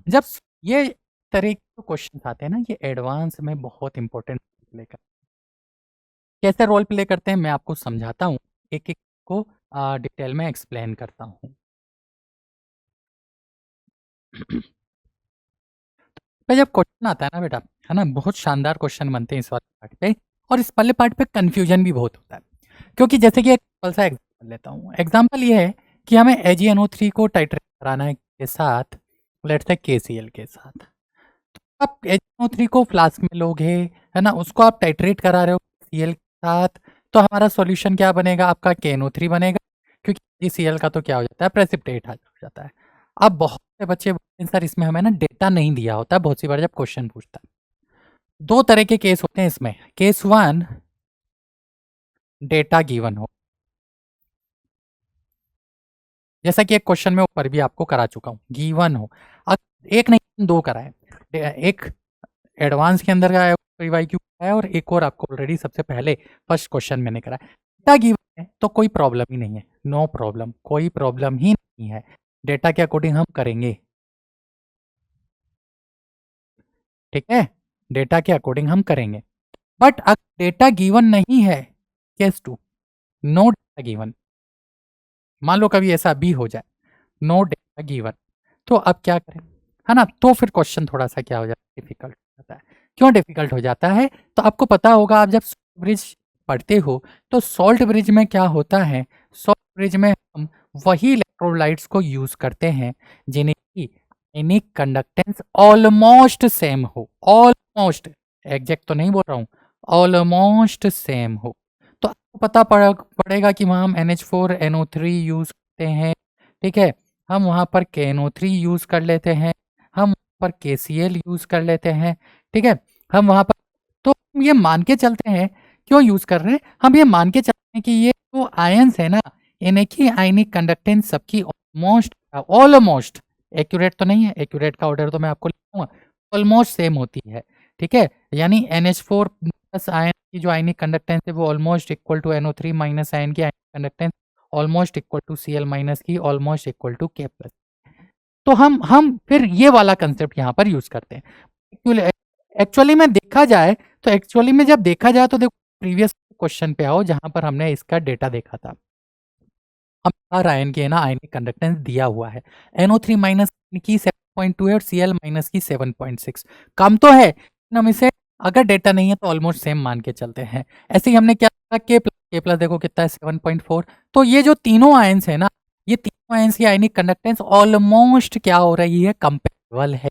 जब ये तरह के क्वेश्चन आते हैं ना, ये एडवांस में बहुत इंपॉर्टेंट प्ले कर कैसे रोल प्ले करते हैं मैं आपको समझाता हूँ, एक एक को डिटेल में एक्सप्लेन करता हूँ। पे जब क्वेश्चन आता है ना बेटा, है ना, बहुत शानदार क्वेश्चन बनते हैं इस वाले पार्ट पे, और इस वाले पार्ट पे कंफ्यूजन भी बहुत होता है, क्योंकि जैसे कि एक सिंपल सा एग्जांपल लेता हूँ। एग्जांपल ये है कि हमें AgNO3 को टाइट्रेट कराना है के साथ, लेट्स से KCl के साथ। तो आप AgNO3 को फ्लास्क में लोगे, है ना, उसको आप टाइट्रेट करा रहे हो Cl के साथ, तो हमारा सॉल्यूशन क्या बनेगा, आपका KNO3 बनेगा, क्योंकि Cl का तो क्या हो जाता है, प्रेसिपिटेट हो जाता है। अब बहुत से बच्चे बोलते हैं सर इसमें हमें ना डेटा नहीं दिया होता, बहुत सी बार जब क्वेश्चन पूछता है। दो तरह के केस होते हैं इसमें। केस 1, डेटा गिवन हो, जैसा कि एक क्वेश्चन में ऊपर भी आपको करा चुका हूं, गिवन हो। अब एक नहीं दो कराए, एक एडवांस के अंदर का प्रीवाईक्यू है और एक और आपको ऑलरेडी सबसे पहले फर्स्ट क्वेश्चन मैंने कराया। डेटा गिवन है तो कोई प्रॉब्लम ही नहीं है, नो प्रॉब्लम, कोई प्रॉब्लम ही नहीं है, डेटा के अकॉर्डिंग हम करेंगे, ठीक है, डेटा के अकॉर्डिंग हम करेंगे। बट अगर डेटा गिवन नहीं है, केस 2, नो डेटा गिवन, मान लो कभी ऐसा भी हो जाए, नो डेटा गिवन, तो अब क्या करें, है ना, तो फिर क्वेश्चन थोड़ा सा क्या हो जाता है, डिफिकल्ट हो जाता है। क्यों डिफिकल्ट हो जाता है, तो आपको पता होगा, आप जब सॉल्ट ब्रिज पढ़ते हो तो सॉल्ट ब्रिज में क्या होता है, सॉल्ट ब्रिज में हम वही इलेक्ट्रोलाइट्स को यूज करते हैं जिन्हें की आयनिक कंडक्टेंस ऑलमोस्ट सेम हो, ऑलमोस्ट, एग्जैक्ट तो नहीं बोल रहा हूँ, ऑलमोस्ट सेम हो। तो आपको पता पड़ेगा कि वहाँ हम NH4NO3 यूज करते हैं, ठीक है, हम वहाँ पर KNO3 यूज कर लेते हैं, हम वहाँ पर KCl यूज कर लेते हैं, ठीक है, हम वहाँ पर, तो हम ये मान के चलते हैं, क्यों यूज कर रहे हैं, हम ये मान के चलते हैं कि ये जो आयंस है ना, इन्हें की आयनिक कंडक्टेंस सबकी ऑलमोस्ट, ऑलमोस्ट, एक्यूरेट तो नहीं है, एक्यूरेट का ऑर्डर तो मैं आपको लिखूंगा, ऑलमोस्ट सेम होती है, ठीक है, यानी NH4 प्लस आयन की जो आयनिक कंडक्टेंस है वो almost equal to NO3 minus ion की ionic conductance almost equal to Cl minus की almost equal to K plus. तो हम फिर ये वाला कंसेप्ट यहाँ पर यूज करते हैं। एक्चुअली में देखा जाए, तो एक्चुअली में जब देखा जाए तो देखो प्रीवियस क्वेश्चन पे आओ जहां पर हमने इसका डेटा देखा था, हम हर आयन की है ना आयनिक कंडक्टेंस दिया हुआ है, NO3 माइनस की 7.2 है और Cl माइनस की 7.6, कम तो है, हम इसे अगर डेटा नहीं है तो ऑलमोस्ट सेम मान के चलते हैं। ऐसे ही हमने क्या कहा, K प्लस देखो कितना है, 7.4, तो ये जो तीनों आयंस है ना, ये तीनों आयंस की आयनिक कंडक्टेंस ऑलमोस्ट क्या हो रही है, कंपेरेबल है,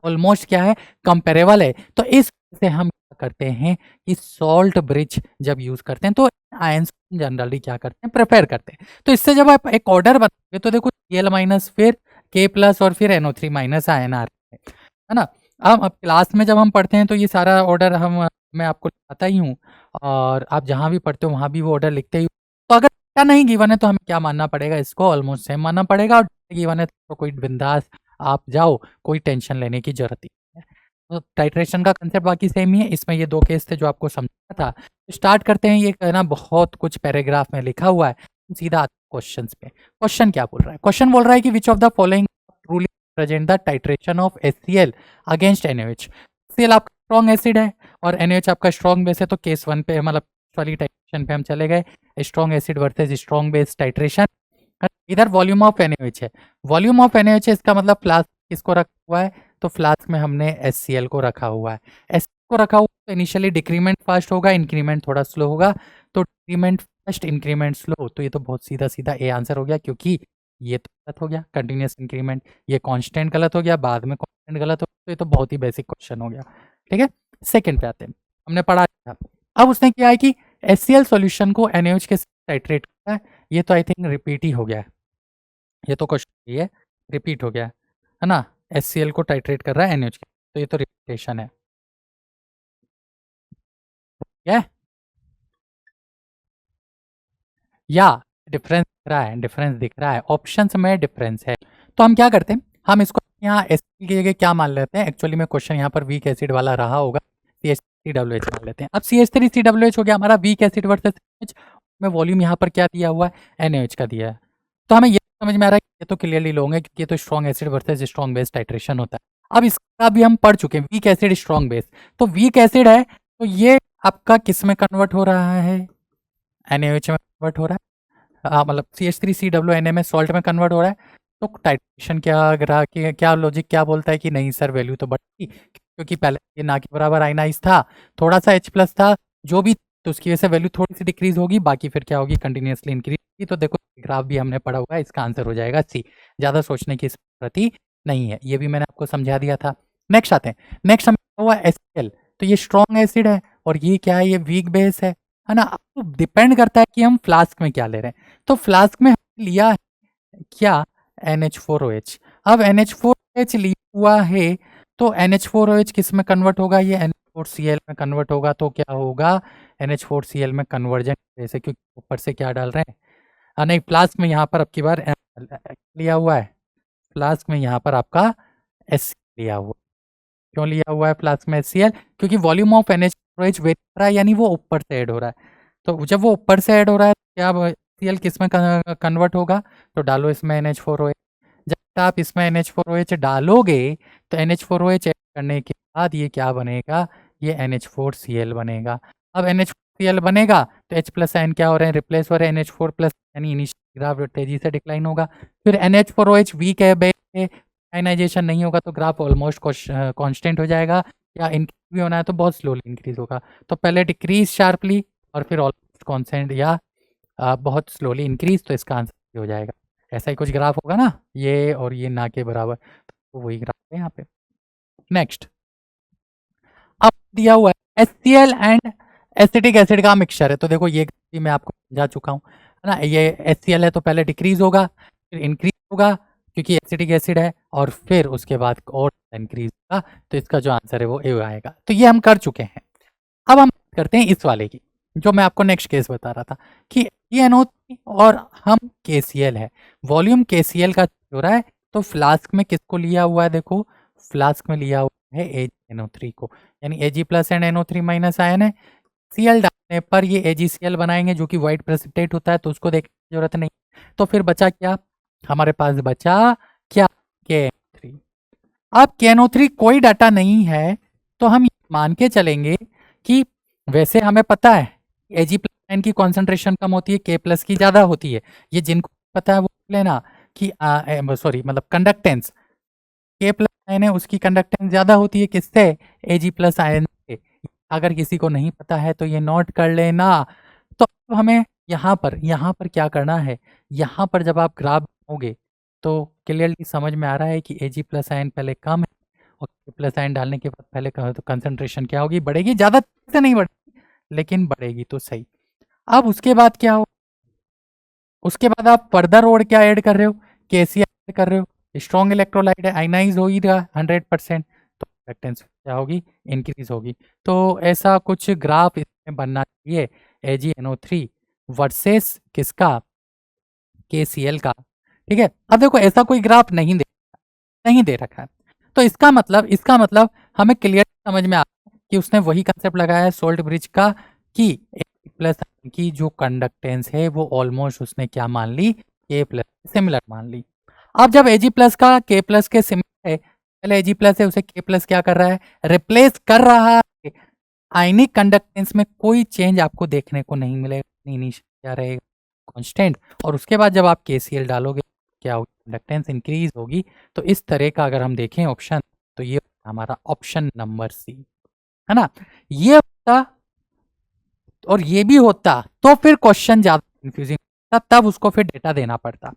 ऑलमोस्ट क्या है, कंपेरेबल है। तो इस वजह से हम क्या करते हैं कि सॉल्ट ब्रिज जब यूज करते हैं तो आयंस जनरली क्या करते हैं, प्रिपेयर करते हैं। तो इससे जब आप एक ऑर्डर बनाओगे तो देखो Cl माइनस, फिर K प्लस और फिर NO3 माइनस आयन आ रहे हैं, है ना। अब क्लास में जब हम पढ़ते हैं तो ये सारा ऑर्डर मैं आपको बताता ही हूँ, और आप जहाँ भी पढ़ते हो वहाँ भी वो ऑर्डर लिखते ही हो। तो अगर डेटा नहीं गिवन है तो हमें क्या मानना पड़ेगा, इसको ऑलमोस्ट सेम मानना पड़ेगा, और गिवन है तो कोई बिंदास आप जाओ, कोई टेंशन लेने की जरूरत नहीं है। तो टाइट्रेशन का कंसेप्ट बाकी सेम ही है, इसमें ये दो केस थे जो आपको समझा था। स्टार्ट करते हैं, ये कहना बहुत कुछ पैराग्राफ में लिखा हुआ है, सीधा क्वेश्चन पे। क्वेश्चन क्या बोल रहा है, क्वेश्चन बोल रहा है कि which of the following truly present the titration of HCl against NaOH। HCl आपका स्ट्रॉन्ग एसिड है और NaOH आपका स्ट्रॉन्ग बेस है, तो केस 1 पे मतलब वाली टाइट्रेशन पे हम चले गए, strong acid versus strong base titration. इधर वॉल्यूम ऑफ NaOH है, वॉल्यूम ऑफ NaOH है, इसका मतलब फ्लास्क किसको रखा हुआ है, तो फ्लास्क में हमने HCl को रखा हुआ है, HCl को रखा हुआ तो इनिशियली डिक्रीमेंट फास्ट होगा, इंक्रीमेंट थोड़ा स्लो होगा, तो डिक्रीमेंट फास्ट इंक्रीमेंट स्लो, तो ये तो बहुत सीधा सीधा ए आंसर हो गया, क्योंकि ये तो गलत हो गया कंटिन्यूस इंक्रीमेंट, ये कांस्टेंट गलत हो गया, बाद में कांस्टेंट गलत हो गया, तो ये तो बहुत ही बेसिक क्वेश्चन हो गया, ठीक है। सेकंड पे आते हैं, हमने पढ़ा था, अब उसने क्या है कि HCl सॉल्यूशन को NaOH के साथ टाइट्रेट करता है, ये तो आई थिंक रिपीट ही हो गया है, ये तो क्वेश्चन ये रिपीट हो गया है ना, HCl को टाइट्रेट कर रहा है NaOH के, तो ये तो रिपीटेशन है, क्या या डिफरेंस दिख रहा है, डिफरेंस दिख रहा है, ऑप्शंस में डिफरेंस है। तो हम क्या करते हैं, हम इसको यहाँ HCl की जगह क्या मान लेते हैं, एक्चुअली में क्वेश्चन यहाँ पर वीक एसिड वाला रहा होगा, CH3COH मान लेते हैं। अब CH3COH हो गया हमारा वीक एसिड वर्सेस NaOH में, वॉल्यूम यहाँ पर क्या दिया हुआ है, NaOH का दिया है। तो हमें ये समझ में आ रहा है कि ये तो क्लियरली लोगे, क्योंकि ये तो strong acid versus strong base titration होता है। अब इसका भी हम पढ़ चुके हैं, वीक एसिड स्ट्रॉन्ग बेस। तो वीक एसिड है तो ये आपका किस में कन्वर्ट हो रहा है, NaOH में कन्वर्ट हो रहा है, मतलब CH3CWNa सॉल्ट में कन्वर्ट हो रहा है। तो टाइट्रेशन क्या लॉजिक क्या बोलता है कि नहीं सर वैल्यू तो बढ़ी, क्योंकि पहले ये ना के बराबर आयनाइज था, थोड़ा सा H+ था जो भी, तो उसकी वजह से वैल्यू थोड़ी सी डिक्रीज होगी, बाकी फिर क्या होगी, कंटिन्यूसली इंक्रीज होगी। तो देखो ग्राफ भी हमने पढ़ा हुआ है, इसका आंसर हो जाएगा सी। ज़्यादा सोचने की जरूरत ही नहीं है, ये भी मैंने आपको समझा दिया था। नेक्स्ट आते हैं, नेक्स्ट हमें हुआ HCl। तो ये स्ट्रॉन्ग एसिड है और ये क्या है, ये वीक बेस है ना। अब डिपेंड करता है कि हम फ्लास्क में क्या ले रहे हैं। तो फ्लास्क में हमने लिया है क्या, NH4OH। अब NH4OH लिया हुआ है तो NH4OH किस में कन्वर्ट होगा, ये NH4Cl में कन्वर्ट होगा। तो क्या होगा, NH4Cl में कन्वर्जन, जैसे क्योंकि ऊपर से क्या डाल रहे हैं, नहीं फ्लास्क में यहाँ पर अब की बार लिया हुआ है, फ्लास्क में यहाँ पर आपका HCl लिया हुआ। क्यों लिया हुआ है फ्लास्क में HCl, क्योंकि वॉल्यूम ऑफ NH4OH वेरी कर रहा है, यानी वो ऊपर से ऐड हो रहा है। तो जब वो ऊपर से ऐड हो रहा है तो क्या HCl किस में कन्वर्ट होगा, तो डालो इसमें NH4OH। जब आप इसमें NH4OH डालोगे तो NH4OH ऐड करने के बाद ये क्या बनेगा, ये NH4Cl बनेगा। अब NH4Cl बनेगा तो H+ आयन क्या हो रहे हैं, रिप्लेस हो रहे हैं NH4+, यानी इनिशियल ग्राफ तेजी से डिक्लाइन होगा। फिर NH4OH वीक है, बेस है, आयनाइजेशन नहीं होगा तो ग्राफ ऑलमोस्ट कांस्टेंट हो जाएगा, या इंक्रीज भी होना है तो बहुत स्लोली इंक्रीज होगा। तो पहले डिक्रीज शार्पली और फिर ऑलमोस्ट कांस्टेंट या बहुत स्लोली इंक्रीज, तो इसका आंसर हो जाएगा। ऐसा ही कुछ ग्राफ होगा ना, ये और ये ना के बराबर, तो वही ग्राफ है यहाँ पे। नेक्स्ट अब दिया हुआ है HCl एंड एसिटिक एसिड का मिक्सचर है। तो देखो ये मैं आपको समझा चुका हूँ, है ना। ये HCl है तो पहले डिक्रीज होगा, फिर इंक्रीज होगा क्योंकि एसिटिक एसिड है, और फिर उसके बाद और इंक्रीज होगा। तो इसका जो आंसर है वो ए आएगा। तो ये हम कर चुके हैं। अब हम बात करते हैं इस वाले की, जो मैं आपको नेक्स्ट केस बता रहा था कि NO3 और हम KCl है, वॉल्यूम KCl का हो रहा है। तो फ्लास्क में किसको लिया हुआ है, देखो फ्लास्क में लिया हुआ है AgNO3 को, यानी Ag+ एंड NO3- आयन है। Cl डालने पर ये AgCl बनाएंगे जो कि व्हाइट प्रेसिपिटेट होता है, तो उसको देखने की जरूरत नहीं। तो फिर बचा क्या, हमारे पास बचा क्या, KNO3। अब KNO3 कोई डाटा नहीं है तो हम मान के चलेंगे कि वैसे हमें पता है Ag+ आयन की कॉन्सेंट्रेशन कम होती है, K+ की ज़्यादा होती है। ये जिनको पता है वो लेना कि सॉरी मतलब कंडक्टेंस, K+ आयन है उसकी कंडक्टेंस ज़्यादा होती है किससे, Ag+ आयन से। अगर किसी को नहीं पता है तो ये नोट कर लेना। तो अब हमें यहाँ पर क्या करना है, यहाँ पर जब आप ग्राफ बनाओगे तो क्लियरली समझ में आ रहा है कि Ag+ आयन पहले कम है और K+ आयन डालने के बाद पहले तो कंसंट्रेशन क्या होगी, बढ़ेगी, ज़्यादा से नहीं बढ़ेगी लेकिन बढ़ेगी तो सही। अब उसके बाद क्या हो, उसके बाद आप फर्दर और क्या ऐड कर रहे हो, KCl ऐड कर रहे हो, स्ट्रॉन्ग इलेक्ट्रोलाइट है, आयनाइज हो ही रहा 100%, तो कंडक्टेंस क्या होगी, इंक्रीज होगी। तो ऐसा कुछ ग्राफ इसमें बनना चाहिए AgNO3 वर्सेस किसका, KCl का। ठीक है, अब देखो ऐसा कोई ग्राफ नहीं दे रखा है, तो इसका मतलब हमें क्लियर समझ में आ रहा है कि उसने वही कंसेप्ट लगाया है सोल्ट ब्रिज का कि Ag+ की जो कंडक्टेंस है वो ऑलमोस्ट उसने क्या मान ली, K+ सिमिलर मान ली। अब जब Ag+ का K+ के सिमिलर है, पहले Ag+ है उसे K+ क्या कर रहा है, रिप्लेस कर रहा है। आयनिक कंडक्टेंस में कोई चेंज आपको देखने को नहीं मिलेगा, इनिशियल क्या रहेगा, कांस्टेंट। और उसके बाद जब आप KCl डालोगे क्या होगी, कंडक्टेंस इंक्रीज होगी। तो इस तरह का अगर हम देखें ऑप्शन, तो ये हमारा ऑप्शन नंबर सी है ना। ये होता और ये भी होता तो फिर क्वेश्चन ज्यादा कंफ्यूजिंग होता, तब उसको फिर डेटा देना पड़ता।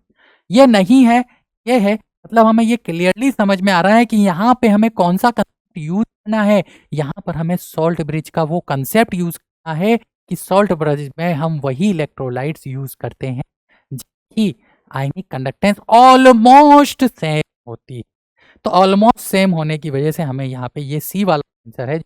ये नहीं है, ये है, मतलब हमें ये क्लियरली समझ में आ रहा है कि यहाँ पे हमें कौन सा कंसेप्ट यूज करना है। यहाँ पर हमें सॉल्ट ब्रिज का वो कंसेप्ट यूज करना है कि सॉल्ट ब्रिज में हम वही इलेक्ट्रोलाइट्स यूज करते हैं जिनकी आयनिक कंडक्टेंस ऑलमोस्ट सेम होती है। तो ऑलमोस्ट सेम होने की वजह से हमें यहाँ पे ये सी वाला आंसर है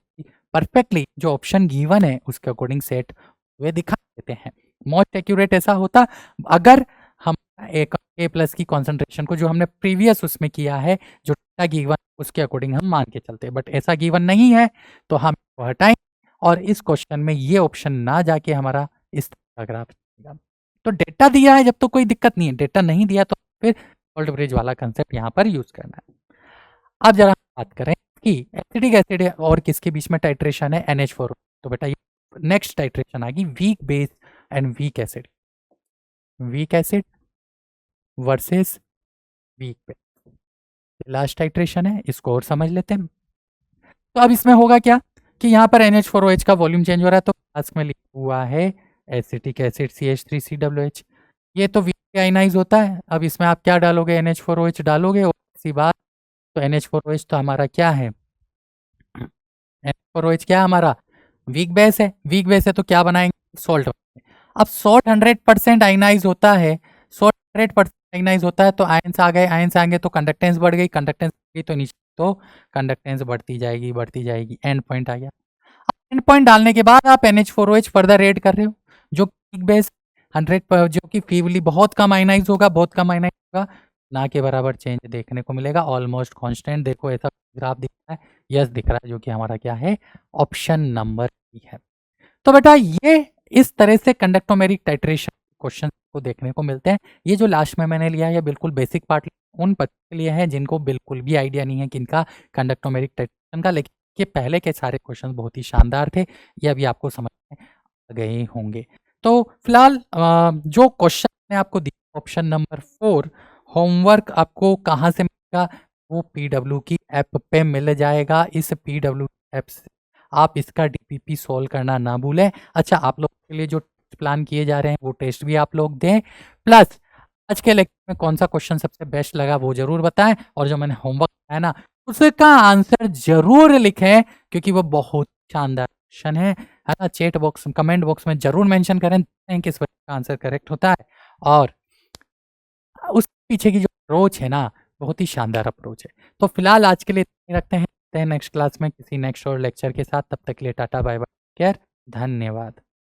परफेक्टली जो ऑप्शन गिवन है उसके अकॉर्डिंग सेट हुए दिखा देते हैं। मोस्ट एक्यूरेट ऐसा होता अगर हम एक K+ की कॉन्सेंट्रेशन को जो हमने प्रीवियस उसमें किया है, जो डेटा गिवन उसके अकॉर्डिंग हम मान के चलते हैं, बट ऐसा गिवन नहीं है तो हम इसको हटाएं और इस क्वेश्चन में ये ऑप्शन ना जाके हमारा इस तरह का ग्राफ आएगा। तो डेटा दिया है जब तो कोई दिक्कत नहीं है, डेटा नहीं दिया तो फिर सोल्ट ब्रिज वाला कंसेप्ट यहाँ पर यूज करना है। अब जरा बात करें कि एसिडिक एसिड और किसके बीच में टाइट्रेशन है, NH4। तो बेटा ये नेक्स्ट टाइट्रेशन आ गई weak base and weak acid, weak acid versus weak base, last titration है, इसको और समझ लेते हैं। तो अब इसमें होगा क्या कि यहाँ पर NH4OH का वॉल्यूम चेंज हो रहा है, तो फ्लास्क में लिखा हुआ है एसिटिक एसिड CH3COH, ये तो वीक आयनाइज होता है। अब इसमें आप क्या डालोगे, NH4OH डालोगे, और इसी बात, तो NH4OH तो हमारा क्या है, NH4OH क्या है हमारा, वीक बेस है। वीक बेस है तो क्या बनाएंगे, सॉल्ट। अब सॉल्ट 100% आयनाइज होता है, सॉल्ट 100% आयनाइज होता है, तो आयंस आ गए, आयंस आएंगे तो कंडक्टेंस बढ़ गई, कंडक्टेंस बढ़ गई तो नीचे तो कंडक्टेंस बढ़ती जाएगी बढ़ती जाएगी, एंड पॉइंट आ गया। एंड पॉइंट डालने के बाद आप NH4OH फर्दर ऐड कर रहे हो, जो वीक बेस 100 जो कि फीवली बहुत कम आयनाइज होगा, बहुत कम आयनाइज होगा, ना के बराबर चेंज देखने को मिलेगा, ऑलमोस्ट कांस्टेंट। देखो ऐसा ग्राफ दिख रहा है, यस दिख रहा है, जो कि हमारा क्या है, ऑप्शन नंबर बी है। तो बेटा ये इस तरह से कंडक्टोमेरिक टाइट्रेशन क्वेश्चन को देखने को मिलते हैं। ये जो लास्ट में मैंने लिया है, ये बिल्कुल बेसिक पार्ट उन बच्चों के लिए है जिनको बिल्कुल भी आइडिया नहीं है कि इनका कंडक्टोमेरिक टाइट्रेशन का, लेकिन ये पहले के सारे क्वेश्चन बहुत ही शानदार थे, ये अभी आपको समझ में आ गए होंगे। तो फिलहाल जो क्वेश्चन मैंने आपको दिया ऑप्शन नंबर 4, होमवर्क आपको कहाँ से मिलेगा, वो PW की ऐप पे मिल जाएगा। इस PW ऐप से आप इसका DPP सॉल्व करना ना भूलें। अच्छा, आप लोग के लिए जो प्लान किए जा रहे हैं वो टेस्ट भी आप लोग दें, प्लस आज के लेक्चर में कौन सा क्वेश्चन सबसे बेस्ट लगा वो जरूर बताएं, और जो मैंने होमवर्क है ना उसका आंसर जरूर लिखें, क्योंकि वो बहुत शानदार क्वेश्चन है ना। चैट बॉक्स कमेंट बॉक्स में जरूर मेंशन करें कि इस बच्चे का आंसर करेक्ट होता है, और उसके पीछे की जो अप्रोच है ना बहुत ही शानदार अप्रोच है। तो फिलहाल आज के लिए रखते हैं नेक्स्ट क्लास में किसी नेक्स्ट और लेक्चर के साथ, तब तक के लिए टाटा बाय बाय केयर, धन्यवाद।